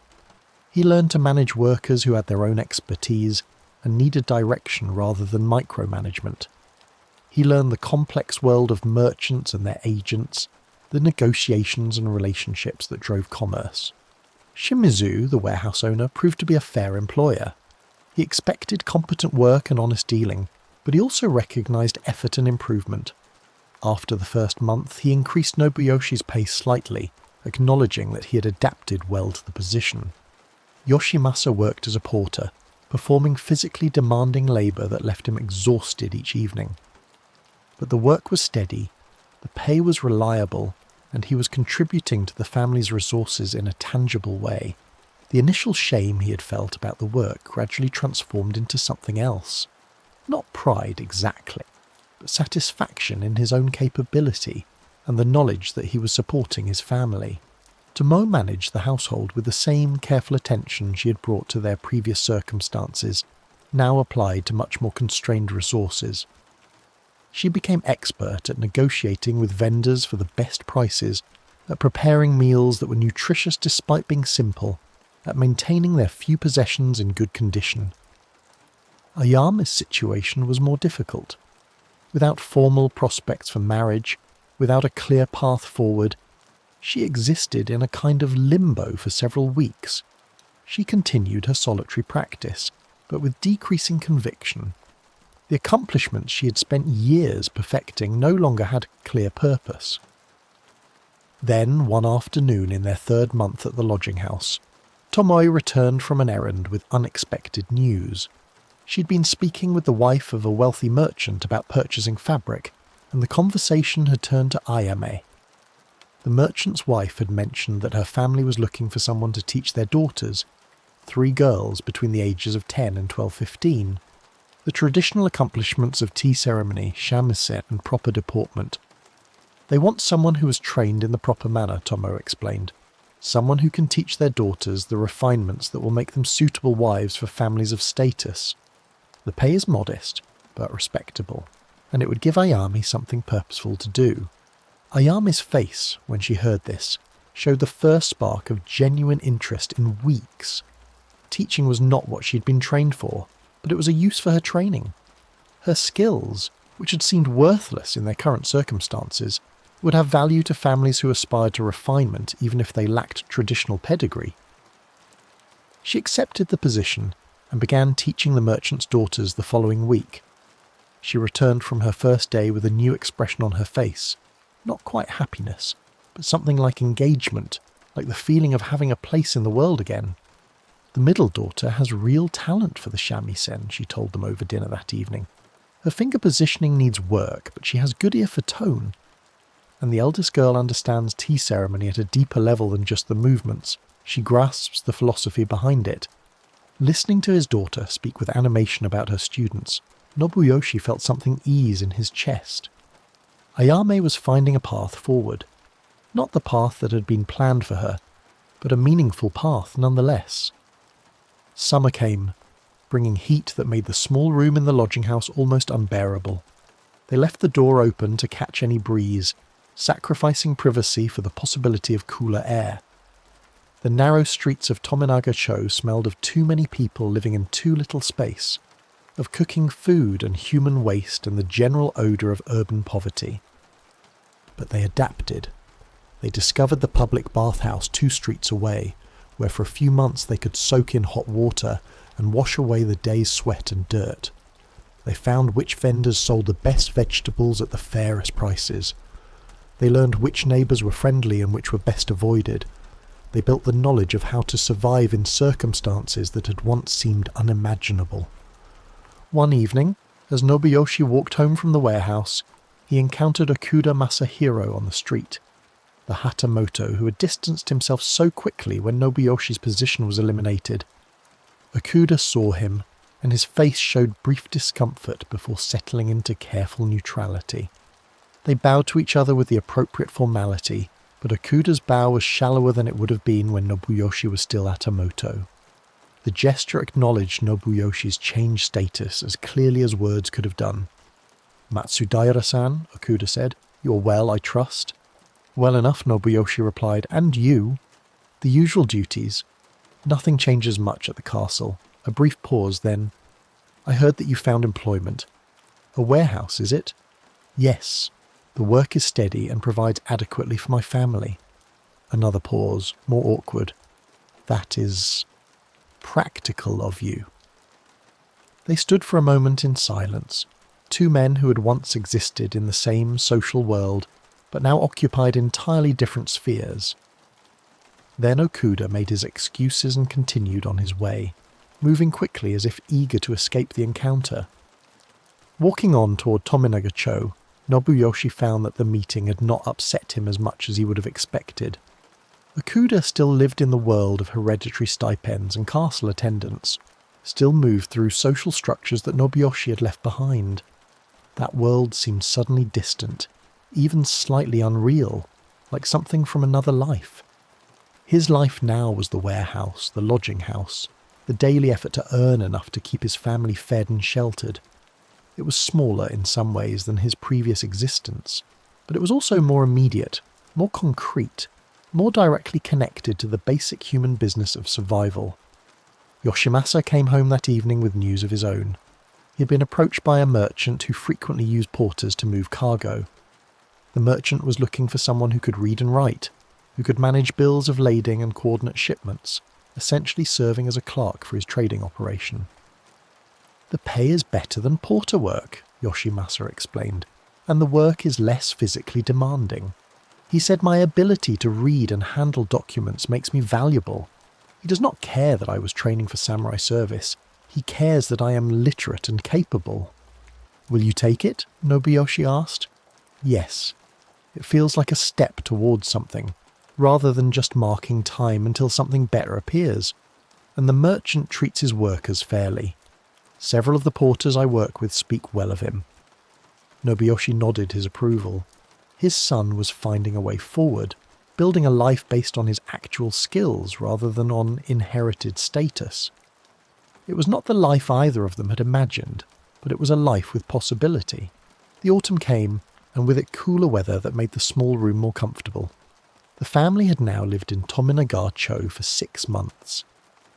He learned to manage workers who had their own expertise and needed direction rather than micromanagement. He learned the complex world of merchants and their agents, the negotiations and relationships that drove commerce. Shimizu, the warehouse owner, proved to be a fair employer. He expected competent work and honest dealing, but he also recognized effort and improvement. After the first month, he increased Nobuyoshi's pay slightly, acknowledging that he had adapted well to the position. Yoshimasa worked as a porter, performing physically demanding labour that left him exhausted each evening. But the work was steady, the pay was reliable, and he was contributing to the family's resources in a tangible way. The initial shame he had felt about the work gradually transformed into something else. Not pride exactly, but satisfaction in his own capability and the knowledge that he was supporting his family. Tomo managed the household with the same careful attention she had brought to their previous circumstances, now applied to much more constrained resources. She became expert at negotiating with vendors for the best prices, at preparing meals that were nutritious despite being simple, at maintaining their few possessions in good condition. Ayame's situation was more difficult. Without formal prospects for marriage, without a clear path forward, she existed in a kind of limbo for several weeks. She continued her solitary practice, but with decreasing conviction. The accomplishments she had spent years perfecting no longer had clear purpose. Then, one afternoon in their third month at the lodging house, Tomoe returned from an errand with unexpected news. She'd been speaking with the wife of a wealthy merchant about purchasing fabric, and the conversation had turned to Ayame. The merchant's wife had mentioned that her family was looking for someone to teach their daughters, 3 girls between the ages of 10 and 12-15, the traditional accomplishments of tea ceremony, shamisen, and proper deportment. They want someone who is trained in the proper manner, Tomo explained. Someone who can teach their daughters the refinements that will make them suitable wives for families of status. The pay is modest, but respectable, and it would give Ayame something purposeful to do. Ayame's face, when she heard this, showed the first spark of genuine interest in weeks. Teaching was not what she'd been trained for, but it was a use for her training. Her skills, which had seemed worthless in their current circumstances, would have value to families who aspired to refinement even if they lacked traditional pedigree. She accepted the position and began teaching the merchant's daughters the following week. She returned from her first day with a new expression on her face, not quite happiness, but something like engagement, like the feeling of having a place in the world again. The middle daughter has real talent for the shamisen, she told them over dinner that evening. Her finger positioning needs work, but she has good ear for tone. And the eldest girl understands tea ceremony at a deeper level than just the movements. She grasps the philosophy behind it. Listening to his daughter speak with animation about her students, Nobuyoshi felt something ease in his chest. Ayame was finding a path forward. Not the path that had been planned for her, but a meaningful path nonetheless. Summer came, bringing heat that made the small room in the lodging house almost unbearable. They left the door open to catch any breeze, sacrificing privacy for the possibility of cooler air. The narrow streets of Tominaga-cho smelled of too many people living in too little space, of cooking food and human waste and the general odour of urban poverty. But they adapted. They discovered the public bathhouse 2 streets away, where for a few months they could soak in hot water and wash away the day's sweat and dirt. They found which vendors sold the best vegetables at the fairest prices. They learned which neighbours were friendly and which were best avoided. They built the knowledge of how to survive in circumstances that had once seemed unimaginable. One evening, as Nobuyoshi walked home from the warehouse, he encountered Okuda Masahiro on the street, the Hatamoto who had distanced himself so quickly when Nobuyoshi's position was eliminated. Okuda saw him, and his face showed brief discomfort before settling into careful neutrality. They bowed to each other with the appropriate formality, but Okuda's bow was shallower than it would have been when Nobuyoshi was still Hatamoto. The gesture acknowledged Nobuyoshi's changed status as clearly as words could have done. "Matsudaira-san," Okuda said, "you're well, I trust?" "Well enough," Nobuyoshi replied, "and you?" "The usual duties. Nothing changes much at the castle." A brief pause, then, "I heard that you found employment." "A warehouse, is it?" "Yes." The work is steady and provides adequately for my family. Another pause, more awkward. That is practical of you. They stood for a moment in silence, two men who had once existed in the same social world, but now occupied entirely different spheres. Then Okuda made his excuses and continued on his way, moving quickly as if eager to escape the encounter. Walking on toward Tominaga-cho, Nobuyoshi found that the meeting had not upset him as much as he would have expected. Okuda still lived in the world of hereditary stipends and castle attendants, still moved through social structures that Nobuyoshi had left behind. That world seemed suddenly distant, even slightly unreal, like something from another life. His life now was the warehouse, the lodging house, the daily effort to earn enough to keep his family fed and sheltered. It was smaller in some ways than his previous existence, but it was also more immediate, more concrete, more directly connected to the basic human business of survival. Yoshimasa came home that evening with news of his own. He had been approached by a merchant who frequently used porters to move cargo. The merchant was looking for someone who could read and write, who could manage bills of lading and coordinate shipments, essentially serving as a clerk for his trading operation. "The pay is better than porter work," Yoshimasa explained, "and the work is less physically demanding. He said my ability to read and handle documents makes me valuable. He does not care that I was training for samurai service. He cares that I am literate and capable." "Will you take it?" Nobuyoshi asked. "Yes. It feels like a step towards something, rather than just marking time until something better appears. And the merchant treats his workers fairly. Several of the porters I work with speak well of him." Nobuyoshi nodded his approval. His son was finding a way forward, building a life based on his actual skills rather than on inherited status. It was not the life either of them had imagined, but it was a life with possibility. The autumn came, and with it cooler weather that made the small room more comfortable. The family had now lived in Tominaga-cho for 6 months.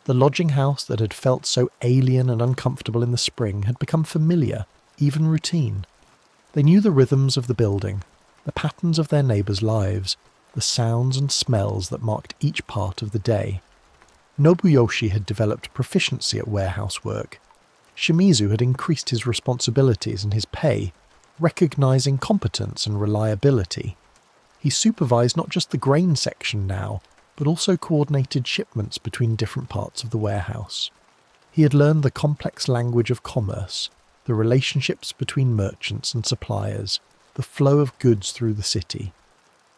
The lodging house that had felt so alien and uncomfortable in the spring had become familiar, even routine. They knew the rhythms of the building, the patterns of their neighbours' lives, the sounds and smells that marked each part of the day. Nobuyoshi had developed proficiency at warehouse work. Shimizu had increased his responsibilities and his pay, recognising competence and reliability. He supervised not just the grain section now, but also coordinated shipments between different parts of the warehouse. He had learned the complex language of commerce, the relationships between merchants and suppliers, the flow of goods through the city.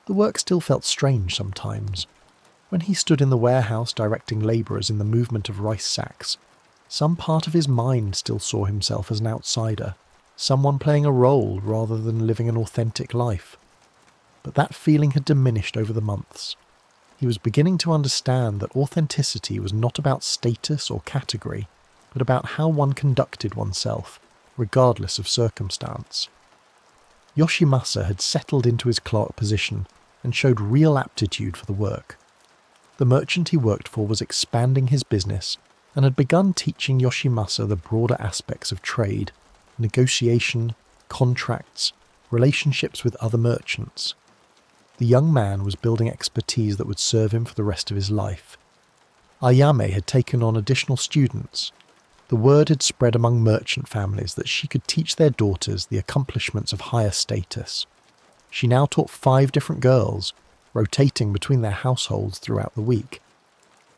The work still felt strange sometimes. When he stood in the warehouse directing labourers in the movement of rice sacks, some part of his mind still saw himself as an outsider, someone playing a role rather than living an authentic life. But that feeling had diminished over the months. He was beginning to understand that authenticity was not about status or category, but about how one conducted oneself, regardless of circumstance. Yoshimasa had settled into his clerk position and showed real aptitude for the work. The merchant he worked for was expanding his business and had begun teaching Yoshimasa the broader aspects of trade, negotiation, contracts, relationships with other merchants. The young man was building expertise that would serve him for the rest of his life. Ayame had taken on additional students. The word had spread among merchant families that she could teach their daughters the accomplishments of higher status. She now taught 5 different girls, rotating between their households throughout the week.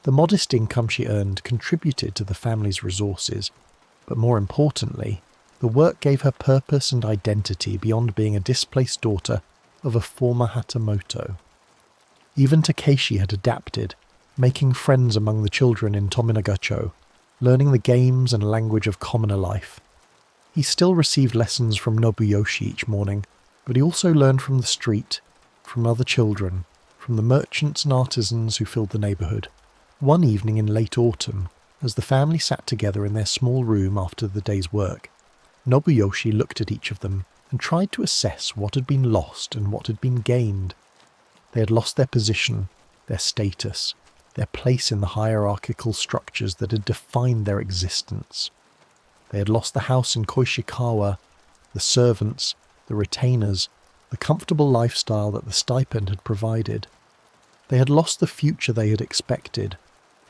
The modest income she earned contributed to the family's resources, but more importantly, the work gave her purpose and identity beyond being a displaced daughter of a former Hatamoto. Even Takeshi had adapted, making friends among the children in Tominaga-cho, learning the games and language of commoner life. He still received lessons from Nobuyoshi each morning, but he also learned from the street, from other children, from the merchants and artisans who filled the neighbourhood. One evening in late autumn, as the family sat together in their small room after the day's work, Nobuyoshi looked at each of them and tried to assess what had been lost and what had been gained. They had lost their position, their status, their place in the hierarchical structures that had defined their existence. They had lost the house in Koishikawa, the servants, the retainers, the comfortable lifestyle that the stipend had provided. They had lost the future they had expected,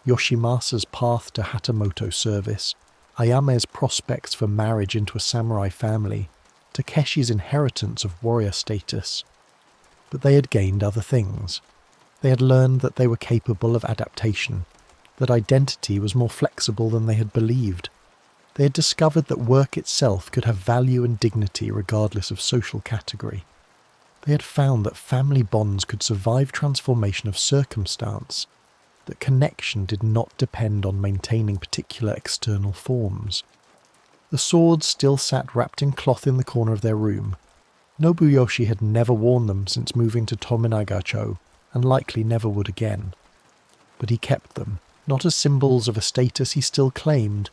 Yoshimasa's path to Hatamoto service, Ayame's prospects for marriage into a samurai family, Takeshi's inheritance of warrior status. But they had gained other things. They had learned that they were capable of adaptation, that identity was more flexible than they had believed. They had discovered that work itself could have value and dignity regardless of social category. They had found that family bonds could survive transformation of circumstance, that connection did not depend on maintaining particular external forms. The swords still sat wrapped in cloth in the corner of their room. Nobuyoshi had never worn them since moving to Tominagacho, and likely never would again. But he kept them, not as symbols of a status he still claimed,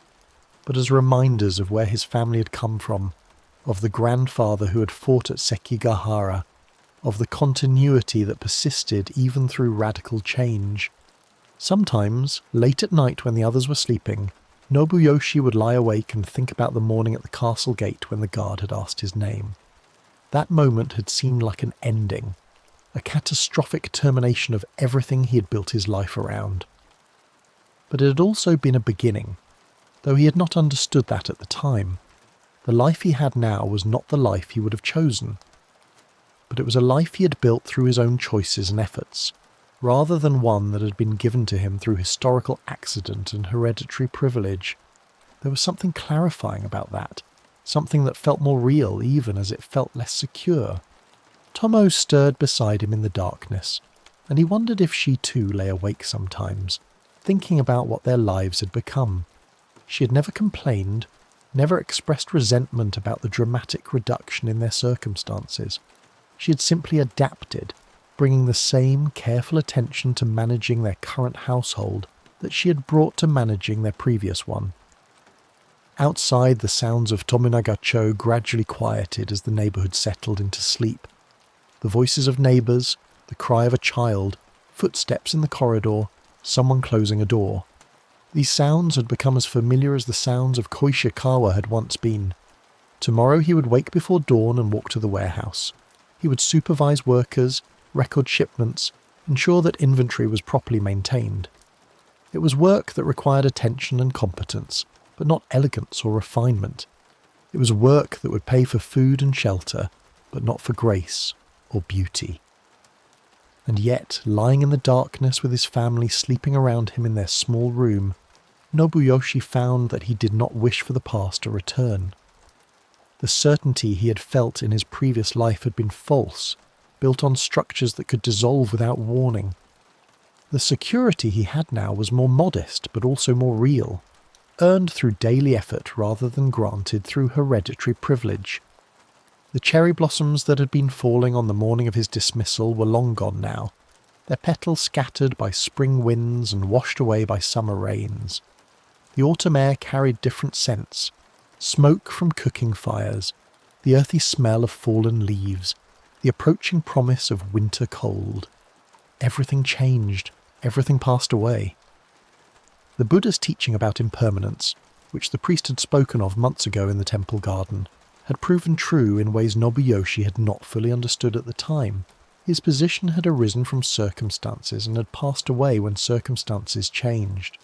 but as reminders of where his family had come from, of the grandfather who had fought at Sekigahara, of the continuity that persisted even through radical change. Sometimes, late at night when the others were sleeping, Nobuyoshi would lie awake and think about the morning at the castle gate when the guard had asked his name. That moment had seemed like an ending, a catastrophic termination of everything he had built his life around. But it had also been a beginning, though he had not understood that at the time. The life he had now was not the life he would have chosen, but it was a life he had built through his own choices and efforts, rather than one that had been given to him through historical accident and hereditary privilege. There was something clarifying about that, something that felt more real even as it felt less secure. Tomo stirred beside him in the darkness, and he wondered if she too lay awake sometimes, thinking about what their lives had become. She had never complained, never expressed resentment about the dramatic reduction in their circumstances. She had simply adapted, bringing the same careful attention to managing their current household that she had brought to managing their previous one. Outside, the sounds of Tominagacho gradually quieted as the neighbourhood settled into sleep. The voices of neighbours, the cry of a child, footsteps in the corridor, someone closing a door. These sounds had become as familiar as the sounds of Koishikawa had once been. Tomorrow he would wake before dawn and walk to the warehouse. He would supervise workers, record shipments, ensure that inventory was properly maintained. It was work that required attention and competence, but not elegance or refinement. It was work that would pay for food and shelter, but not for grace or beauty. And yet, lying in the darkness with his family sleeping around him in their small room, Nobuyoshi found that he did not wish for the past to return. The certainty he had felt in his previous life had been false, built on structures that could dissolve without warning. The security he had now was more modest but also more real, earned through daily effort rather than granted through hereditary privilege. The cherry blossoms that had been falling on the morning of his dismissal were long gone now, their petals scattered by spring winds and washed away by summer rains. The autumn air carried different scents, smoke from cooking fires, the earthy smell of fallen leaves, the approaching promise of winter cold. Everything changed, everything passed away. The Buddha's teaching about impermanence, which the priest had spoken of months ago in the temple garden, had proven true in ways Nobuyoshi had not fully understood at the time. His position had arisen from circumstances and had passed away when circumstances changed.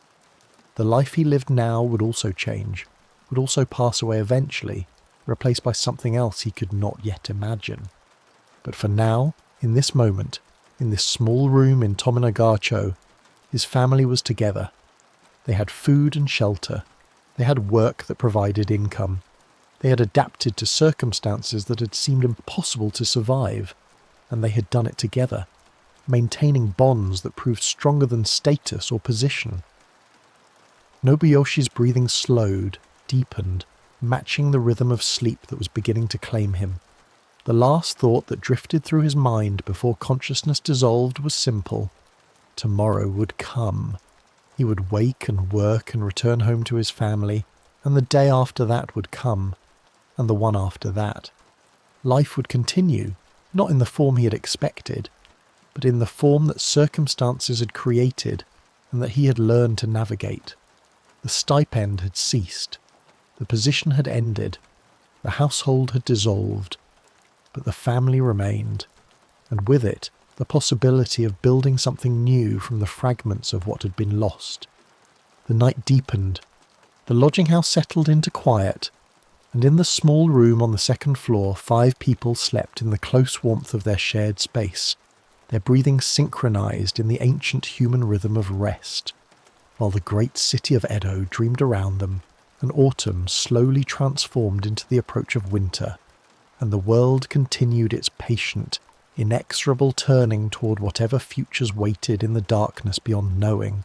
The life he lived now would also change, would also pass away eventually, replaced by something else he could not yet imagine. But for now, in this moment, in this small room in Tominagacho, his family was together. They had food and shelter. They had work that provided income. They had adapted to circumstances that had seemed impossible to survive, and they had done it together, maintaining bonds that proved stronger than status or position. Nobuyoshi's breathing slowed, deepened, matching the rhythm of sleep that was beginning to claim him. The last thought that drifted through his mind before consciousness dissolved was simple. Tomorrow would come. He would wake and work and return home to his family, and the day after that would come, and the one after that. Life would continue, not in the form he had expected, but in the form that circumstances had created and that he had learned to navigate. The stipend had ceased. The position had ended. The household had dissolved. but the family remained, and with it the possibility of building something new from the fragments of what had been lost. The night deepened, the lodging house settled into quiet, and in the small room on the second floor 5 people slept in the close warmth of their shared space, their breathing synchronized in the ancient human rhythm of rest, while the great city of Edo dreamed around them, and autumn slowly transformed into the approach of winter, and the world continued its patient, inexorable turning toward whatever futures waited in the darkness beyond knowing,